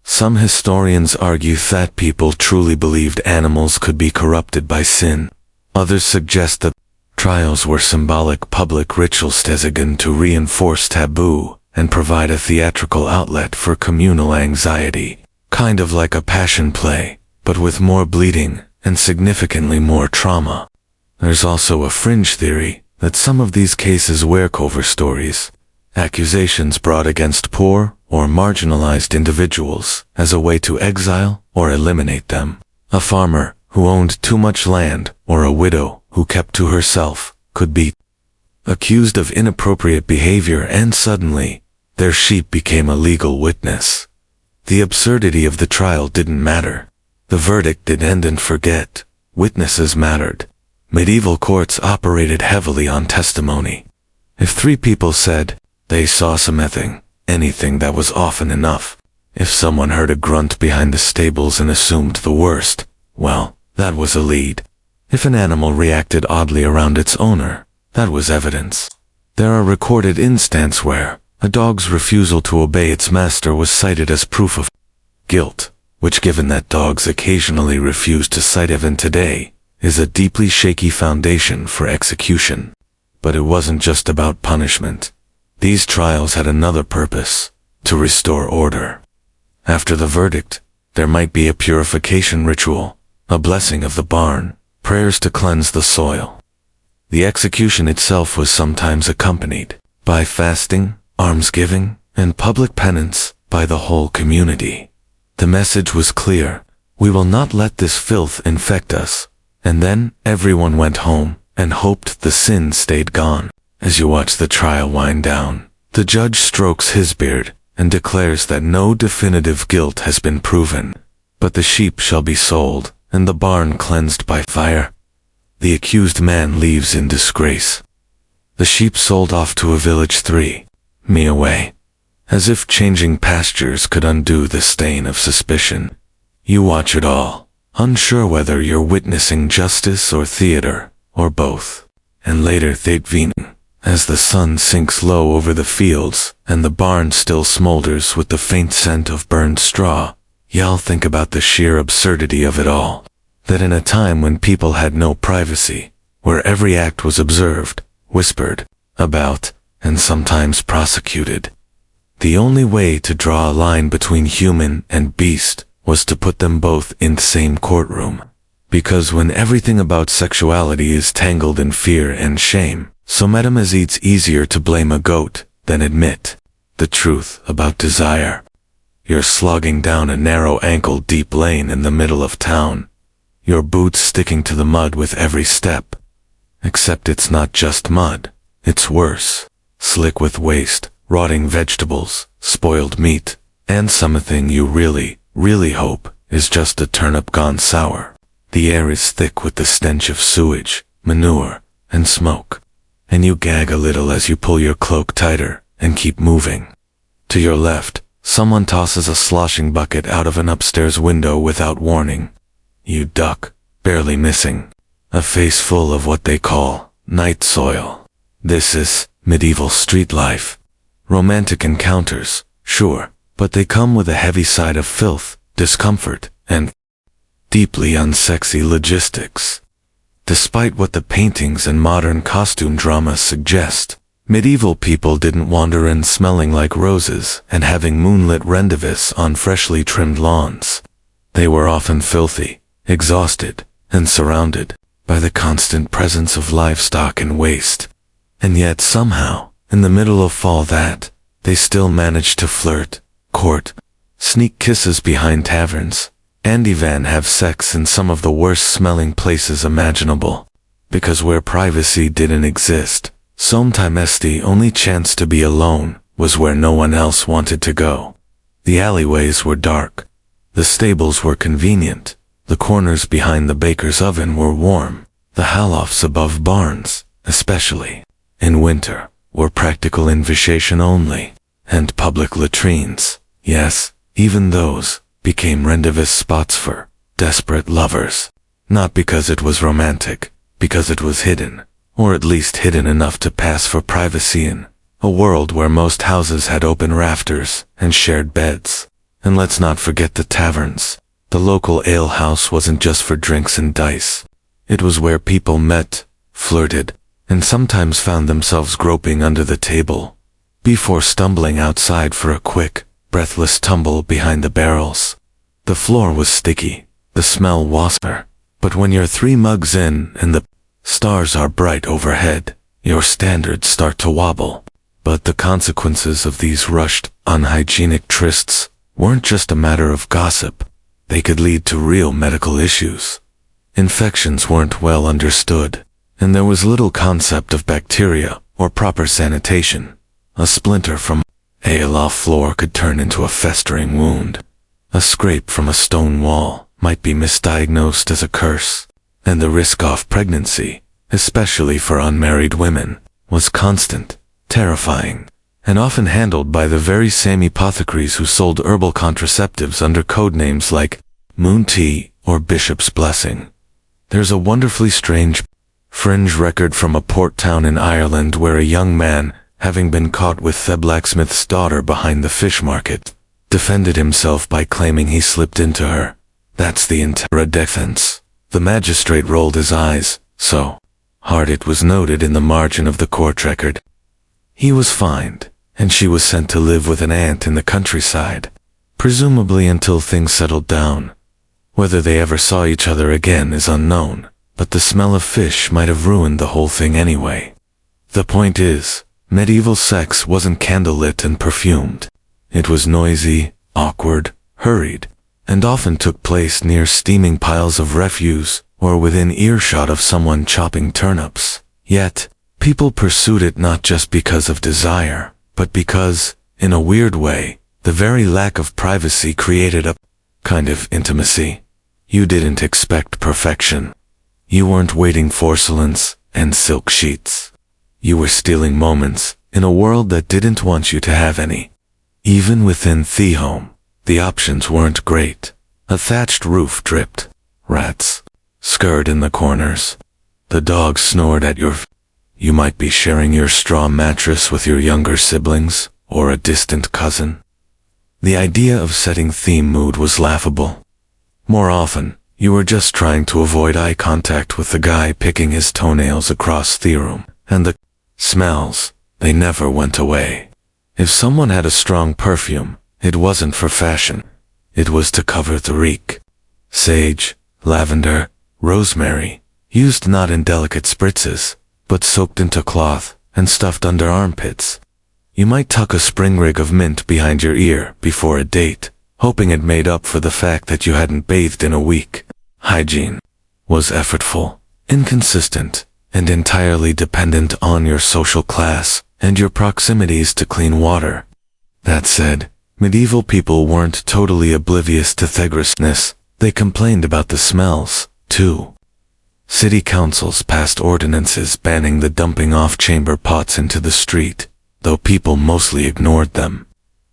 Some historians argue that people truly believed animals could be corrupted by sin. Others suggest that trials were symbolic public rituals designed to reinforce taboo and provide a theatrical outlet for communal anxiety, kind of like a passion play, but with more bleeding and significantly more trauma. There's also a fringe theory that some of these cases were cover stories, accusations brought against poor or marginalized individuals as a way to exile or eliminate them. A farmer who owned too much land or a widow who kept to herself could be accused of inappropriate behavior, and suddenly their sheep became a legal witness. The absurdity of the trial didn't matter. The verdict did. And forget, witnesses mattered. Medieval courts operated heavily on testimony. If 3 people said they saw anything that was often enough. If someone heard a grunt behind the stables and assumed the worst, well, that was a lead. If an animal reacted oddly around its owner, that was evidence. There are recorded instances where a dog's refusal to obey its master was cited as proof of guilt, which, given that dogs occasionally refuse to cite even today, is a deeply shaky foundation for execution. But it wasn't just about punishment. These trials had another purpose: to restore order. After the verdict, there might be a purification ritual, a blessing of the barn, prayers to cleanse the soil. The execution itself was sometimes accompanied by fasting, almsgiving, and public penance by the whole community. The message was clear: we will not let this filth infect us. And then everyone went home and hoped the sin stayed gone. As you watch the trial wind down, the judge strokes his beard and declares that no definitive guilt has been proven, but the sheep shall be sold and the barn cleansed by fire. The accused man leaves in disgrace. The sheep sold off to a village 3 mi away. As if changing pastures could undo the stain of suspicion. You watch it all, unsure whether you're witnessing justice or theater, or both. And later as the sun sinks low over the fields and the barn still smolders with the faint scent of burned straw, you'll think about the sheer absurdity of it all. That in a time when people had no privacy, where every act was observed, whispered about, and sometimes prosecuted, the only way to draw a line between human and beast was to put them both in the same courtroom. Because when everything about sexuality is tangled in fear and shame, sometimes it's easier to blame a goat than admit the truth about desire. You're slogging down a narrow ankle-deep lane in the middle of town, your boots sticking to the mud with every step. Except it's not just mud, it's worse. Slick with waste, rotting vegetables, spoiled meat, and something you really hope is just a turnip gone sour. The air is thick with the stench of sewage, manure, and smoke, and you gag a little as you pull your cloak tighter and keep moving. To your left, someone tosses a sloshing bucket out of an upstairs window without warning. You duck, barely missing, a face full of what they call night soil. This is medieval street life. Romantic encounters, sure, but they come with a heavy side of filth, discomfort, and deeply unsexy logistics. Despite what the paintings and modern costume dramas suggest, medieval people didn't wander in smelling like roses and having moonlit rendezvous on freshly trimmed lawns. They were often filthy, exhausted, and surrounded by the constant presence of livestock and waste. And yet somehow, in the middle of all that, they still managed to flirt, court, sneak kisses behind taverns, and even have sex in some of the worst-smelling places imaginable. Because where privacy didn't exist, sometimes the only chance to be alone was where no one else wanted to go. The alleyways were dark. The stables were convenient. The corners behind the baker's oven were warm. The halofts above barns, especially in winter, were practical invitation only. And public latrines, yes, even those, became rendezvous spots for desperate lovers. Not because it was romantic, because it was hidden, or at least hidden enough to pass for privacy in a world where most houses had open rafters and shared beds. And let's not forget the taverns. The local alehouse wasn't just for drinks and dice. It was where people met, flirted, and sometimes found themselves groping under the table, before stumbling outside for a quick, breathless tumble behind the barrels. The floor was sticky, the smell wasper, but when you're 3 mugs in and the stars are bright overhead, your standards start to wobble. But the consequences of these rushed, unhygienic trysts weren't just a matter of gossip. They could lead to real medical issues. Infections weren't well understood, and there was little concept of bacteria or proper sanitation. A splinter from a loft floor could turn into a festering wound. A scrape from a stone wall might be misdiagnosed as a curse, and the risk of pregnancy, especially for unmarried women, was constant, terrifying, and often handled by the very same apothecaries who sold herbal contraceptives under code names like Moon Tea or Bishop's Blessing. There's a wonderfully strange, fringe record from a port town in Ireland where a young man, having been caught with the blacksmith's daughter behind the fish market, defended himself by claiming he slipped into her. That's the entire defense. The magistrate rolled his eyes, so hard it was noted in the margin of the court record. He was fined, and she was sent to live with an aunt in the countryside. presumably until things settled down. Whether they ever saw each other again is unknown, but the smell of fish might have ruined the whole thing anyway. The point is, medieval sex wasn't candlelit and perfumed. It was noisy, awkward, hurried, and often took place near steaming piles of refuse or within earshot of someone chopping turnips. Yet, people pursued it not just because of desire, but because, in a weird way, the very lack of privacy created a kind of intimacy. You didn't expect perfection. You weren't waiting for porcelains and silk sheets. You were stealing moments in a world that didn't want you to have any. Even within the home, the options weren't great. A thatched roof dripped. Rats scurried in the corners. The dog snored at your You might be sharing your straw mattress with your younger siblings or a distant cousin. The idea of setting theme mood was laughable. More often, you were just trying to avoid eye contact with the guy picking his toenails across the room, and the smells, they never went away. If someone had a strong perfume, it wasn't for fashion. It was to cover the reek. Sage, lavender, rosemary, used not in delicate spritzes, but soaked into cloth and stuffed under armpits. You might tuck a spring rig of mint behind your ear before a date, hoping it made up for the fact that you hadn't bathed in a week. Hygiene was effortful, inconsistent, and entirely dependent on your social class and your proximities to clean water. That said, medieval people weren't totally oblivious to the grossness. They complained about the smells, too. City councils passed ordinances banning the dumping off chamber pots into the street, though people mostly ignored them.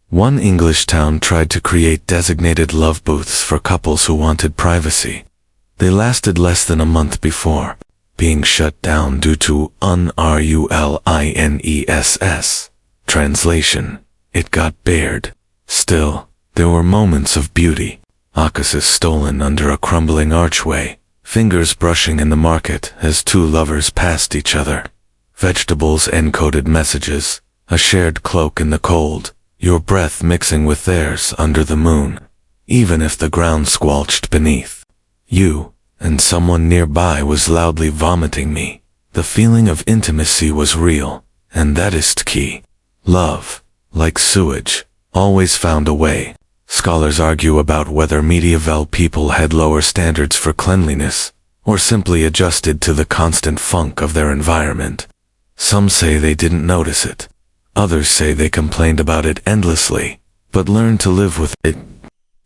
One English town tried to create designated love booths for couples who wanted privacy. They lasted less than a month before being shut down due to unruliness. Translation: it got bared. Still, there were moments of beauty. Occases stolen under a crumbling archway, fingers brushing in the market as two lovers passed each other, vegetables encoded messages, a shared cloak in the cold, your breath mixing with theirs under the moon, even if the ground squelched beneath. You, and someone nearby was loudly vomiting me. The feeling of intimacy was real, and that is key. Love, like sewage, always found a way. Scholars argue about whether medieval people had lower standards for cleanliness, or simply adjusted to the constant funk of their environment. Some say they didn't notice it. Others say they complained about it endlessly, but learned to live with it.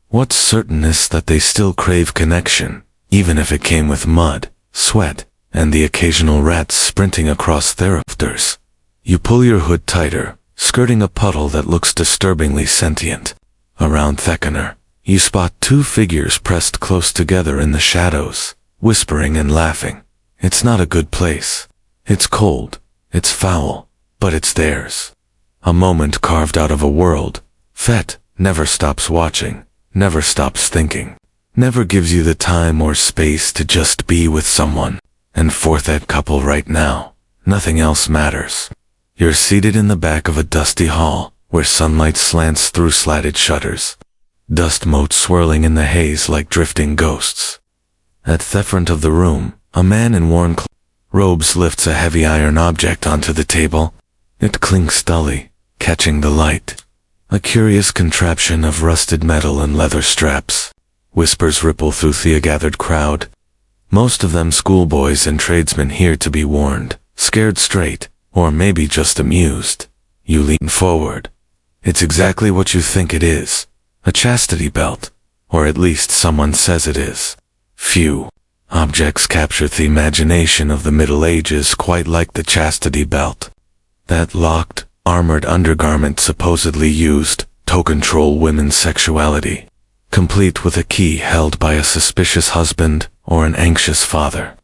What's certain is that they still crave connection, even if it came with mud, sweat, and the occasional rats sprinting across thoroughfares. You pull your hood tighter, skirting a puddle that looks disturbingly sentient. Around Theckener, you spot two figures pressed close together in the shadows, whispering and laughing. It's not a good place. It's cold, it's foul, but it's theirs. A moment carved out of a world. Fet never stops watching, never stops thinking, never gives you the time or space to just be with someone. And for that couple right now, nothing else matters. You're seated in the back of a dusty hall, where sunlight slants through slatted shutters. Dust motes swirling in the haze like drifting ghosts. At the front of the room, a man in worn robes lifts a heavy iron object onto the table. It clinks dully, catching the light. A curious contraption of rusted metal and leather straps. Whispers ripple through the gathered crowd. Most of them schoolboys and tradesmen here to be warned, scared straight, or maybe just amused. You lean forward. It's exactly what you think it is. A chastity belt. Or at least someone says it is. Few objects capture the imagination of the Middle Ages quite like the chastity belt. That locked, armored undergarment supposedly used to control women's sexuality, complete with a key held by a suspicious husband or an anxious father.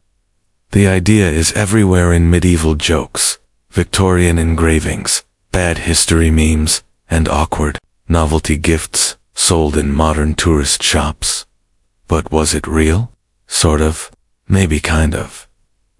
The idea is everywhere in medieval jokes, Victorian engravings, bad history memes, and awkward, novelty gifts sold in modern tourist shops. But was it real? Sort of. Maybe kind of.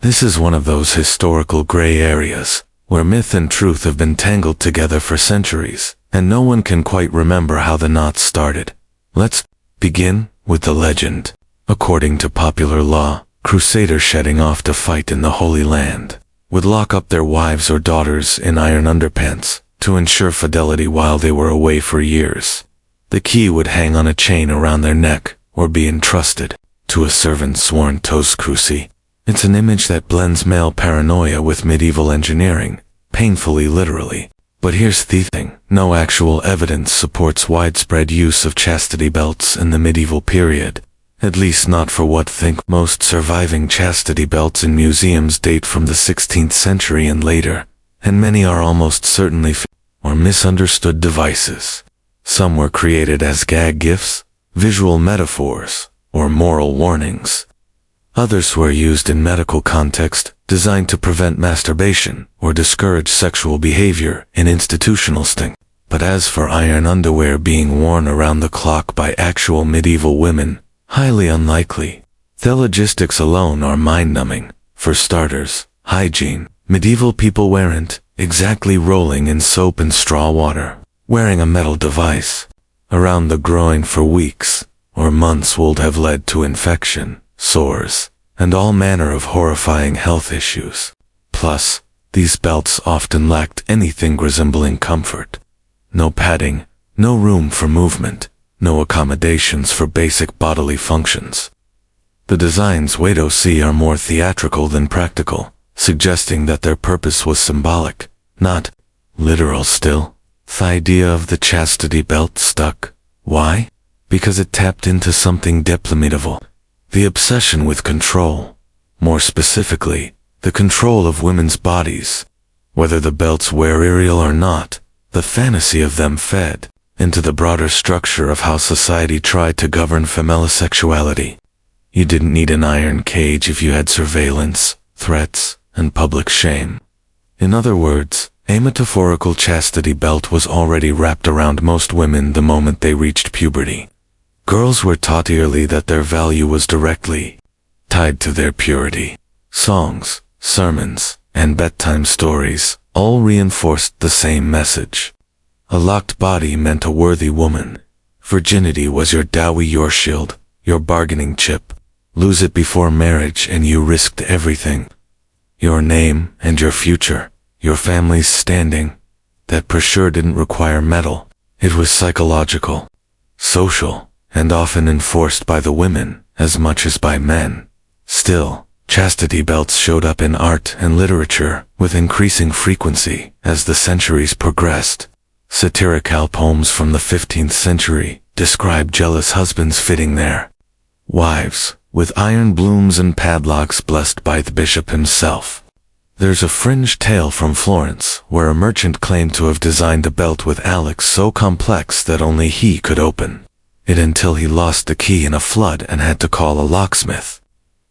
This is one of those historical gray areas, where myth and truth have been tangled together for centuries, and no one can quite remember how the knot started. Let's begin with the legend. According to popular law, crusaders shedding off to fight in the Holy Land would lock up their wives or daughters in iron underpants to ensure fidelity while they were away for years. The key would hang on a chain around their neck or be entrusted to a servant sworn tos cruci. It's an image that blends male paranoia with medieval engineering, painfully literally. But here's the thing, no actual evidence supports widespread use of chastity belts in the medieval period. At least not for what think most surviving chastity belts in museums date from the 16th century and later, and many are almost certainly or misunderstood devices. Some were created as gag gifts, visual metaphors, or moral warnings. Others were used in medical context, designed to prevent masturbation or discourage sexual behavior in institutional sting. But as for iron underwear being worn around the clock by actual medieval women, highly unlikely. The logistics alone are mind-numbing. For starters, hygiene. Medieval people weren't exactly rolling in soap and straw water. Wearing a metal device around the groin for weeks or months would have led to infection, sores, and all manner of horrifying health issues. Plus, these belts often lacked anything resembling comfort. No padding, no room for movement, no accommodations for basic bodily functions. The designs we'd see are more theatrical than practical, suggesting that their purpose was symbolic, not literal still. The idea of the chastity belt stuck. Why? Because it tapped into something deeply medieval. The obsession with control. More specifically, the control of women's bodies. Whether the belts were real or not, the fantasy of them fed into the broader structure of how society tried to govern female sexuality. You didn't need an iron cage if you had surveillance, threats, and public shame. In other words, a metaphorical chastity belt was already wrapped around most women the moment they reached puberty. Girls were taught early that their value was directly tied to their purity. Songs, sermons, and bedtime stories all reinforced the same message. A locked body meant a worthy woman. Virginity was your dowry, your shield, your bargaining chip. Lose it before marriage and you risked everything. Your name and your future. Your family's standing. That for sure didn't require metal. It was psychological, social, and often enforced by the women as much as by men. Still, chastity belts showed up in art and literature with increasing frequency as the centuries progressed. Satirical poems from the 15th century describe jealous husbands fitting their wives with iron blooms and padlocks blessed by the bishop himself. There's a fringe tale from Florence where a merchant claimed to have designed a belt with alix so complex that only he could open it until he lost the key in a flood and had to call a locksmith.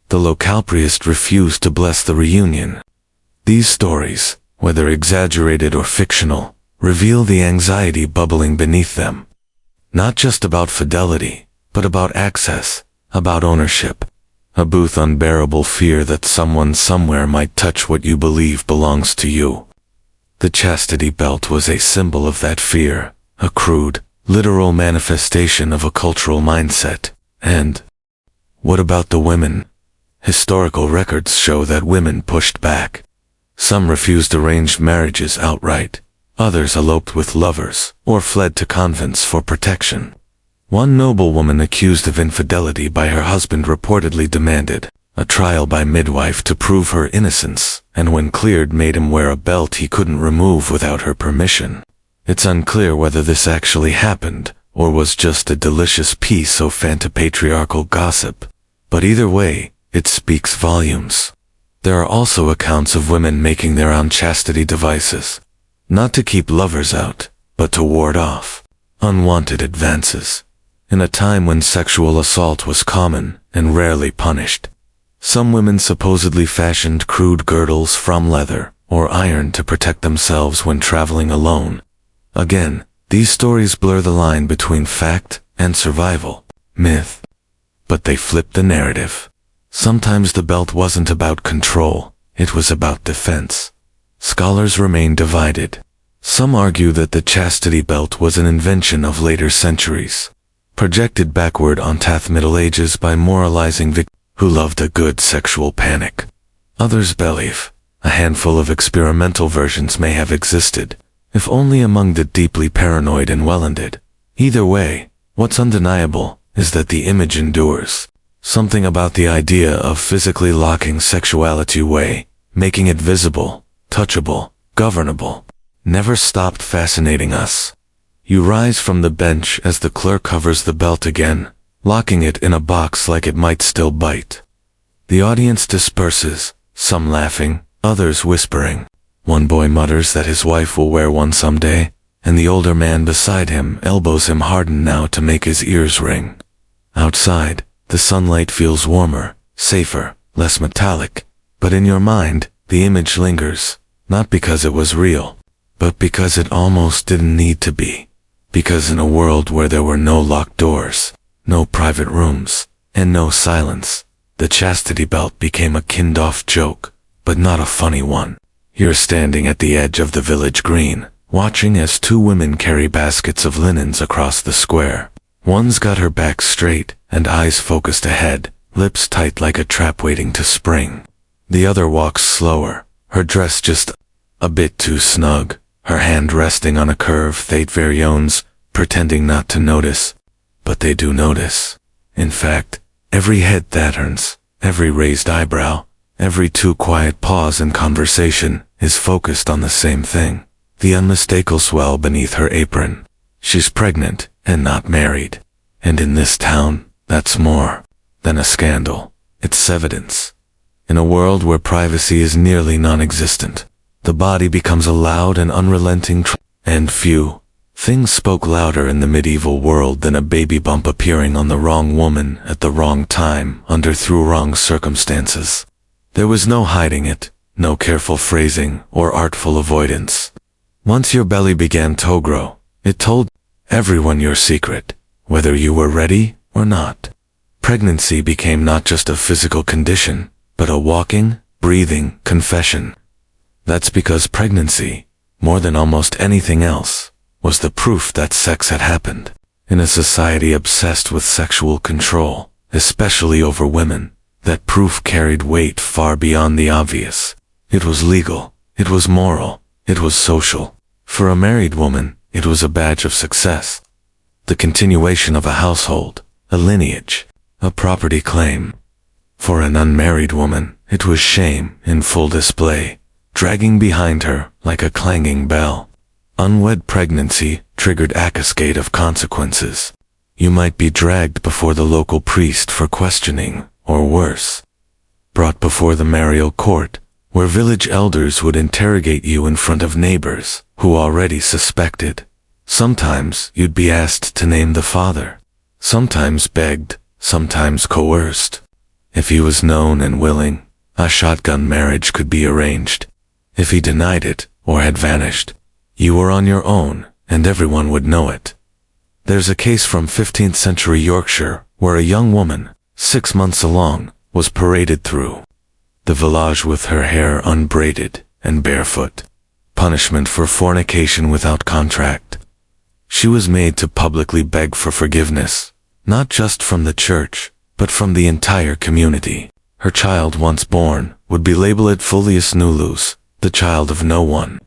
The locale priest refused to bless the reunion. These stories, whether exaggerated or fictional, reveal the anxiety bubbling beneath them. Not just about fidelity, but about access, about ownership. A both unbearable fear that someone somewhere might touch what you believe belongs to you. The chastity belt was a symbol of that fear, a crude, literal manifestation of a cultural mindset. And what about the women? Historical records show that women pushed back. Some refused arranged marriages outright. Others eloped with lovers or fled to convents for protection. One noblewoman accused of infidelity by her husband reportedly demanded a trial by midwife to prove her innocence, and when cleared made him wear a belt he couldn't remove without her permission. It's unclear whether this actually happened, or was just a delicious piece of anti-patriarchal gossip. But either way, it speaks volumes. There are also accounts of women making their own chastity devices, not to keep lovers out, but to ward off unwanted advances. In a time when sexual assault was common and rarely punished, some women supposedly fashioned crude girdles from leather or iron to protect themselves when traveling alone. Again, these stories blur the line between fact and survival, myth. But they flip the narrative. Sometimes the belt wasn't about control, it was about defense. Scholars remain divided. Some argue that the chastity belt was an invention of later centuries, projected backward on the Middle Ages by moralizing victims who loved a good sexual panic. Others believe a handful of experimental versions may have existed, if only among the deeply paranoid and well-ended. Either way, what's undeniable is that the image endures. Something about the idea of physically locking sexuality away, making it visible, touchable, governable, never stopped fascinating us. You rise from the bench as the clerk covers the belt again, locking it in a box like it might still bite. The audience disperses, some laughing, others whispering. One boy mutters that his wife will wear one someday, and the older man beside him elbows him hard now to make his ears ring. Outside, the sunlight feels warmer, safer, less metallic, but in your mind, the image lingers, not because it was real, but because it almost didn't need to be. Because in a world where there were no locked doors, no private rooms, and no silence, the chastity belt became a kind-off joke, but not a funny one. You're standing at the edge of the village green, watching as two women carry baskets of linens across the square. One's got her back straight and eyes focused ahead, lips tight like a trap waiting to spring. The other walks slower, her dress just a bit too snug, her hand resting on a curve they very owns, pretending not to notice. But they do notice. In fact, every head that turns, every raised eyebrow, every too quiet pause in conversation is focused on the same thing. The unmistakable swell beneath her apron. She's pregnant and not married. And in this town, that's more than a scandal. It's evidence. In a world where privacy is nearly non-existent, the body becomes a loud and unrelenting and few things spoke louder in the medieval world than a baby bump appearing on the wrong woman at the wrong time through wrong circumstances. There was no hiding it, no careful phrasing or artful avoidance. Once your belly began to grow, it told everyone your secret, whether you were ready or not. Pregnancy became not just a physical condition, but a walking, breathing confession. That's because pregnancy, more than almost anything else, was the proof that sex had happened. In a society obsessed with sexual control, especially over women, that proof carried weight far beyond the obvious. It was legal, it was moral, it was social. For a married woman, it was a badge of success. The continuation of a household, a lineage, a property claim. For an unmarried woman, it was shame in full display, dragging behind her like a clanging bell. Unwed pregnancy triggered a cascade of consequences. You might be dragged before the local priest for questioning, or worse, brought before the marital court, where village elders would interrogate you in front of neighbors who already suspected. Sometimes you'd be asked to name the father, sometimes begged, sometimes coerced. If he was known and willing, a shotgun marriage could be arranged. If he denied it, or had vanished, you were on your own, and everyone would know it. There's a case from 15th century Yorkshire, where a young woman, 6 months along, was paraded through the village with her hair unbraided and barefoot. Punishment for fornication without contract. She was made to publicly beg for forgiveness, not just from the church, but from the entire community. Her child, once born, would be labeled filius nullus, the child of no one.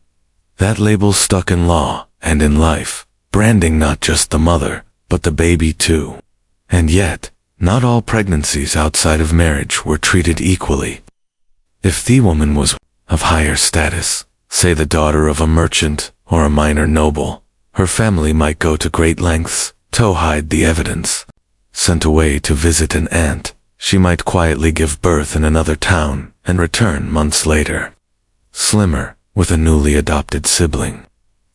That label stuck in law and in life, branding not just the mother, but the baby too. And yet, not all pregnancies outside of marriage were treated equally. If the woman was of higher status, say the daughter of a merchant or a minor noble, her family might go to great lengths to hide the evidence. Sent away to visit an aunt, she might quietly give birth in another town and return months later, slimmer, with a newly adopted sibling.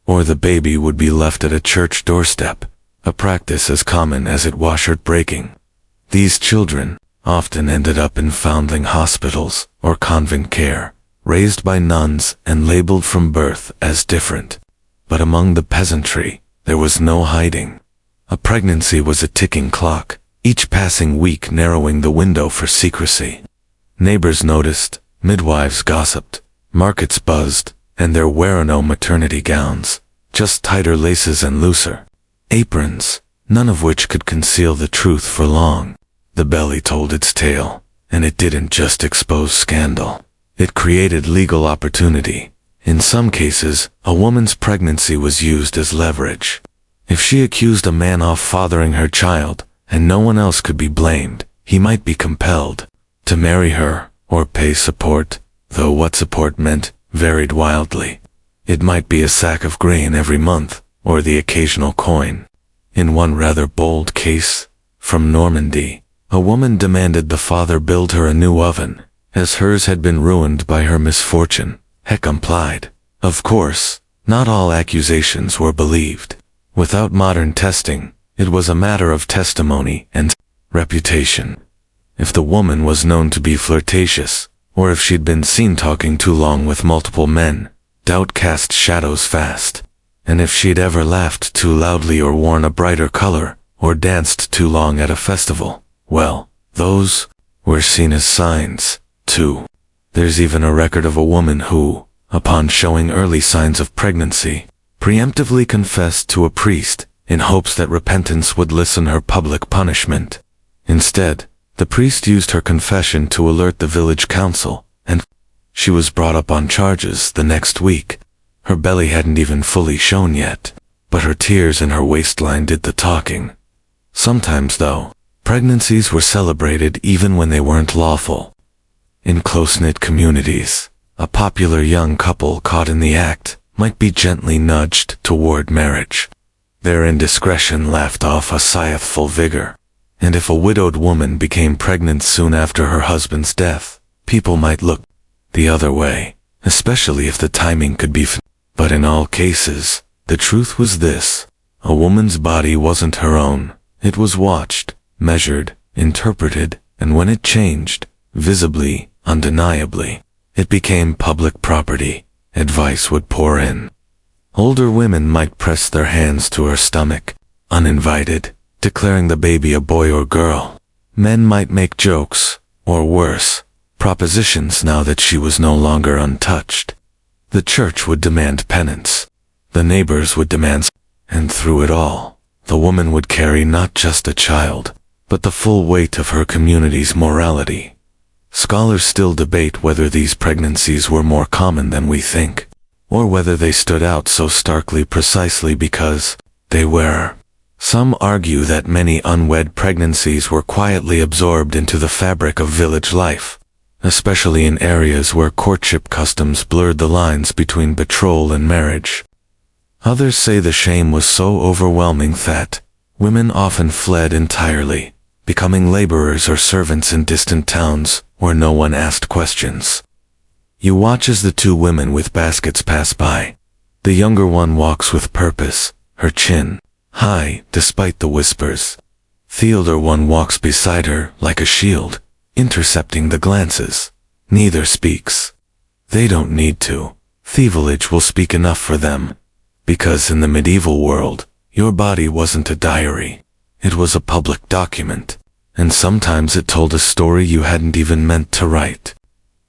Or the baby would be left at a church doorstep, a practice as common as it washer breaking. These children often ended up in foundling hospitals or convent care, raised by nuns and labeled from birth as different. But among the peasantry, there was no hiding. A pregnancy was a ticking clock, each passing week narrowing the window for secrecy. Neighbors noticed, midwives gossiped, markets buzzed, and there were no maternity gowns, just tighter laces and looser aprons, none of which could conceal the truth for long. The belly told its tale, and it didn't just expose scandal. It created legal opportunity. In some cases, a woman's pregnancy was used as leverage. If she accused a man of fathering her child, and no one else could be blamed, he might be compelled to marry her, or pay support, though what support meant varied wildly. It might be a sack of grain every month, or the occasional coin. In one rather bold case, from Normandy, a woman demanded the father build her a new oven, as hers had been ruined by her misfortune. Heck complied. Of course, not all accusations were believed. Without modern testing, it was a matter of testimony and reputation. If the woman was known to be flirtatious, or if she'd been seen talking too long with multiple men, doubt cast shadows fast. And if she'd ever laughed too loudly or worn a brighter color, or danced too long at a festival, well, those were seen as signs, too. There's even a record of a woman who, upon showing early signs of pregnancy, preemptively confessed to a priest in hopes that repentance would lessen her public punishment. Instead, the priest used her confession to alert the village council, and she was brought up on charges the next week. Her belly hadn't even fully shown yet, but her tears and her waistline did the talking. Sometimes, though, pregnancies were celebrated even when they weren't lawful. In close-knit communities, a popular young couple caught in the act might be gently nudged toward marriage. Their indiscretion laughed off a scytheful vigor, and if a widowed woman became pregnant soon after her husband's death, people might look the other way, especially if the timing could be But in all cases, the truth was this: a woman's body wasn't her own. It was watched, measured, interpreted, and when it changed, visibly, undeniably, it became public property. Advice would pour in. Older women might press their hands to her stomach, uninvited, declaring the baby a boy or girl. Men might make jokes, or worse, propositions now that she was no longer untouched. The church would demand penance. The neighbors would demand, and through it all, the woman would carry not just a child, but the full weight of her community's morality. Scholars still debate whether these pregnancies were more common than we think, or whether they stood out so starkly precisely because they were. Some argue that many unwed pregnancies were quietly absorbed into the fabric of village life, especially in areas where courtship customs blurred the lines between betrothal and marriage. Others say the shame was so overwhelming that women often fled entirely, becoming laborers or servants in distant towns where no one asked questions. You watch as the two women with baskets pass by. The younger one walks with purpose, her chin high despite the whispers. The older one walks beside her like a shield, intercepting the glances. Neither speaks. They don't need to. The village will speak enough for them. Because in the medieval world, your body wasn't a diary. It was a public document, and sometimes it told a story you hadn't even meant to write.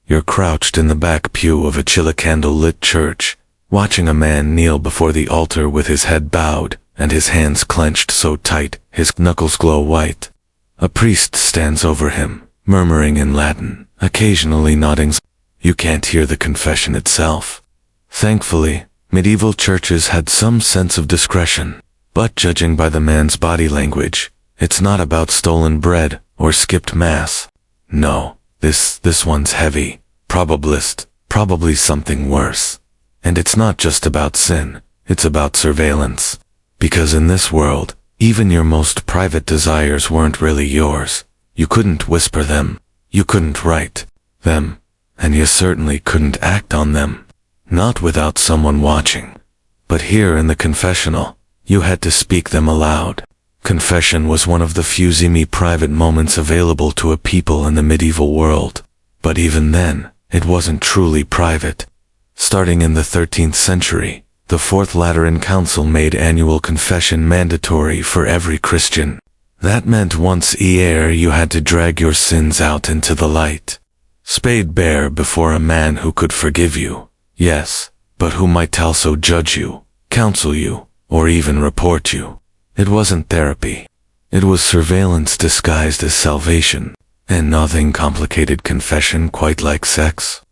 You're crouched in the back pew of a candlelit church, watching a man kneel before the altar with his head bowed and his hands clenched so tight his knuckles glow white. A priest stands over him, murmuring in Latin, occasionally nodding. You can't hear the confession itself. Thankfully, medieval churches had some sense of discretion, but judging by the man's body language, it's not about stolen bread or skipped mass. No, this one's heavy, probablist, probably something worse. And it's not just about sin, it's about surveillance. Because in this world, even your most private desires weren't really yours. You couldn't whisper them, you couldn't write them, and you certainly couldn't act on them. Not without someone watching. But here in the confessional, you had to speak them aloud. Confession was one of the few semi-private moments available to a people in the medieval world. But even then, it wasn't truly private. Starting in the 13th century, the Fourth Lateran Council made annual confession mandatory for every Christian. That meant once a year you had to drag your sins out into the light. Spade bare before a man who could forgive you. Yes, but who might also judge you, counsel you, or even report you. It wasn't therapy. It was surveillance disguised as salvation, and nothing complicated confession quite like sex.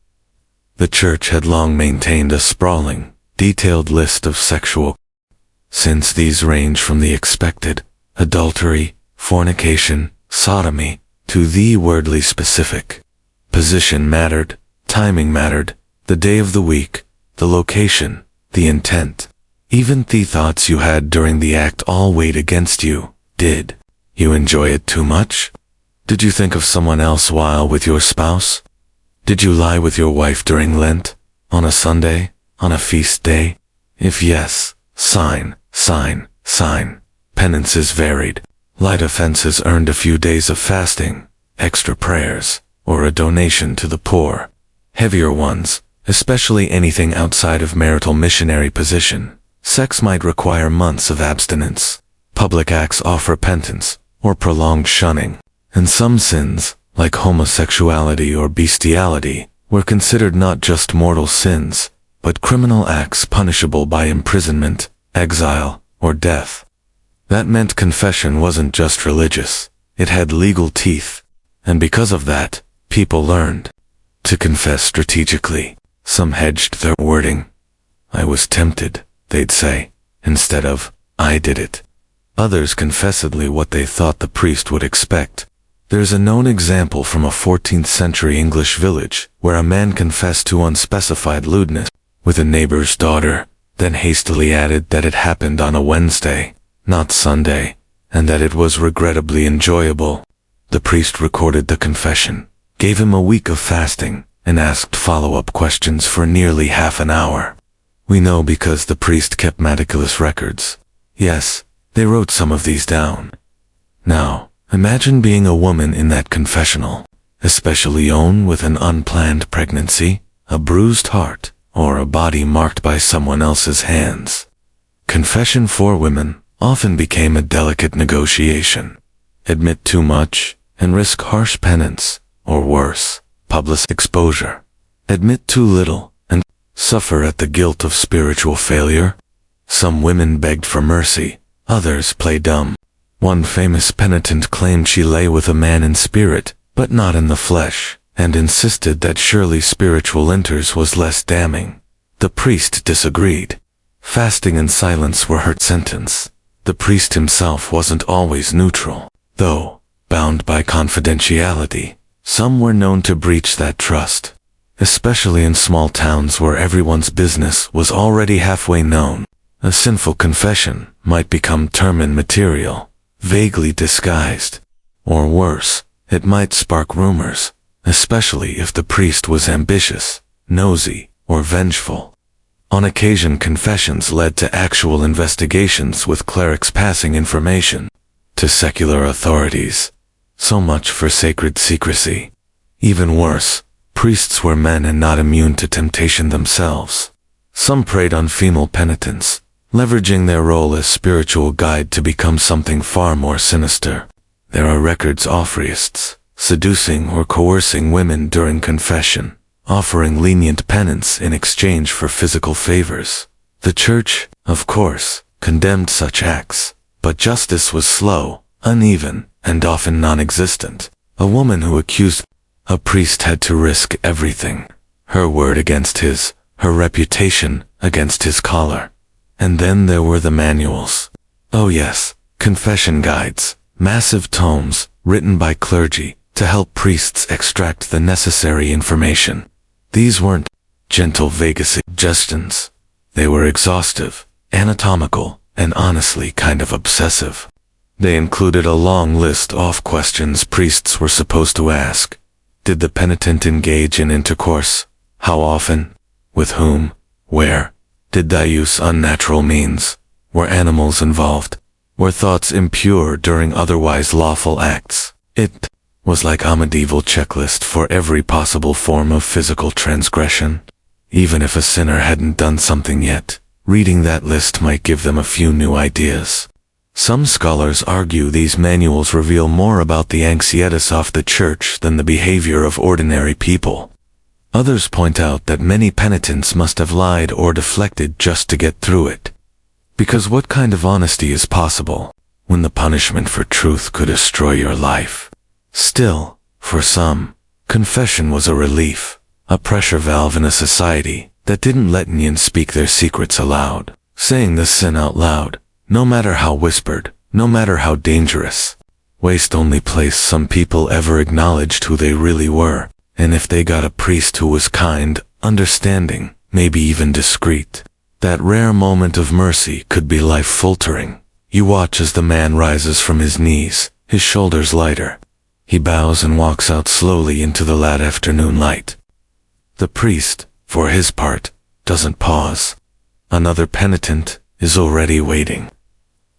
The church had long maintained a sprawling, detailed list of sexual sins. These range from the expected, adultery, fornication, sodomy, to the wordly specific. Position mattered, timing mattered, the day of the week, the location, the intent. Even the thoughts you had during the act all weighed against you. Did you enjoy it too much? Did you think of someone else while with your spouse? Did you lie with your wife during Lent? On a Sunday? On a feast day? If yes, sign. Penances varied. Light offenses earned a few days of fasting, extra prayers, or a donation to the poor. Heavier ones, especially anything outside of marital missionary position, sex might require months of abstinence, public acts of repentance, or prolonged shunning. And some sins, like homosexuality or bestiality, were considered not just mortal sins, but criminal acts punishable by imprisonment, exile, or death. That meant confession wasn't just religious, it had legal teeth, and because of that, people learned to confess strategically. Some hedged their wording. I was tempted, they'd say, instead of, I did it. Others confessedly what they thought the priest would expect. There's a known example from a 14th century English village where a man confessed to unspecified lewdness with a neighbor's daughter, then hastily added that it happened on a Wednesday, not Sunday, and that it was regrettably enjoyable. The priest recorded the confession, gave him a week of fasting, and asked follow-up questions for nearly half an hour. We know because the priest kept meticulous records. Yes, they wrote some of these down. Now, imagine being a woman in that confessional, especially one with an unplanned pregnancy, a bruised heart, or a body marked by someone else's hands. Confession for women often became a delicate negotiation. Admit too much and risk harsh penance, or worse, public exposure. Admit too little and suffer at the guilt of spiritual failure. Some women begged for mercy, others played dumb. One famous penitent claimed she lay with a man in spirit, but not in the flesh, and insisted that surely spiritual intercourse was less damning. The priest disagreed. Fasting and silence were her sentence. The priest himself wasn't always neutral, though, bound by confidentiality. Some were known to breach that trust, especially in small towns where everyone's business was already halfway known. A sinful confession might become termine material, vaguely disguised. Or worse, it might spark rumors, especially if the priest was ambitious, nosy, or vengeful. On occasion, confessions led to actual investigations with clerics passing information to secular authorities. So much for sacred secrecy. Even worse, priests were men and not immune to temptation themselves. Some preyed on female penitents, leveraging their role as spiritual guide to become something far more sinister. There are records of priests seducing or coercing women during confession, offering lenient penance in exchange for physical favors. The church, of course, condemned such acts, but justice was slow, uneven, and often non-existent. A woman who accused a priest had to risk everything. Her word against his, her reputation against his collar. And then there were the manuals. Oh yes, confession guides, massive tomes, written by clergy, to help priests extract the necessary information. These weren't gentle vague suggestions. They were exhaustive, anatomical, and honestly kind of obsessive. They included a long list of questions priests were supposed to ask. Did the penitent engage in intercourse? How often? With whom? Where? Did they use unnatural means? Were animals involved? Were thoughts impure during otherwise lawful acts? It was like a medieval checklist for every possible form of physical transgression. Even if a sinner hadn't done something yet, reading that list might give them a few new ideas. Some scholars argue these manuals reveal more about the anxieties of the church than the behavior of ordinary people. Others point out that many penitents must have lied or deflected just to get through it. Because what kind of honesty is possible when the punishment for truth could destroy your life? Still, for some, confession was a relief, a pressure valve in a society that didn't let anyone speak their secrets aloud. Saying the sin out loud, no matter how whispered, no matter how dangerous, waste only place some people ever acknowledged who they really were. And if they got a priest who was kind, understanding, maybe even discreet, that rare moment of mercy could be life-filtering. You watch as the man rises from his knees, his shoulders lighter. He bows and walks out slowly into the late afternoon light. The priest, for his part, doesn't pause. Another penitent is already waiting.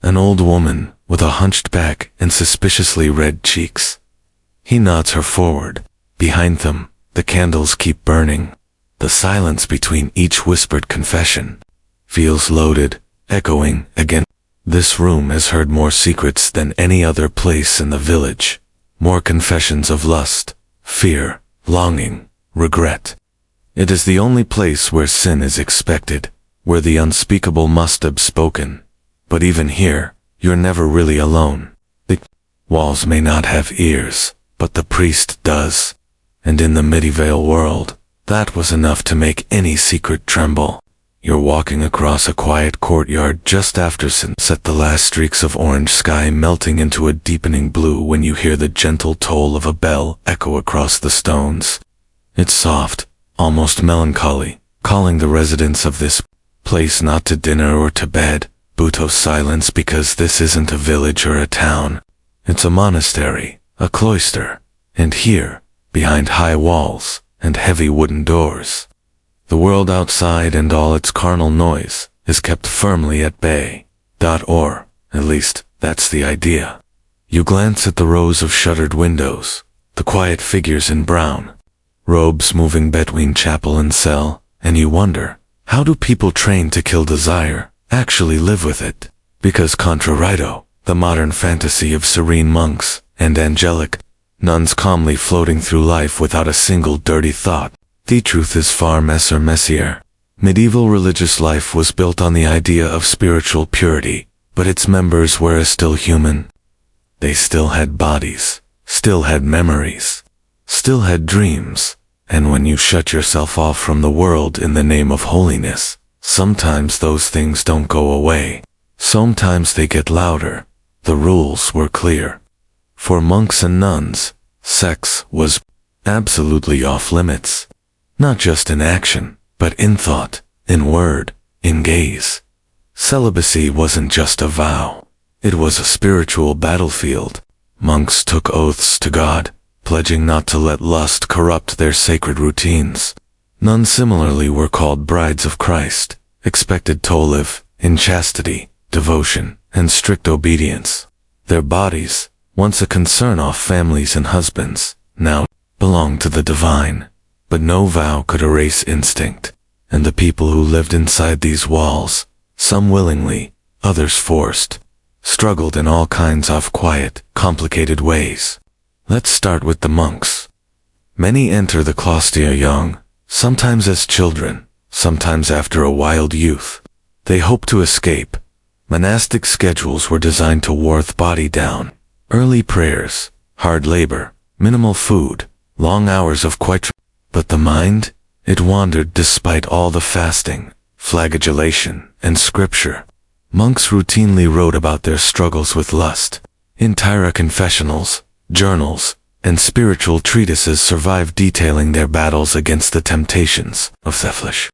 An old woman with a hunched back and suspiciously red cheeks. He nods her forward. Behind them, the candles keep burning. The silence between each whispered confession feels loaded, echoing again. This room has heard more secrets than any other place in the village. More confessions of lust, fear, longing, regret. It is the only place where sin is expected, where the unspeakable must be spoken. But even here, you're never really alone. The walls may not have ears, but the priest does. And in the medieval world, that was enough to make any secret tremble. You're walking across a quiet courtyard just after sunset, the last streaks of orange sky melting into a deepening blue when you hear the gentle toll of a bell echo across the stones. It's soft, almost melancholy, calling the residents of this place not to dinner or to bed, Buto silence, because this isn't a village or a town. It's a monastery, a cloister, and here, behind high walls and heavy wooden doors, the world outside and all its carnal noise is kept firmly at bay. Or, at least, that's the idea. You glance at the rows of shuttered windows, the quiet figures in brown robes moving between chapel and cell, and you wonder, how do people trained to kill desire actually live with it? Because contrarito, the modern fantasy of serene monks and angelic nuns calmly floating through life without a single dirty thought, the truth is far messier. Medieval religious life was built on the idea of spiritual purity, but its members were still human. They still had bodies, still had memories, still had dreams, and when you shut yourself off from the world in the name of holiness, sometimes those things don't go away. Sometimes they get louder. The rules were clear. For monks and nuns, sex was absolutely off limits. Not just in action, but in thought, in word, in gaze. Celibacy wasn't just a vow. It was a spiritual battlefield. Monks took oaths to God, pledging not to let lust corrupt their sacred routines. Nuns similarly were called brides of Christ, expected to live in chastity, devotion, and strict obedience. Their bodies, once a concern of families and husbands, now belonged to the divine. But no vow could erase instinct, and the people who lived inside these walls, some willingly, others forced, struggled in all kinds of quiet, complicated ways. Let's start with the monks. Many enter the cloister young, sometimes as children, sometimes after a wild youth. They hope to escape. Monastic schedules were designed to wear the body down. Early prayers, hard labor, minimal food, long hours of quiet. But the mind, it wandered despite all the fasting, flagellation, and scripture. Monks routinely wrote about their struggles with lust. Entire confessionals, journals, and spiritual treatises survive detailing their battles against the temptations of the flesh.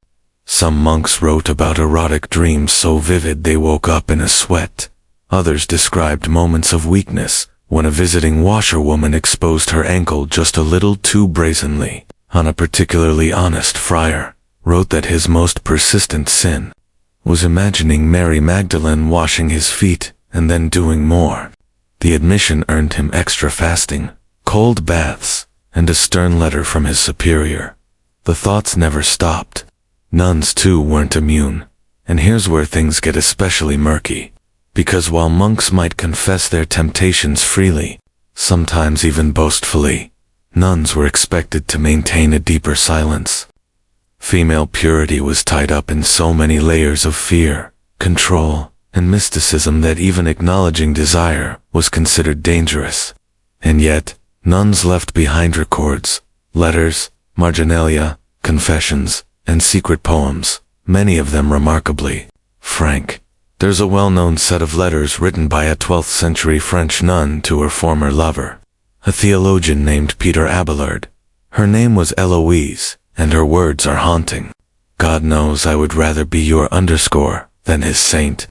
Some monks wrote about erotic dreams so vivid they woke up in a sweat. Others described moments of weakness when a visiting washerwoman exposed her ankle just a little too brazenly. On a particularly honest friar wrote that his most persistent sin was imagining Mary Magdalene washing his feet and then doing more. The admission earned him extra fasting, cold baths, and a stern letter from his superior. The thoughts never stopped. Nuns too weren't immune, and here's where things get especially murky. Because while monks might confess their temptations freely, sometimes even boastfully, nuns were expected to maintain a deeper silence. Female purity was tied up in so many layers of fear, control, and mysticism that even acknowledging desire was considered dangerous. And yet, nuns left behind records, letters, marginalia, confessions, and secret poems, many of them remarkably frank. There's a well-known set of letters written by a 12th century French nun to her former lover, a theologian named Peter Abelard. Her name was Eloise, and her words are haunting. God knows I would rather be your _ than his saint.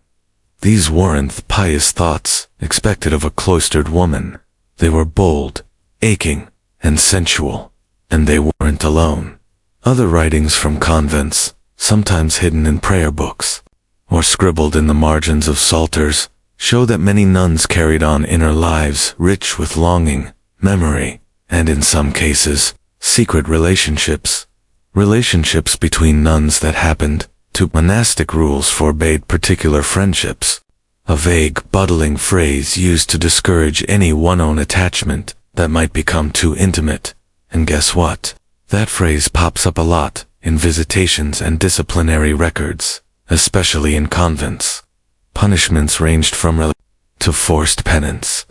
These weren't pious thoughts expected of a cloistered woman. They were bold, aching, and sensual, and they weren't alone. Other writings from convents, sometimes hidden in prayer books, or scribbled in the margins of psalters, show that many nuns carried on inner lives rich with longing, memory, and in some cases, secret relationships. Relationships between nuns that happened to monastic rules forbade particular friendships, a vague, buttling phrase used to discourage any one-own attachment that might become too intimate. And guess what? That phrase pops up a lot in visitations and disciplinary records, especially in convents. Punishments ranged from to forced penance.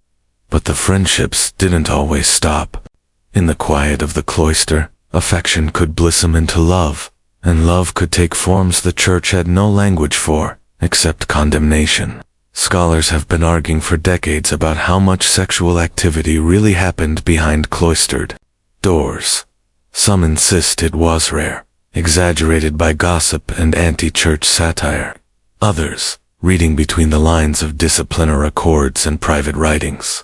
But the friendships didn't always stop. In the quiet of the cloister, affection could blossom into love, and love could take forms the church had no language for, except condemnation. Scholars have been arguing for decades about how much sexual activity really happened behind cloistered doors. Some insist it was rare, exaggerated by gossip and anti-church satire. Others, reading between the lines of disciplinary accords and private writings,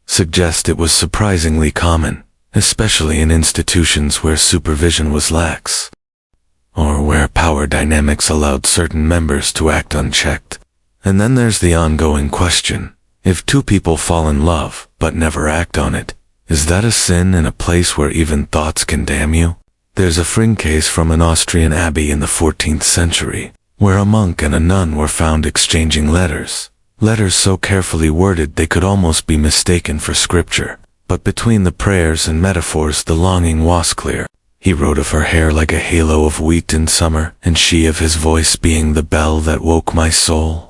suggest it was surprisingly common, especially in institutions where supervision was lax, or where power dynamics allowed certain members to act unchecked. And then there's the ongoing question: if two people fall in love but never act on it, is that a sin in a place where even thoughts can damn you? There's a fring case from an Austrian abbey in the 14th century, where a monk and a nun were found exchanging letters so carefully worded they could almost be mistaken for scripture. But between the prayers and metaphors the longing was clear. He wrote of her hair like a halo of wheat in summer, and she of his voice being the bell that woke my soul.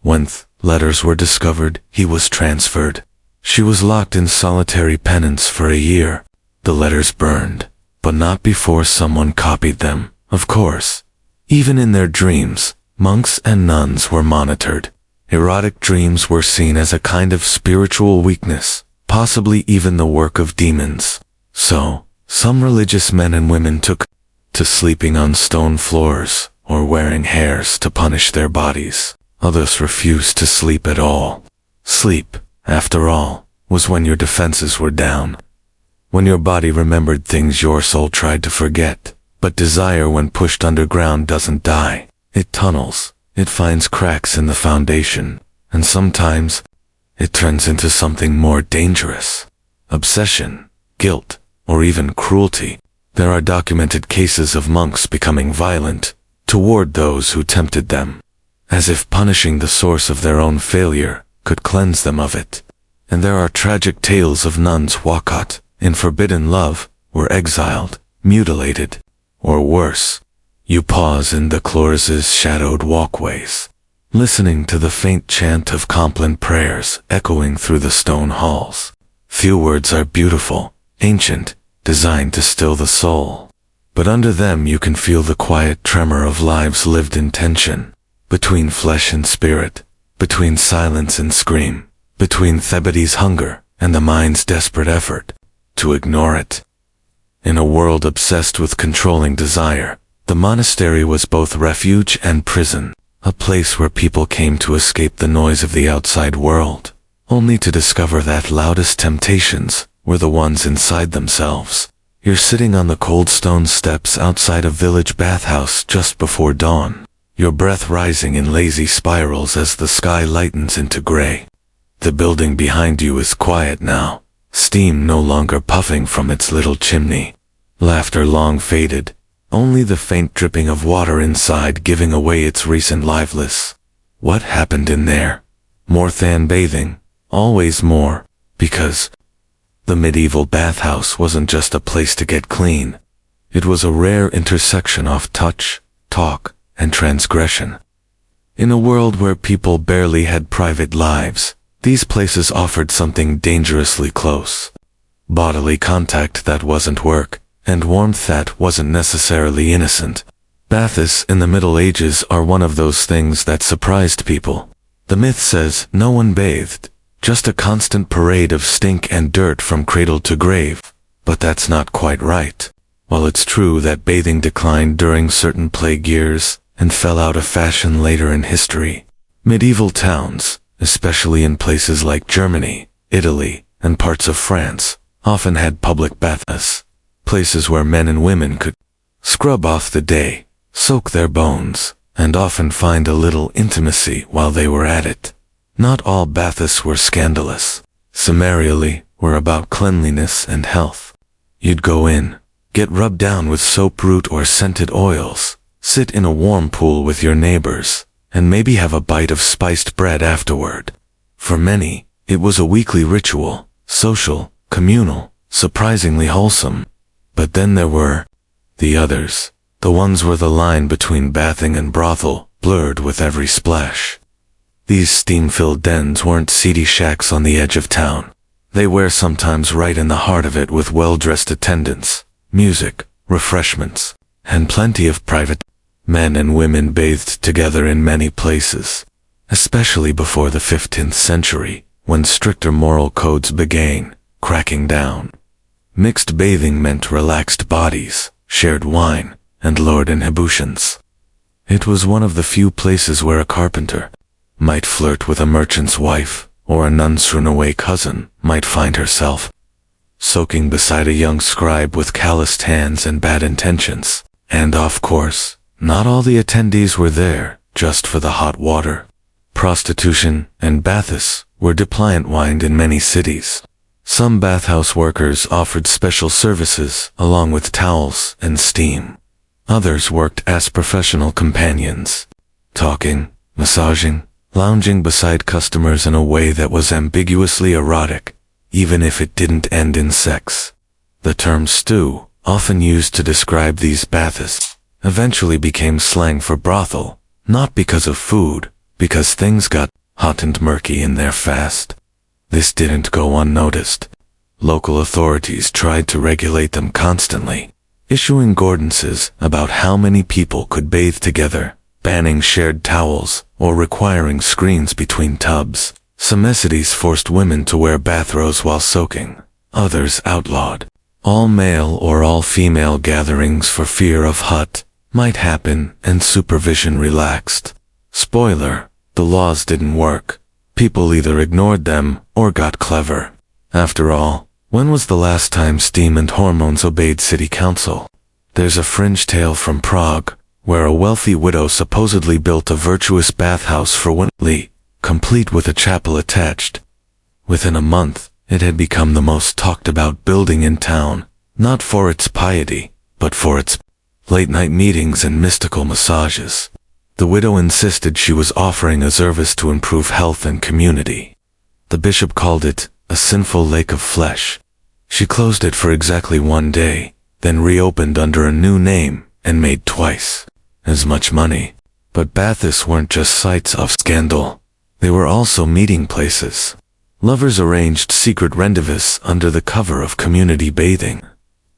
When letters were discovered, he was transferred. She was locked in solitary penance for a year. The letters burned, but not before someone copied them, of course. Even in their dreams, monks and nuns were monitored. Erotic dreams were seen as a kind of spiritual weakness, possibly even the work of demons. So, some religious men and women took to sleeping on stone floors, or wearing hairs to punish their bodies. Others refused to sleep at all. Sleep, after all, was when your defenses were down, when your body remembered things your soul tried to forget. But desire, when pushed underground, doesn't die. It tunnels, it finds cracks in the foundation, and sometimes it turns into something more dangerous: obsession, guilt, or even cruelty. There are documented cases of monks becoming violent toward those who tempted them, as if punishing the source of their own failure could cleanse them of it. And there are tragic tales of nuns who, caught in forbidden love, were exiled, mutilated, or worse. You pause in the cloisters' shadowed walkways, listening to the faint chant of Compline prayers echoing through the stone halls. Few words are beautiful, ancient, designed to still the soul, but under them you can feel the quiet tremor of lives lived in tension, between flesh and spirit, between silence and scream, between Thebedes' hunger and the mind's desperate effort to ignore it. In a world obsessed with controlling desire, the monastery was both refuge and prison, a place where people came to escape the noise of the outside world, only to discover that loudest temptations were the ones inside themselves. You're sitting on the cold stone steps outside a village bathhouse just before dawn, your breath rising in lazy spirals as the sky lightens into gray. The building behind you is quiet now, steam no longer puffing from its little chimney, laughter long faded, only the faint dripping of water inside giving away its recent liveliness. What happened in there? More than bathing, always more, because The medieval bathhouse wasn't just a place to get clean. It was a rare intersection of touch, talk, and transgression. In a world where people barely had private lives, these places offered something dangerously close. Bodily contact that wasn't work, and warmth that wasn't necessarily innocent. Baths in the Middle Ages are one of those things that surprised people. The myth says no one bathed, just a constant parade of stink and dirt from cradle to grave. But that's not quite right. While it's true that bathing declined during certain plague years and fell out of fashion later in history, medieval towns, especially in places like Germany, Italy, and parts of France, often had public baths, places where men and women could scrub off the day, soak their bones, and often find a little intimacy while they were at it. Not all baths were scandalous. Summarily, were about cleanliness and health. You'd go in, get rubbed down with soap root or scented oils, sit in a warm pool with your neighbors, and maybe have a bite of spiced bread afterward. For many, it was a weekly ritual, social, communal, surprisingly wholesome. But then there were the others, the ones where the line between bathing and brothel blurred with every splash. These steam-filled dens weren't seedy shacks on the edge of town. They were sometimes right in the heart of it with well-dressed attendants, music, refreshments, and plenty of private. Men and women bathed together in many places, especially before the 15th century, when stricter moral codes began cracking down. Mixed bathing meant relaxed bodies, shared wine, and lowered inhibitions. It was one of the few places where a carpenter might flirt with a merchant's wife, or a nun's runaway cousin might find herself soaking beside a young scribe with calloused hands and bad intentions. And of course, not all the attendees were there just for the hot water. Prostitution and baths were deployed in many cities. Some bathhouse workers offered special services along with towels and steam. Others worked as professional companions, talking, massaging, lounging beside customers in a way that was ambiguously erotic, even if it didn't end in sex. The term stew, often used to describe these baths, eventually became slang for brothel, not because of food, because things got hot and murky in there fast. This didn't go unnoticed. Local authorities tried to regulate them constantly, issuing ordinances about how many people could bathe together, banning shared towels, or requiring screens between tubs. Some cities forced women to wear bathrobes while soaking. Others outlawed all male or all female gatherings for fear of hut might happen and supervision relaxed. Spoiler, the laws didn't work. People either ignored them or got clever. After all, when was the last time steam and hormones obeyed city council? There's a fringe tale from Prague, where a wealthy widow supposedly built a virtuous bathhouse for women, complete with a chapel attached. Within a month, it had become the most talked about building in town, not for its piety, but for its late-night meetings and mystical massages. The widow insisted she was offering a service to improve health and community. The bishop called it a sinful lake of flesh. She closed it for exactly 1 day, then reopened under a new name and made twice as much money. But baths weren't just sites of scandal. They were also meeting places. Lovers arranged secret rendezvous under the cover of community bathing.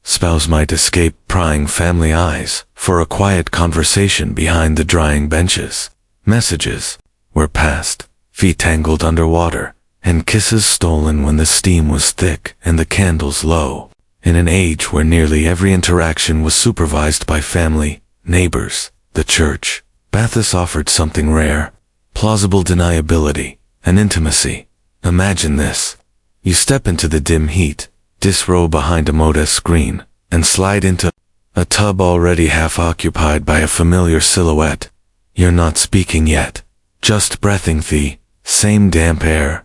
Spouse might escape prying family eyes for a quiet conversation behind the drying benches. Messages were passed, feet tangled underwater, and kisses stolen when the steam was thick and the candles low. In an age where nearly every interaction was supervised by family, neighbors, the church, baths offered something rare: plausible deniability and intimacy. Imagine this. You step into the dim heat, disrobe behind a modest screen, and slide into a tub already half occupied by a familiar silhouette. You're not speaking yet, just breathing the same damp air.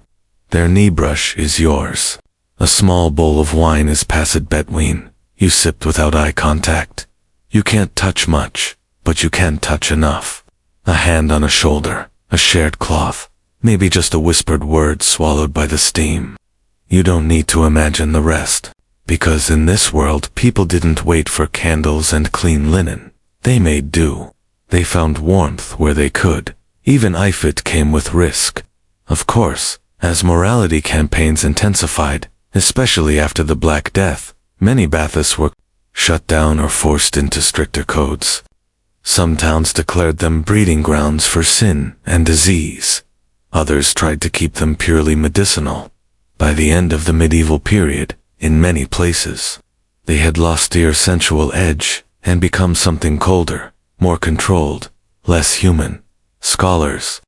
Their knee brush is yours. A small bowl of wine is passed between. You sipped without eye contact. You can't touch much, but you can touch enough. A hand on a shoulder, a shared cloth, maybe just a whispered word swallowed by the steam. You don't need to imagine the rest. Because in this world, people didn't wait for candles and clean linen. They made do. They found warmth where they could. Even if it came with risk. Of course, as morality campaigns intensified, especially after the Black Death, many baths were shut down or forced into stricter codes. Some towns declared them breeding grounds for sin and disease. Others tried to keep them purely medicinal. By the end of the medieval period, in many places, they had lost their sensual edge and become something colder, more controlled, less human. Scholars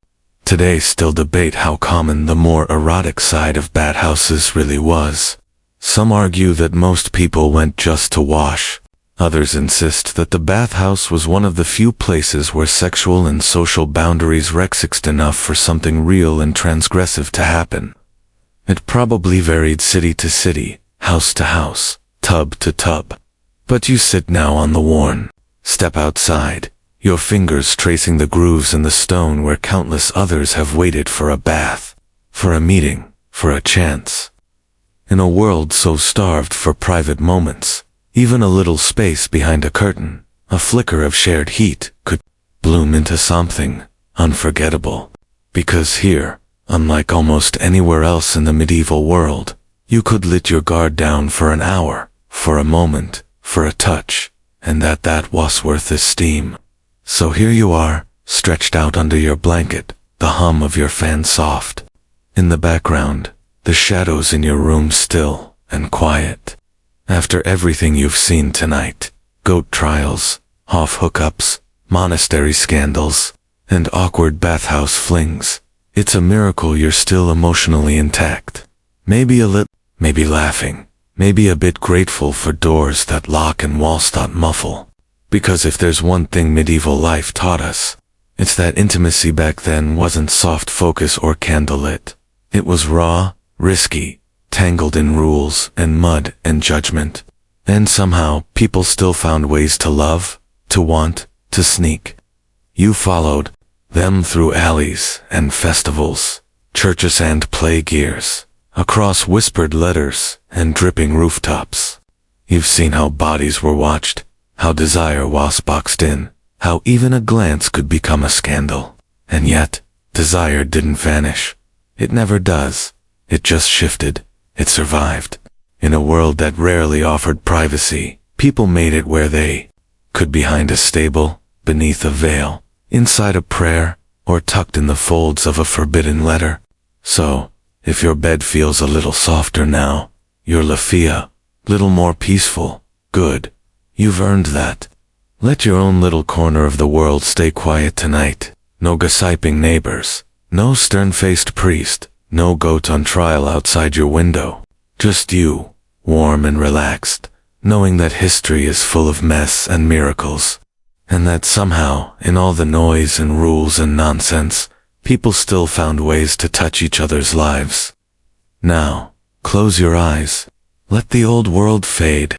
today still debate how common the more erotic side of bathhouses really was. Some argue that most people went just to wash. Others insist that the bathhouse was one of the few places where sexual and social boundaries relaxed enough for something real and transgressive to happen. It probably varied city to city, house to house, tub to tub. But you sit now on the worn, step outside, your fingers tracing the grooves in the stone where countless others have waited for a bath, for a meeting, for a chance. In a world so starved for private moments, even a little space behind a curtain, a flicker of shared heat, could bloom into something unforgettable. Because here, unlike almost anywhere else in the medieval world, you could let your guard down for an hour, for a moment, for a touch, and that was worth esteem. So here you are, stretched out under your blanket, the hum of your fan soft. In the background, the shadows in your room still and quiet. After everything you've seen tonight, goat trials, off hookups, monastery scandals, and awkward bathhouse flings, it's a miracle you're still emotionally intact. Maybe a little, maybe laughing, maybe a bit grateful for doors that lock and walls that muffle. Because if there's one thing medieval life taught us, it's that intimacy back then wasn't soft focus or candlelit. It was raw, risky, tangled in rules and mud and judgment. And somehow, people still found ways to love, to want, to sneak. You followed them through alleys and festivals, churches and play gears, across whispered letters and dripping rooftops. You've seen how bodies were watched, how desire was boxed in, how even a glance could become a scandal. And yet, desire didn't vanish. It never does. It just shifted. It survived. In a world that rarely offered privacy, people made it where they could, behind a stable, beneath a veil, inside a prayer, or tucked in the folds of a forbidden letter. So, if your bed feels a little softer now, your lafia, little more peaceful, good, you've earned that. Let your own little corner of the world stay quiet tonight. No gossiping neighbors, no stern-faced priest, no goat on trial outside your window. Just you, warm and relaxed, knowing that history is full of mess and miracles, and that somehow, in all the noise and rules and nonsense, people still found ways to touch each other's lives. Now, close your eyes. Let the old world fade.